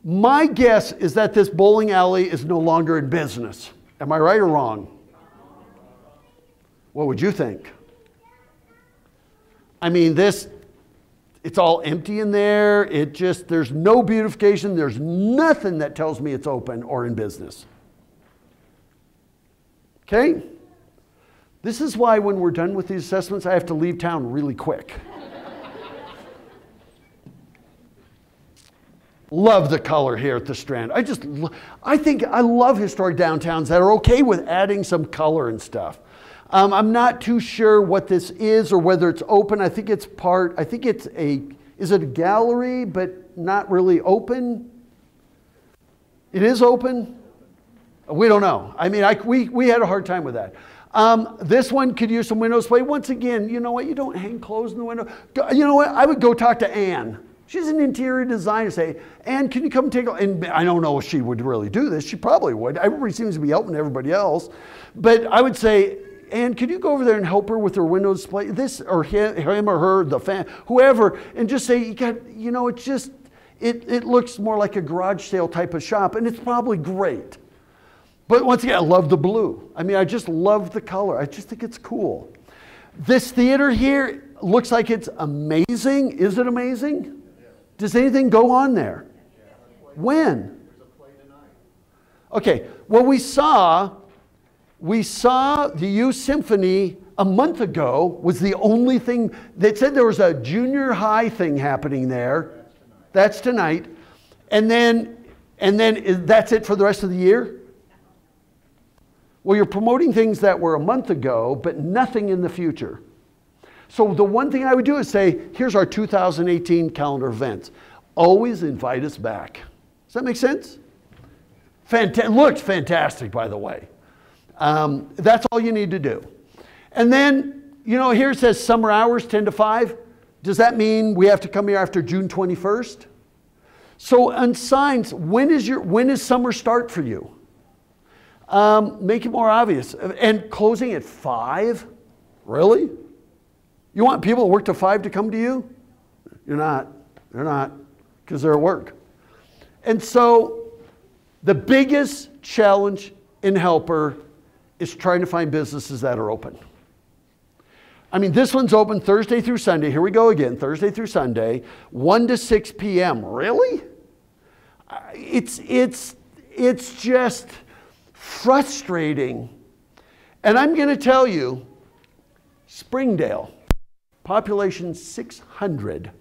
Speaker 1: my guess is that this bowling alley is no longer in business. Am I right or wrong? What would you think? I mean, it's all empty in there. There's no beautification. There's nothing that tells me it's open or in business. Okay? This is why when we're done with these assessments, I have to leave town really quick. Love the color here at the Strand. I think I love historic downtowns that are okay with adding some color and stuff. I'm not too sure what this is or whether it's open. I think it's is it a gallery, but not really open? It is open? We don't know. I mean, we had a hard time with that. This one could use some window display. Once again, you know what? You don't hang clothes in the window. You know what? I would go talk to Ann. She's an interior designer. Say, Ann, can you come take a look? And I don't know if she would really do this. She probably would. Everybody seems to be helping everybody else. But I would say, Ann, could you go over there and help her with her window display? This, or him or her, the fan, whoever, and just say, it looks more like a garage sale type of shop, and it's probably great. But once again, I love the blue. I mean, I just love the color. I just think it's cool. This theater here, looks like it's amazing. Is it amazing? Does anything go on there? When? Okay, well, we saw the youth symphony a month ago was the only thing. They said there was a junior high thing happening there. That's tonight. And then that's it for the rest of the year? Well, you're promoting things that were a month ago, but nothing in the future. So the one thing I would do is say, here's our 2018 calendar events. Always invite us back. Does that make sense? Looks fantastic, by the way. That's all you need to do. And then, you know, here it says summer hours, 10 to 5. Does that mean we have to come here after June 21st? So on signs, when does summer start for you? Make it more obvious. And closing at 5? Really? You want people that work till 5 to come to you? You're not. They're not, because they're at work. And so the biggest challenge in Helper is trying to find businesses that are open. I mean, this one's open Thursday through Sunday. Here we go again, Thursday through Sunday, 1 to 6 p.m. Really? It's just frustrating. And I'm going to tell you, Springdale, population 600,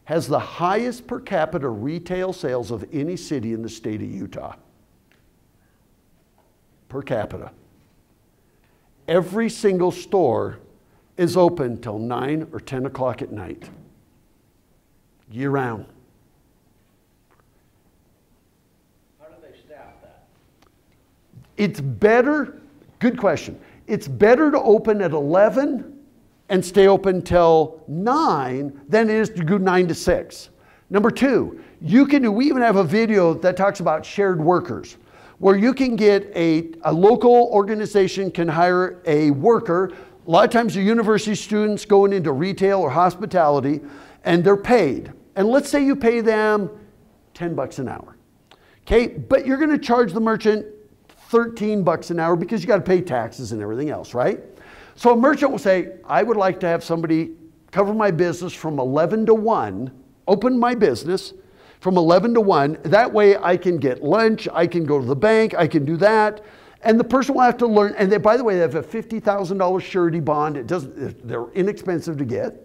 Speaker 1: has the highest per capita retail sales of any city in the state of Utah. Per capita. Every single store is open till 9 or 10 o'clock at night, year round.
Speaker 8: How do they staff that?
Speaker 1: It's better, good question. It's better to open at 11 and stay open till 9 than it is to go 9 to 6. Number two, we even have a video that talks about shared workers, where you can get a local organization can hire a worker. A lot of times the university students going into retail or hospitality, and they're paid. And let's say you pay them $10 an hour. Okay, but you're gonna charge the merchant $13 an hour because you gotta pay taxes and everything else, right? So a merchant will say, I would like to have somebody cover my business from 11 to 1, open my business from 11 to 1. That way I can get lunch, I can go to the bank, I can do that. And the person will have to learn, and they, by the way, they have a $50,000 surety bond. They're inexpensive to get.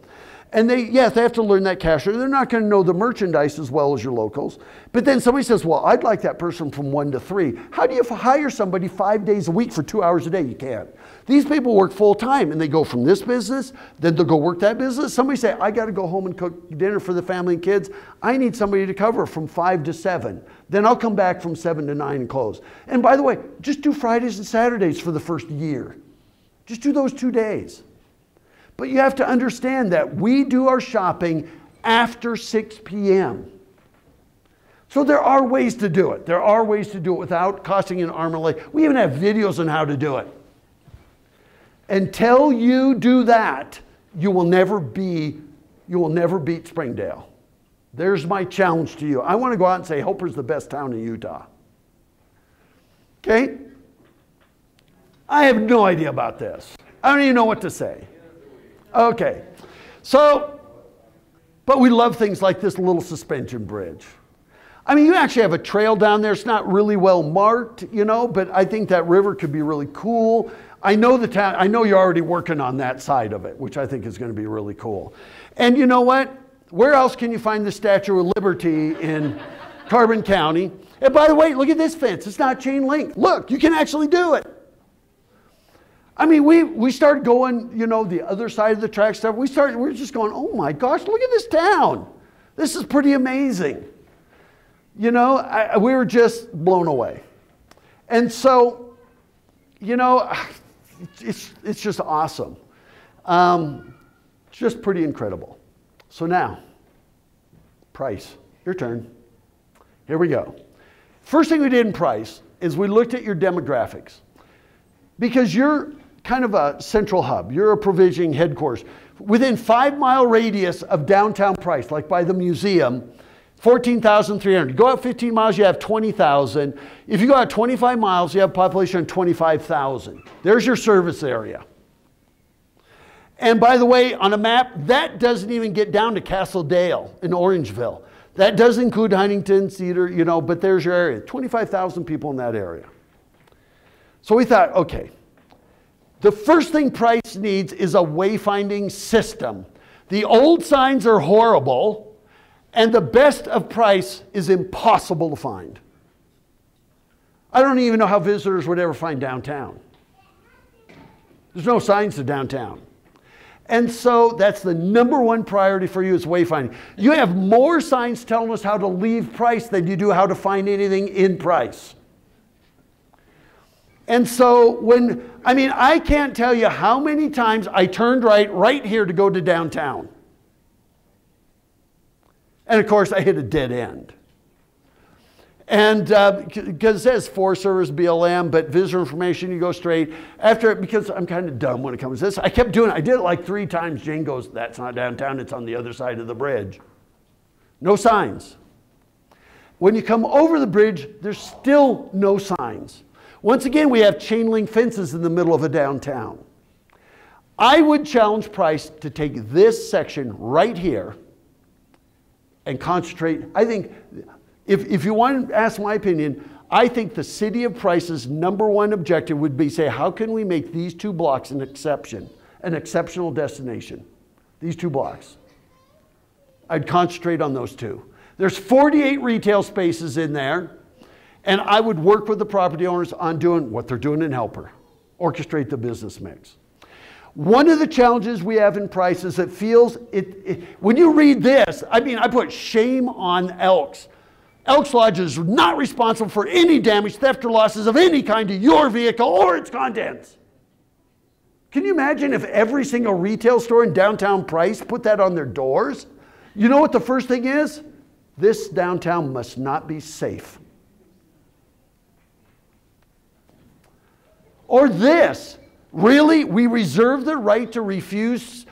Speaker 1: And they have to learn that cashier. They're not going to know the merchandise as well as your locals. But then somebody says, well, I'd like that person from 1 to 3. How do you hire somebody 5 days a week for 2 hours a day? You can't. These people work full time, and they go from this business, then they'll go work that business. Somebody say, I got to go home and cook dinner for the family and kids. I need somebody to cover from 5 to 7. Then I'll come back from 7 to 9 and close. And by the way, just do Fridays and Saturdays for the first year. Just do those 2 days. But you have to understand that we do our shopping after 6 p.m. So there are ways to do it. There are ways to do it without costing an arm and a leg. We even have videos on how to do it. Until you do that, you will never beat Springdale. There's my challenge to you. I want to go out and say Helper's the best town in Utah. Okay? I have no idea about this. I don't even know what to say. Okay, so, but we love things like this little suspension bridge. I mean, you actually have a trail down there. It's not really well marked, you know, but I think that river could be really cool. I know the town, I know you're already working on that side of it, which I think is going to be really cool. And you know what? Where else can you find the Statue of Liberty in Carbon County? And by the way, look at this fence. It's not chain link. Look, you can actually do it. I mean, we started going, you know, the other side of the track stuff. We're just going, oh my gosh, look at this town. This is pretty amazing. You know, we were just blown away. And so, you know, it's just awesome. It's just pretty incredible. So now, price, your turn. Here we go. First thing we did in price is we looked at your demographics. Because you're kind of a central hub. You're a provisioning headquarters. Within 5-mile radius of downtown Price, like by the museum, 14,300. Go out 15 miles, you have 20,000. If you go out 25 miles, you have a population of 25,000. There's your service area. And by the way, on a map, that doesn't even get down to Castle Dale in Orangeville. That does include Huntington, Cedar, you know, but there's your area. 25,000 people in that area. So we thought, okay, the first thing Price needs is a wayfinding system. The old signs are horrible, and the best of Price is impossible to find. I don't even know how visitors would ever find downtown. There's no signs to downtown. And so that's the number one priority for you is wayfinding. You have more signs telling us how to leave Price than you do how to find anything in Price. And so I can't tell you how many times I turned right here to go to downtown. And of course I hit a dead end. And because it says Forest Service, BLM, but visitor information, you go straight. Because I'm kind of dumb when it comes to this, I kept doing it. I did it like 3 times. Jane goes, that's not downtown, it's on the other side of the bridge. No signs. When you come over the bridge, there's still no signs. Once again, we have chain link fences in the middle of a downtown. I would challenge Price to take this section right here and concentrate. I think, if you want to ask my opinion, I think the city of Price's number one objective would be say, how can we make these 2 blocks an exceptional destination? These 2 blocks. I'd concentrate on those 2. There's 48 retail spaces in there, and I would work with the property owners on doing what they're doing in Helper, orchestrate the business mix. One of the challenges we have in Price is it feels, when you read this, I put shame on Elks. Elks Lodge is not responsible for any damage, theft, or losses of any kind to your vehicle or its contents. Can you imagine if every single retail store in downtown Price put that on their doors? You know what the first thing is? This downtown must not be safe. Or this, really? We reserve the right to refuse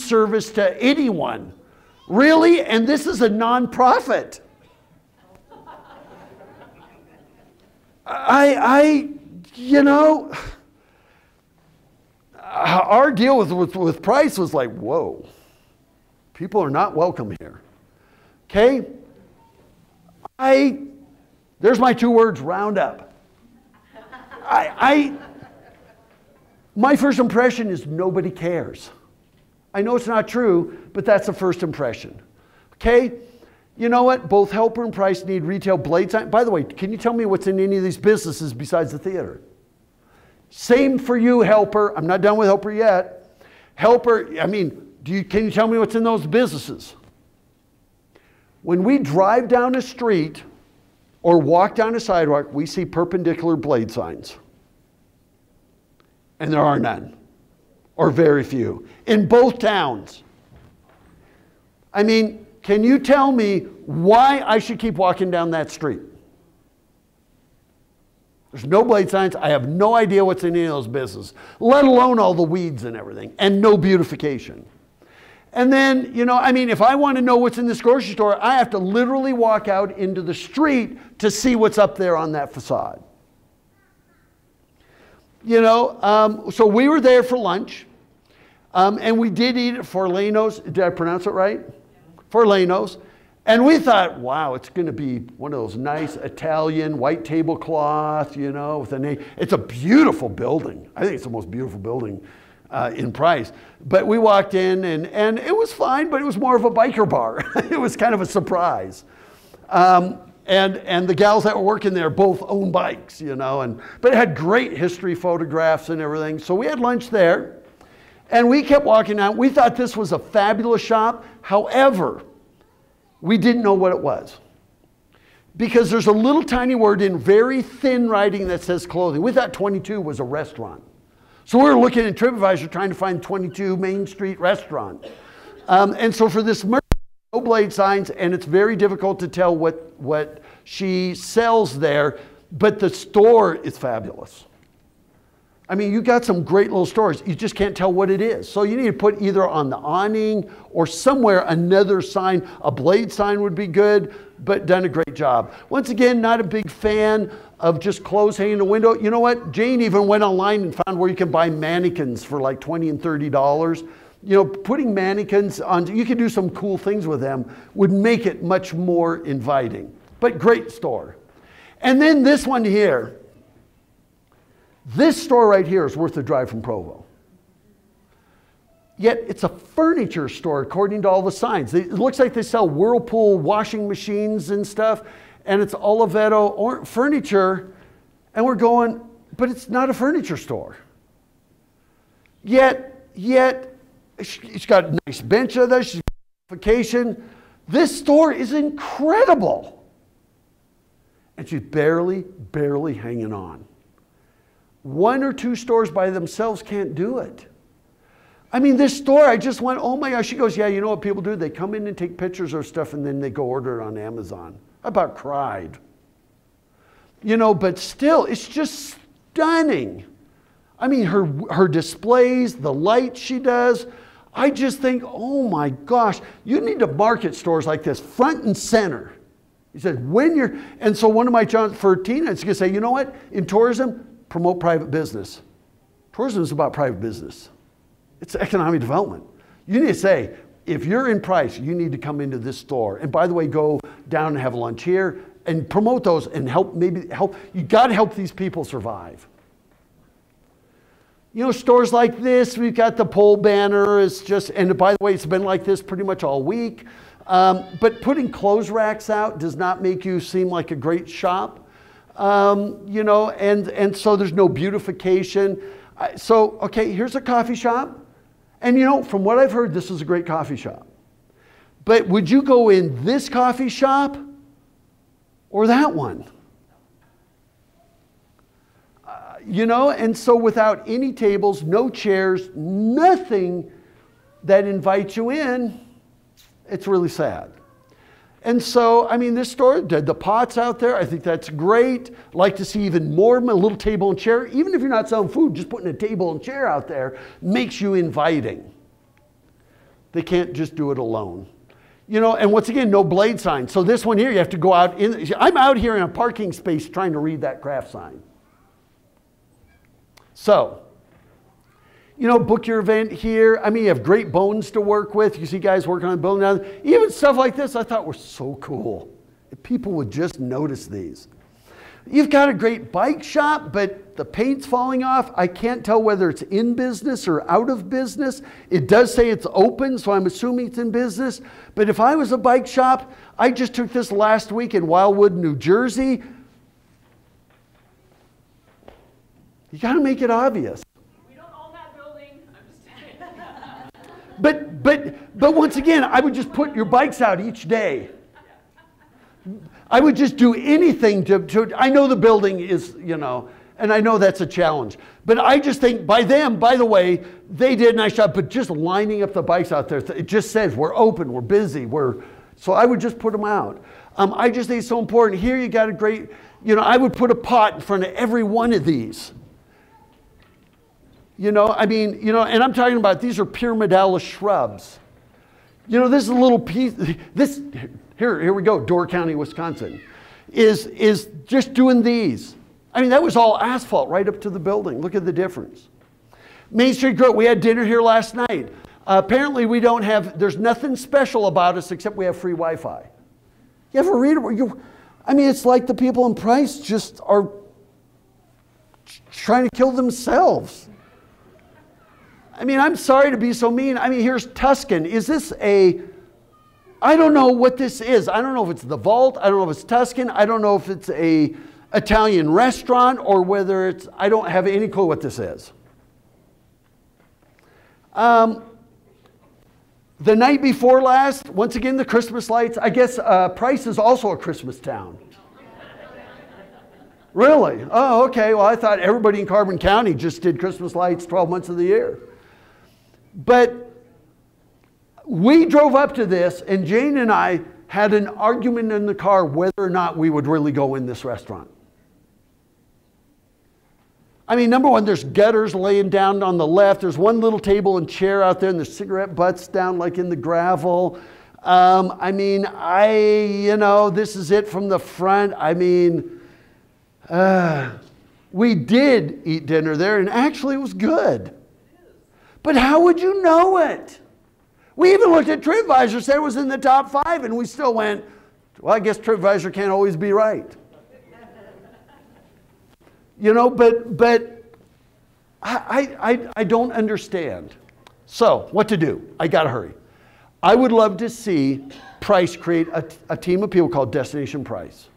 Speaker 1: service to anyone. Really? And this is a nonprofit. Our deal with Price was like, whoa, people are not welcome here. Okay? There's my 2 words, round up. My first impression is nobody cares. I know it's not true, but that's the first impression. Okay? You know what? Both Helper and Price need retail blade signs. By the way, can you tell me what's in any of these businesses besides the theater? Same for you, Helper. I'm not done with Helper yet. Helper, can you tell me what's in those businesses? When we drive down a street or walk down a sidewalk, we see perpendicular blade signs. And there are none. Or very few, in both towns. Can you tell me why I should keep walking down that street? There's no blade signs. I have no idea what's in any of those businesses, let alone all the weeds and everything, and no beautification. And then, if I want to know what's in this grocery store, I have to literally walk out into the street to see what's up there on that facade. So we were there for lunch, and we did eat at Forlano's. Did I pronounce it right? Forlano's. And we thought, wow, it's going to be one of those nice Italian white tablecloth, with a name. It's a beautiful building. I think it's the most beautiful building in Price. But we walked in, and it was fine, but it was more of a biker bar. It was kind of a surprise. And the gals that were working there both own bikes, but it had great history photographs and everything. So we had lunch there, and we kept walking out. We thought this was a fabulous shop. However, we didn't know what it was, because there's a little tiny word in very thin writing that says clothing. We thought 22 was a restaurant. So we were looking at TripAdvisor trying to find 22 Main Street restaurant. And so for this merchant, no blade signs, and it's very difficult to tell what she sells there, but the store is fabulous. I mean, you got some great little stores. You just can't tell what it is. So you need to put either on the awning or somewhere another sign. A Blade sign would be good, but done a great job. Once again, not a big fan of just clothes hanging in the window. You know what? Jane even went online and found where you can buy mannequins for like $20 and $30. You know, putting mannequins on, you can do some cool things with them, would make it much more inviting. But great store. And then this one here. This store right here is worth the drive from Provo. Yet it's a furniture store according to all the signs. It looks like they sell Whirlpool washing machines and stuff, and it's Oliveto or furniture, and we're going, but it's not a furniture store. Yet she's got a nice bench of this, she's got vacation. This store is incredible. And she's barely hanging on. One or two stores by themselves can't do it. I mean, this store, I just went, oh my gosh. She goes, yeah, you know what people do? They come in and take pictures of stuff and then they go order it on Amazon. I about cried. You know, but still, it's just stunning. I mean, her displays, the light she does, I just think, oh my gosh, you need to market stores like this front and center. He said, and so one of my jobs for Tina is going to say, you know what? In tourism, promote private business. Tourism is about private business. It's economic development. You need to say, if you're in Price, you need to come into this store. And by the way, go down and have lunch here and promote those and help. You got to help these people survive. You know, stores like this, we've got the pole banner. It's just, and by the way, it's been like this pretty much all week. But putting clothes racks out does not make you seem like a great shop. You know, and so there's no beautification. So, okay, here's a coffee shop. And you know, from what I've heard, this is a great coffee shop. But would you go in this coffee shop or that one? You know, and so without any tables, no chairs, nothing that invites you in, it's really sad. And so, I mean, this store, the pots out there, I think that's great. Like to see even more, a little table and chair. Even if you're not selling food, just putting a table and chair out there makes you inviting. They can't just do it alone. You know, and once again, no Blade sign. So this one here, you have to go out in. I'm out here in a parking space trying to read that craft sign. So, you know, book your event here. I mean, you have great bones to work with. You see guys working on building now. Even stuff like this I thought were so cool. If people would just notice these. You've got a great bike shop, but the paint's falling off. I can't tell whether it's in business or out of business. It does say it's open, so I'm assuming it's in business. But if I was a bike shop, I just took this last week in Wildwood, New Jersey. You got to make it obvious. But once again, I would just put your bikes out each day. I would just do anything to I know the building is, you know, and I know that's a challenge. But I just think by them, by the way, they did a nice job, but just lining up the bikes out there, it just says we're open, we're busy, so I would just put them out. I just think it's so important. Here you got a great, you know, I would put a pot in front of every one of these. You know, I mean, you know, and I'm talking about these are pyramidal shrubs. You know, this is a little piece, here we go, Door County, Wisconsin, is just doing these. I mean, that was all asphalt right up to the building. Look at the difference. Main Street Grill, we had dinner here last night. Apparently we don't have, there's nothing special about us except we have free Wi-Fi. You ever read it? I mean, it's like the people in Price just are trying to kill themselves. I mean, I'm sorry to be so mean. I mean, here's Tuscan. Is this I don't know what this is. I don't know if it's the Vault. I don't know if it's Tuscan. I don't know if it's a Italian restaurant or whether it's, I don't have any clue what this is. The night before last, once again, the Christmas lights. I guess Price is also a Christmas town. Really? Oh, okay. Well, I thought everybody in Carbon County just did Christmas lights 12 months of the year. But we drove up to this, and Jane and I had an argument in the car whether or not we would really go in this restaurant. I mean, number one, there's gutters laying down on the left. There's one little table and chair out there, and there's cigarette butts down like in the gravel. I mean, this is it from the front. I mean, we did eat dinner there, and actually it was good. But how would you know it? We even looked at TripAdvisor, said it was in the top 5, and we still went, well, I guess TripAdvisor can't always be right. But I don't understand. So, what to do? I got to hurry. I would love to see Price create a team of people called Destination Price.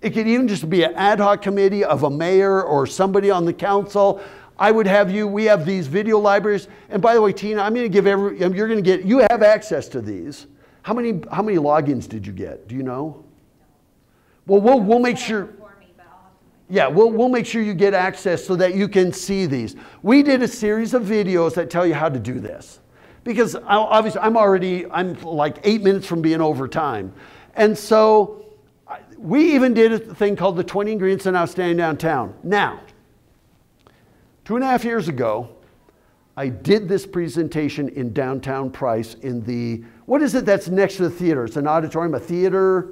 Speaker 1: It could even just be an ad hoc committee of a mayor or somebody on the council. I would have we have these video libraries. And by the way, Tina, I'm going to give you have access to these. How many logins did you get? Do you know? Well, we'll make sure. Yeah, we'll make sure you get access so that you can see these. We did a series of videos that tell you how to do this. Because obviously I'm like 8 minutes from being over time. And so we even did a thing called the 20 Ingredients in Outstanding Downtown. Now, 2.5 years ago, I did this presentation in downtown Price in the, what is it that's next to the theater? It's an auditorium, a theater?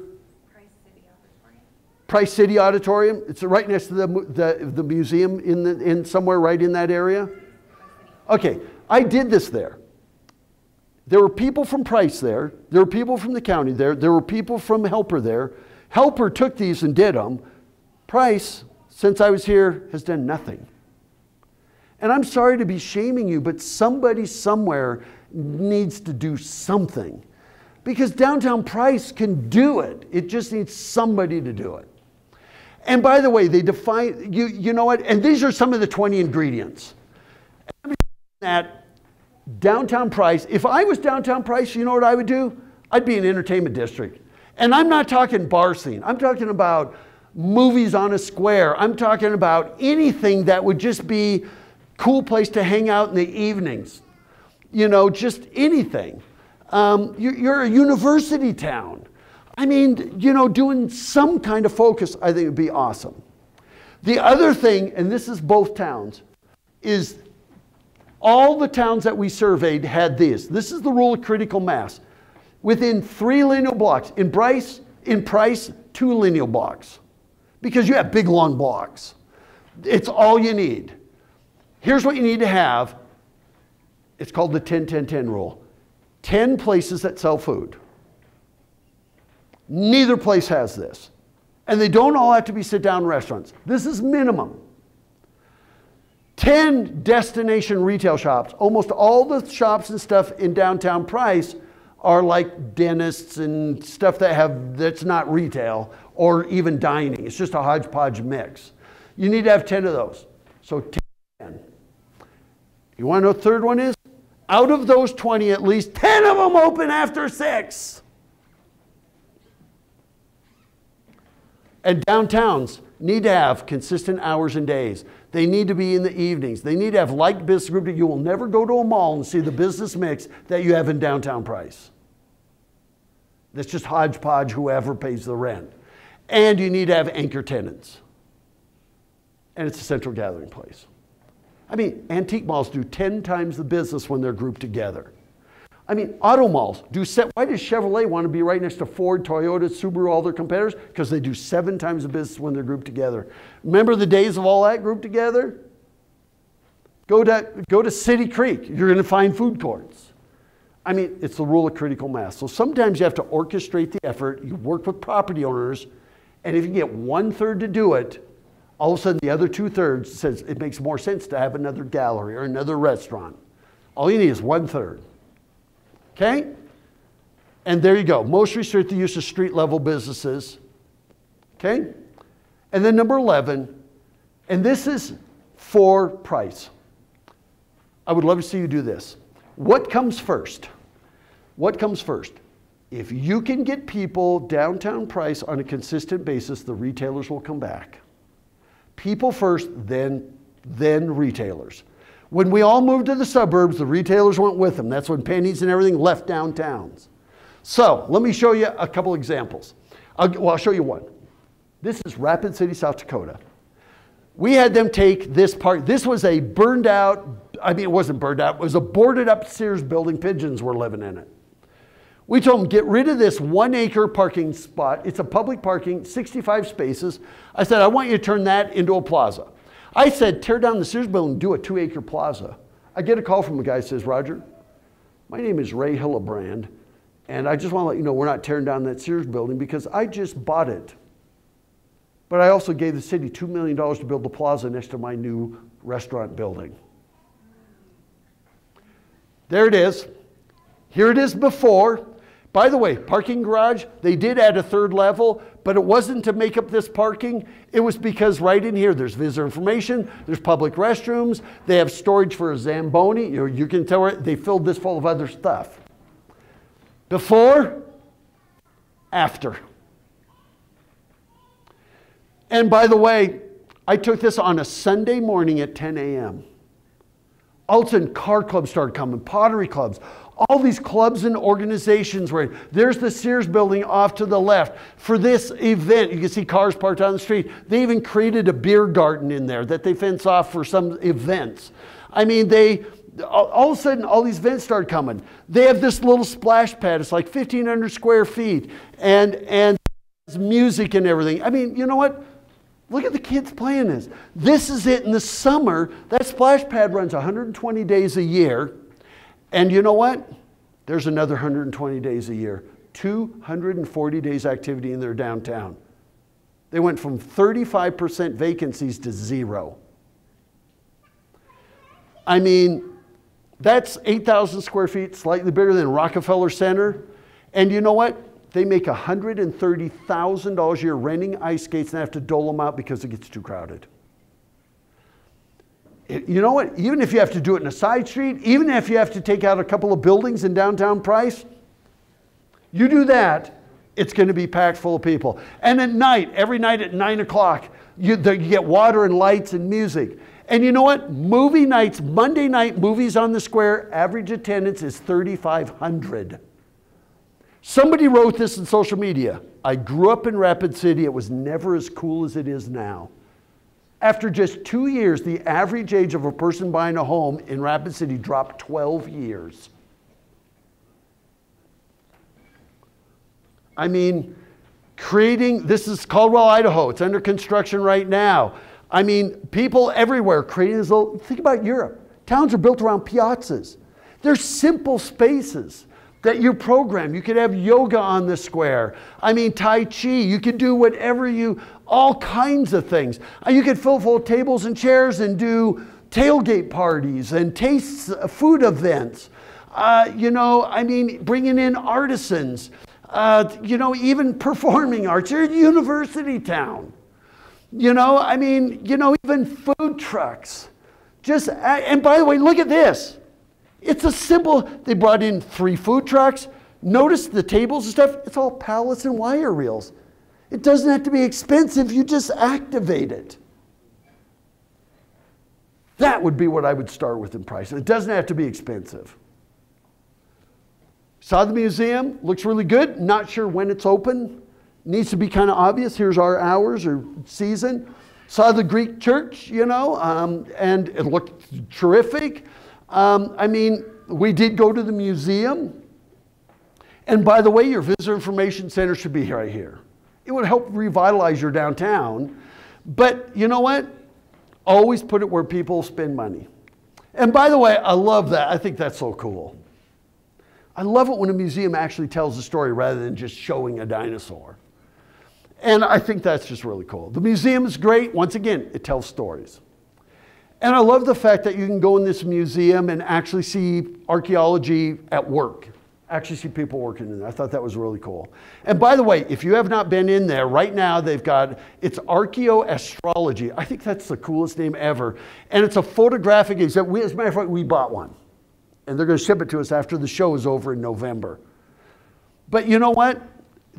Speaker 1: Price City Auditorium. It's right next to the museum in somewhere right in that area. Okay, I did this there. There were people from Price there. There were people from the county there. There were people from Helper there. Helper took these and did them. Price, since I was here, has done nothing. And I'm sorry to be shaming you, but somebody somewhere needs to do something. Because downtown Price can do it. It just needs somebody to do it. And by the way, they define, you know what? And these are some of the 20 ingredients. That downtown Price, if I was downtown Price, you know what I would do? I'd be an entertainment district. And I'm not talking bar scene. I'm talking about movies on a square. I'm talking about anything that would just be cool place to hang out in the evenings. Just anything. You're a university town. I mean, doing some kind of focus, I think would be awesome. The other thing, and this is both towns, is all the towns that we surveyed had this. This is the rule of critical mass. Within 3 lineal blocks. In Price, 2 lineal blocks. Because you have big, long blocks. It's all you need. Here's what you need to have. It's called the 10-10-10 rule. 10 places that sell food. Neither place has this. And they don't all have to be sit-down restaurants. This is minimum. 10 destination retail shops. Almost all the shops and stuff in downtown Price are like dentists and stuff that's not retail or even dining. It's just a hodgepodge mix. You need to have 10 of those. So 10. You want to know what the third one is? Out of those 20, at least 10 of them open after 6. And downtowns need to have consistent hours and days. They need to be in the evenings. They need to have like business group. You will never go to a mall and see the business mix that you have in downtown Price. That's just hodgepodge, whoever pays the rent. And you need to have anchor tenants. And it's a central gathering place. I mean, antique malls do 10 times the business when they're grouped together. I mean, auto malls do why does Chevrolet want to be right next to Ford, Toyota, Subaru, all their competitors? Because they do 7 times the business when they're grouped together. Remember the days of all that grouped together? Go to City Creek. You're going to find food courts. I mean, it's the rule of critical mass. So sometimes you have to orchestrate the effort. You work with property owners. And if you get 1/3 to do it, all of a sudden the other 2/3 says it makes more sense to have another gallery or another restaurant. All you need is 1/3. Okay? And there you go. Most restrict the use of street level businesses. Okay? And then number 11, and this is for Price. I would love to see you do this. What comes first? What comes first? If you can get people downtown Price on a consistent basis, the retailers will come back. People first, then retailers. When we all moved to the suburbs, the retailers went with them. That's when Penny's and everything left downtowns. So let me show you a couple examples. I'll show you one. This is Rapid City, South Dakota. We had them take this part. This was a burned out, I mean, it wasn't burned out. It was a boarded up Sears building. Pigeons were living in it. We told them, get rid of this 1 acre parking spot. It's a public parking, 65 spaces. I said, I want you to turn that into a plaza. I said, tear down the Sears building, do a 2 acre plaza. I get a call from a guy who says, Roger, my name is Ray Hillebrand, and I just want to let you know we're not tearing down that Sears building because I just bought it. But I also gave the city $2 million to build the plaza next to my new restaurant building. There it is. Here it is before. By the way, parking garage, they did add a 3rd level, but it wasn't to make up this parking. It was because right in here, there's visitor information, there's public restrooms, they have storage for a Zamboni. You can tell they filled this full of other stuff. Before, after. And by the way, I took this on a Sunday morning at 10 a.m. All of a sudden, car clubs started coming, pottery clubs. All these clubs and organizations were in. There's the Sears building off to the left. For this event, you can see cars parked on the street. They even created a beer garden in there that they fence off for some events. I mean, all of a sudden, all these events started coming. They have this little splash pad. It's like 1,500 square feet. And music and everything. I mean, you know what? Look at the kids playing this. This is it in the summer. That splash pad runs 120 days a year. And you know what? There's another 120 days a year. 240 days activity in their downtown. They went from 35% vacancies to 0. I mean, that's 8,000 square feet, slightly bigger than Rockefeller Center. And you know what? They make $130,000 a year renting ice skates and have to dole them out because it gets too crowded. You know what? Even if you have to do it in a side street, even if you have to take out a couple of buildings in downtown Price, you do that, it's going to be packed full of people. And at night, every night at 9 o'clock, you get water and lights and music. And you know what? Movie nights, Monday night movies on the square, average attendance is 3,500. Somebody wrote this in social media. I grew up in Rapid City. It was never as cool as it is now. After just 2 years, the average age of a person buying a home in Rapid City dropped 12 years. I mean, this is Caldwell, Idaho. It's under construction right now. I mean, people everywhere creating this little, think about Europe. Towns are built around piazzas. They're simple spaces that you program. You could have yoga on the square. I mean, Tai Chi. You could do whatever all kinds of things. You could fill full tables and chairs and do tailgate parties and food events. You know, I mean, bringing in artisans. You know, even performing arts. You're a university town. You know, I mean, you know, even food trucks. And by the way, look at this. It's a simple, they brought in 3 food trucks. Notice the tables and stuff, it's all pallets and wire reels. It doesn't have to be expensive, you just activate it. That would be what I would start with in price. It doesn't have to be expensive. Saw the museum, looks really good. Not sure when it's open. Needs to be kind of obvious. Here's our hours or season. Saw the Greek church, you know, and it looked terrific. I mean, we did go to the museum. And by the way, your visitor information center should be right here. It would help revitalize your downtown. But you know what? Always put it where people spend money. And by the way, I love that. I think that's so cool. I love it when a museum actually tells a story rather than just showing a dinosaur. And I think that's just really cool. The museum is great. Once again, it tells stories. And I love the fact that you can go in this museum and actually see archaeology at work. Actually see people working in there. I thought that was really cool. And by the way, if you have not been in there, right now it's archaeoastrology. I think that's the coolest name ever. And it's a photographic exhibit. As a matter of fact, we bought one. And they're going to ship it to us after the show is over in November. But you know what?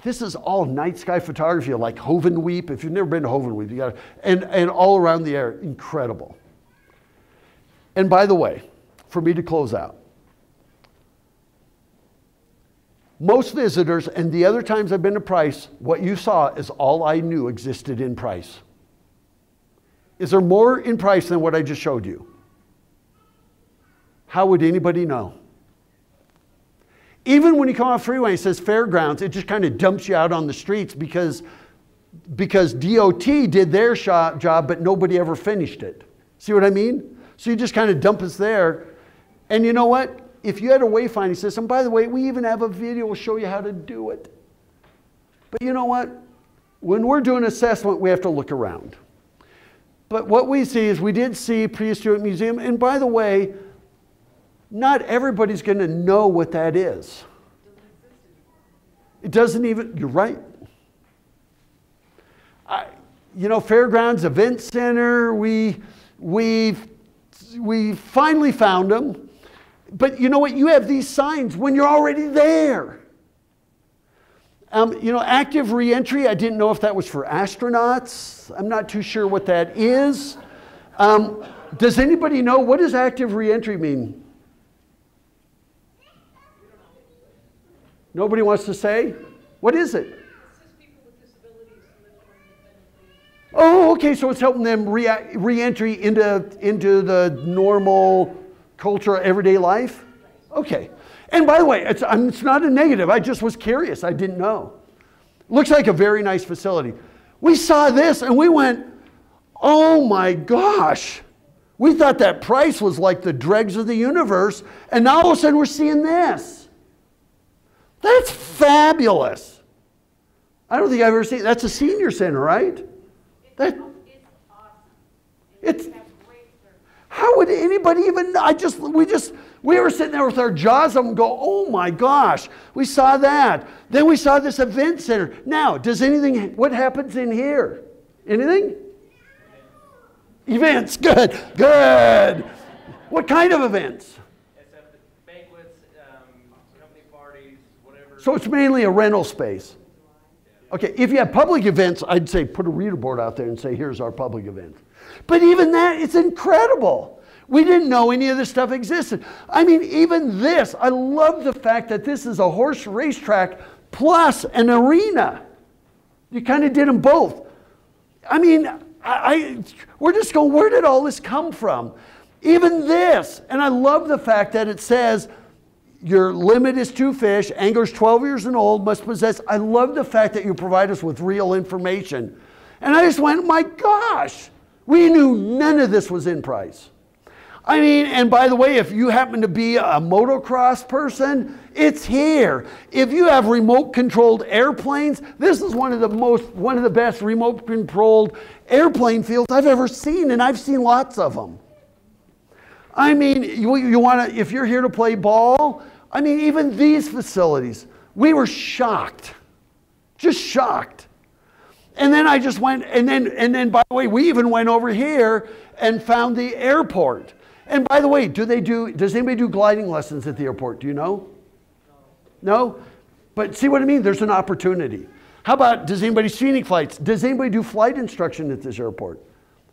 Speaker 1: This is all night sky photography like Hovenweep. If you've never been to Hovenweep, you got to, and all around the area. Incredible. And by the way, for me to close out, most visitors, and the other times I've been to Price, what you saw is all I knew existed in Price. Is there more in price than what I just showed you? How would anybody know? Even when you come off freeway, it says fairgrounds, it just kind of dumps you out on the streets because DOT did their job, but nobody ever finished it. See what I mean? So you just kind of dump us there. And you know what? If you had a wayfinding system, by the way, we even have a video will show you how to do it. But you know what? When we're doing assessment, we have to look around. But what we see is we did see Prius Stewart Museum. And by the way, not everybody's going to know what that is. It doesn't even, you're right. You know, Fairgrounds Event Center, we finally found them. But you know what? You have these signs when you're already there. You know, active reentry, I didn't know if that was for astronauts. I'm not too sure what that is. Does anybody know, what does active reentry mean? Nobody wants to say? What is it? Oh, okay, so it's helping them re-entry into the normal culture, everyday life? Okay. And by the way, it's not a negative. I just was curious. I didn't know. Looks like a very nice facility. We saw this and we went, oh my gosh. We thought that price was like the dregs of the universe. And now all of a sudden we're seeing this. That's fabulous. I don't think I've ever seen, that's a senior center, right?
Speaker 7: It's awesome.
Speaker 1: It's,
Speaker 7: We have great service.
Speaker 1: how would anybody even know? We were sitting there with our jaws up and go, oh my gosh, we saw that. Then we saw this event center. Now, what happens in here? Anything? Events, good, good. What kind of events?
Speaker 6: Except banquets, company parties, whatever.
Speaker 1: So it's mainly a rental space. Okay, if you have public events, I'd say put a reader board out there and say, here's our public event. But even that, it's incredible. We didn't know any of this stuff existed. I mean, even this, I love the fact that this is a horse racetrack plus an arena. You kind of did them both. I mean, we're just going, where did all this come from? Even this, and I love the fact that it says, your limit is 2 fish, anglers 12 years and old must possess. I love the fact that you provide us with real information. And I just went, my gosh, we knew none of this was in price. I mean, and by the way, if you happen to be a motocross person, it's here. If you have remote controlled airplanes, this is one of the best remote controlled airplane fields I've ever seen, and I've seen lots of them. I mean, you want to, if you're here to play ball, I mean, even these facilities, we were shocked, just shocked. And then I just went, and then by the way, we even went over here and found the airport. And by the way, does anybody do gliding lessons at the airport? Do you know? No? But see what I mean? There's an opportunity. How about, does anybody scenic flights? Does anybody do flight instruction at this airport?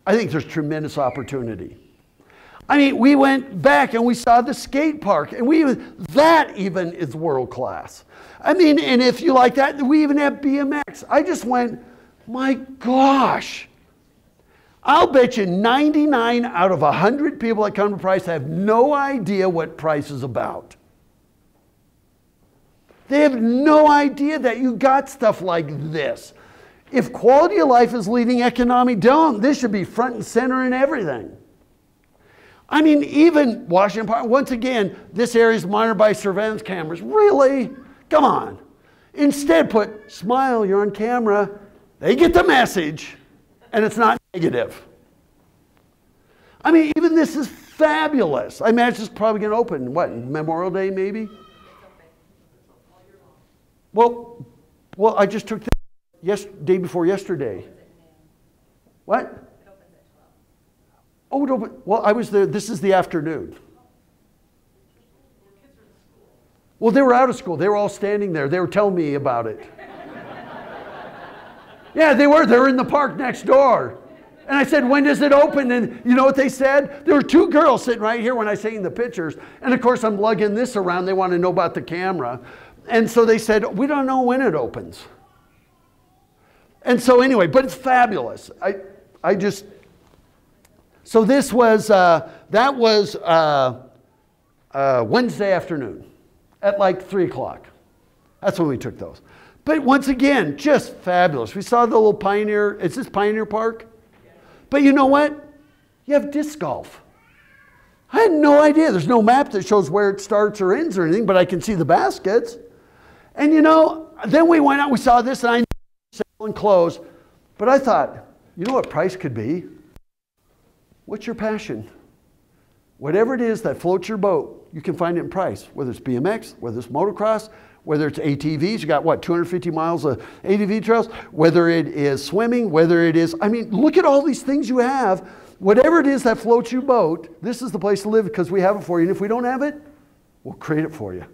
Speaker 1: I think there's tremendous opportunity. I mean, we went back and we saw the skate park, and that even is world class. I mean, and if you like that, we even have BMX. I just went, my gosh. I'll bet you 99 out of 100 people that come to Price have no idea what Price is about. They have no idea that you got stuff like this. If quality of life is leading economic development, this should be front and center in everything. I mean, even Washington Park, once again, this area is monitored by surveillance cameras. Really? Come on. Instead, put, smile, you're on camera. They get the message, and it's not negative. I mean, even this is fabulous. I imagine it's probably going to open, what, Memorial Day maybe? Well, I just took this day before yesterday. What? Oh, no, well, I was there. This is the afternoon. Well, they were out of school. They were all standing there. They were telling me about it. Yeah, they were. They were in the park next door. And I said, when does it open? And you know what they said? There were 2 girls sitting right here when I seen the pictures. And of course, I'm lugging this around. They want to know about the camera. And so they said, we don't know when it opens. And so anyway, but it's fabulous. So this was, that was Wednesday afternoon at like 3 o'clock. That's when we took those. But once again, just fabulous. We saw the little Pioneer, is this Pioneer Park? But you know what? You have disc golf. I had no idea. There's no map that shows where it starts or ends or anything, but I can see the baskets. And you know, then we went out, we saw this, and I knew it was selling clothes. But I thought, you know what price could be? What's your passion? Whatever it is that floats your boat, you can find it in price. Whether it's BMX, whether it's motocross, whether it's ATVs, you got what, 250 miles of ATV trails, whether it is swimming, whether it is, I mean, look at all these things you have. Whatever it is that floats your boat, this is the place to live because we have it for you. And if we don't have it, we'll create it for you.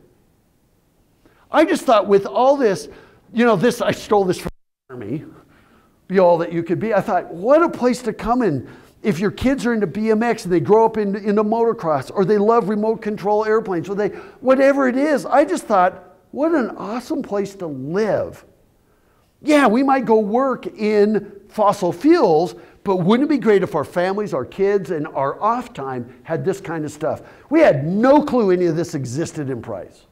Speaker 1: I just thought with all this, you know, this, I stole this from the Army, be all that you could be. I thought, what a place to come in. If your kids are into BMX and they grow up into motocross, or they love remote control airplanes, or they, whatever it is, I just thought, what an awesome place to live. Yeah, we might go work in fossil fuels, but wouldn't it be great if our families, our kids, and our off time had this kind of stuff? We had no clue any of this existed in Price.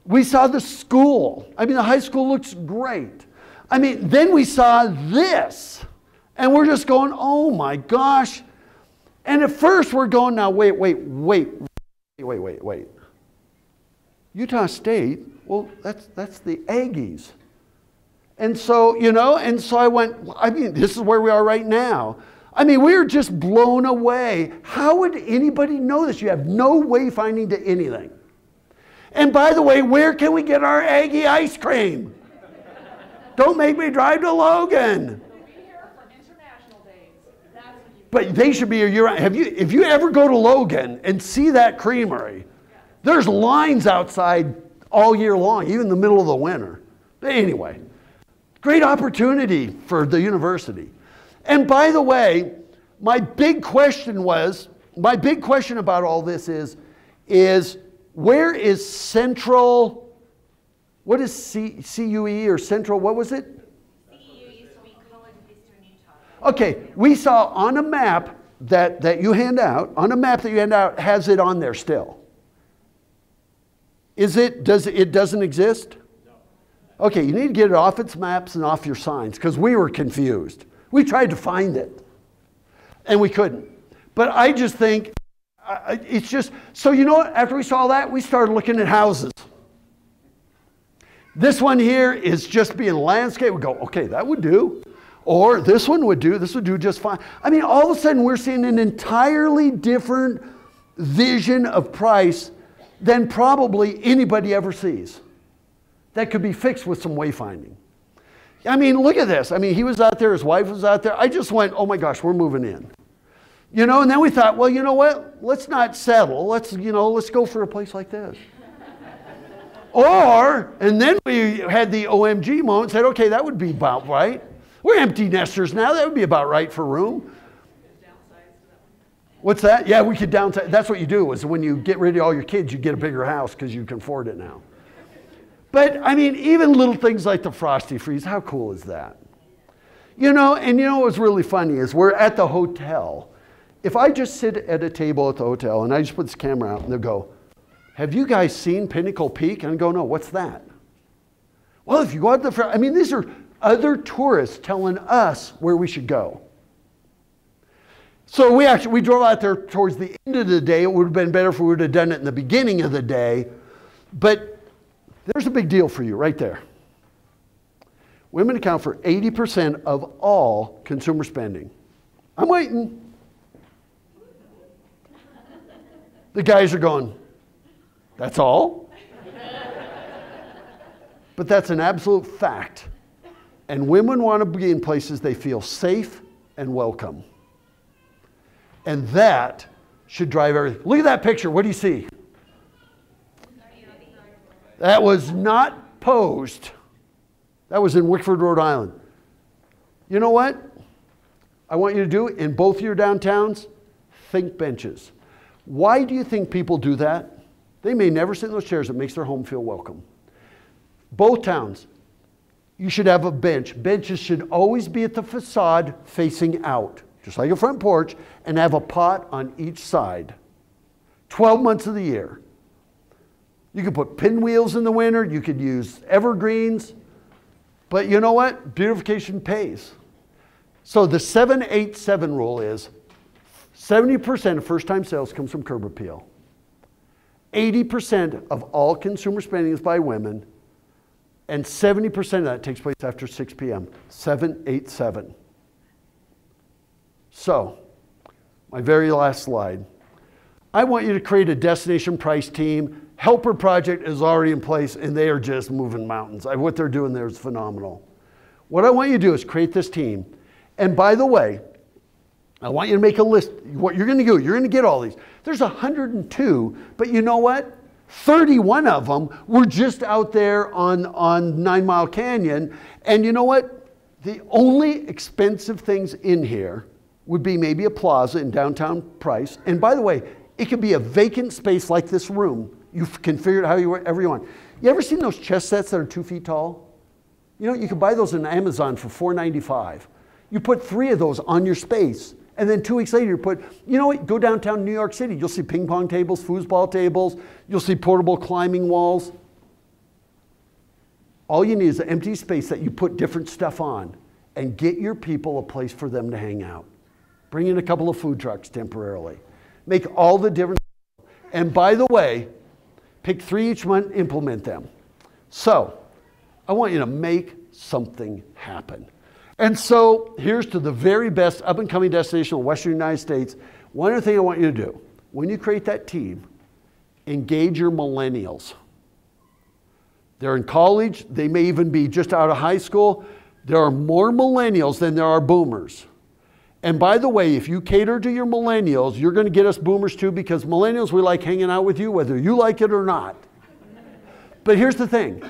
Speaker 1: We saw the school. I mean, the high school looks great. I mean, then we saw this, and we're just going, oh my gosh. And at first we're going, now wait. Utah State, well, that's the Aggies. And so, you know, and so I went, I mean, this is where we are right now. I mean, we were just blown away. How would anybody know this? You have no wayfinding to anything. And by the way, where can we get our Aggie ice cream? Don't make me drive to Logan.
Speaker 5: They'll be here for International Days. That's what you.
Speaker 1: But they should be here year-round. If you ever go to Logan and see that creamery, there's lines outside all year long, even in the middle of the winter. But anyway, great opportunity for the university. And by the way, my big question about all this is where is Central, what is CUE or Central, what was it?
Speaker 4: CEU used to be College of Eastern Utah.
Speaker 1: Okay, we saw on a map that you hand out, has it on there still. It doesn't exist? No. Okay, you need to get it off its maps and off your signs because we were confused. We tried to find it and we couldn't. But I just think, it's just, so you know what, after we saw that, we started looking at houses. This one here is just being landscape. We go, okay, that would do. Or this one would do, this would do just fine. I mean, all of a sudden we're seeing an entirely different vision of Price than probably anybody ever sees. That could be fixed with some wayfinding. I mean, look at this. I mean, he was out there, his wife was out there. I just went, oh my gosh, we're moving in. You know, and then we thought, well, you know what? Let's not settle. Let's go for a place like this. And then we had the OMG moment and said, okay, that would be about right. We're empty nesters now. That would be about right for room. What's that? Yeah, we could downsize. That's what you do is when you get rid of all your kids, you get a bigger house because you can afford it now. But I mean, even little things like the Frosty Freeze, how cool is that? You know, and you know what's really funny is we're at the hotel. If I just sit at a table at the hotel and I just put this camera out and they'll go, have you guys seen Pinnacle Peak? And I go, no, what's that? Well, if you go out to the, I mean, these are other tourists telling us where we should go. So we drove out there towards the end of the day. It would have been better if we would have done it in the beginning of the day. But there's a big deal for you right there. Women account for 80% of all consumer spending. I'm waiting. The guys are going, that's all? But that's an absolute fact. And women want to be in places they feel safe and welcome. And that should drive everything. Look at that picture. What do you see? That was not posed. That was in Wickford, Rhode Island. You know what I want you to do in both your downtowns? Think benches. Why do you think people do that? They may never sit in those chairs. It makes their home feel welcome. Both towns, you should have a bench. Benches should always be at the facade facing out just like a front porch, and have a pot on each side. 12 months of the year. You could put pinwheels in the winter, you could use evergreens, but you know what? Beautification pays. So the 7-8-7 rule is 70% of first-time sales comes from curb appeal. 80% of all consumer spending is by women, and 70% of that takes place after 6 p.m. 7-8-7. So, my very last slide. I want you to create a destination price team. Helper Project is already in place, and they are just moving mountains. What they're doing there is phenomenal. What I want you to do is create this team. And by the way, I want you to make a list. What you're going to do, you're going to get all these. There's 102, but you know what? 31 of them were just out there on 9 Mile Canyon. And you know what? The only expensive things in here would be maybe a plaza in downtown Price. And by the way, it could be a vacant space like this room. You can figure it however you want. You ever seen those chess sets that are 2 feet tall? You know, you can buy those on Amazon for $4.95. You put 3 of those on your space, and then 2 weeks later you put, you know what, go downtown New York City. You'll see ping pong tables, foosball tables. You'll see portable climbing walls. All you need is an empty space that you put different stuff on and get your people a place for them to hang out. Bring in a couple of food trucks temporarily. Make all the difference. And by the way, pick 3 each month, implement them. So, I want you to make something happen. And so, here's to the very best up-and-coming destination in the Western United States. One other thing I want you to do, when you create that team, engage your millennials. They're in college, they may even be just out of high school. There are more millennials than there are boomers. And by the way, if you cater to your millennials, you're going to get us boomers too, because millennials, we like hanging out with you, whether you like it or not. But here's the thing.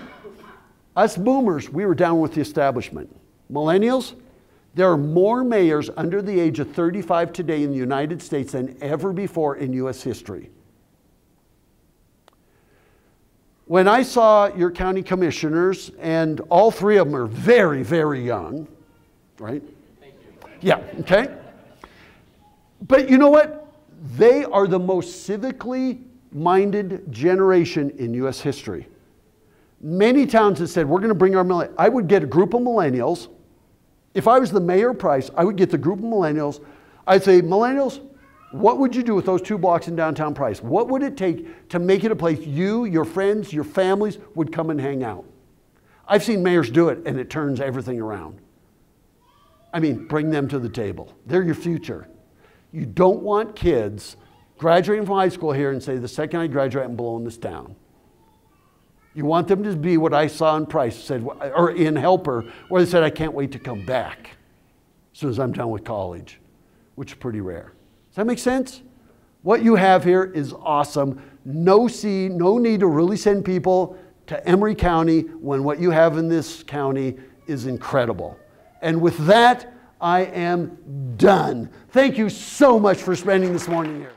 Speaker 1: Us boomers, we were down with the establishment. Millennials, there are more mayors under the age of 35 today in the United States than ever before in U.S. history. When I saw your county commissioners, and all 3 of them are very, very young, right? Yeah, okay. But you know what? They are the most civically minded generation in U.S. history. Many towns have said, we're going to bring our millennials. I would get a group of millennials. If I was the mayor of Price, I would get the group of millennials. I'd say, millennials, what would you do with those 2 blocks in downtown Price? What would it take to make it a place you, your friends, your families would come and hang out? I've seen mayors do it, and it turns everything around. I mean, bring them to the table. They're your future. You don't want kids graduating from high school here and say, the second I graduate, I'm blowing this down. You want them to be what I saw in Price, said, or in Helper, where they said, I can't wait to come back as soon as I'm done with college, which is pretty rare. Does that make sense? What you have here is awesome. No need to really send people to Emery County when what you have in this county is incredible. And with that, I am done. Thank you so much for spending this morning here.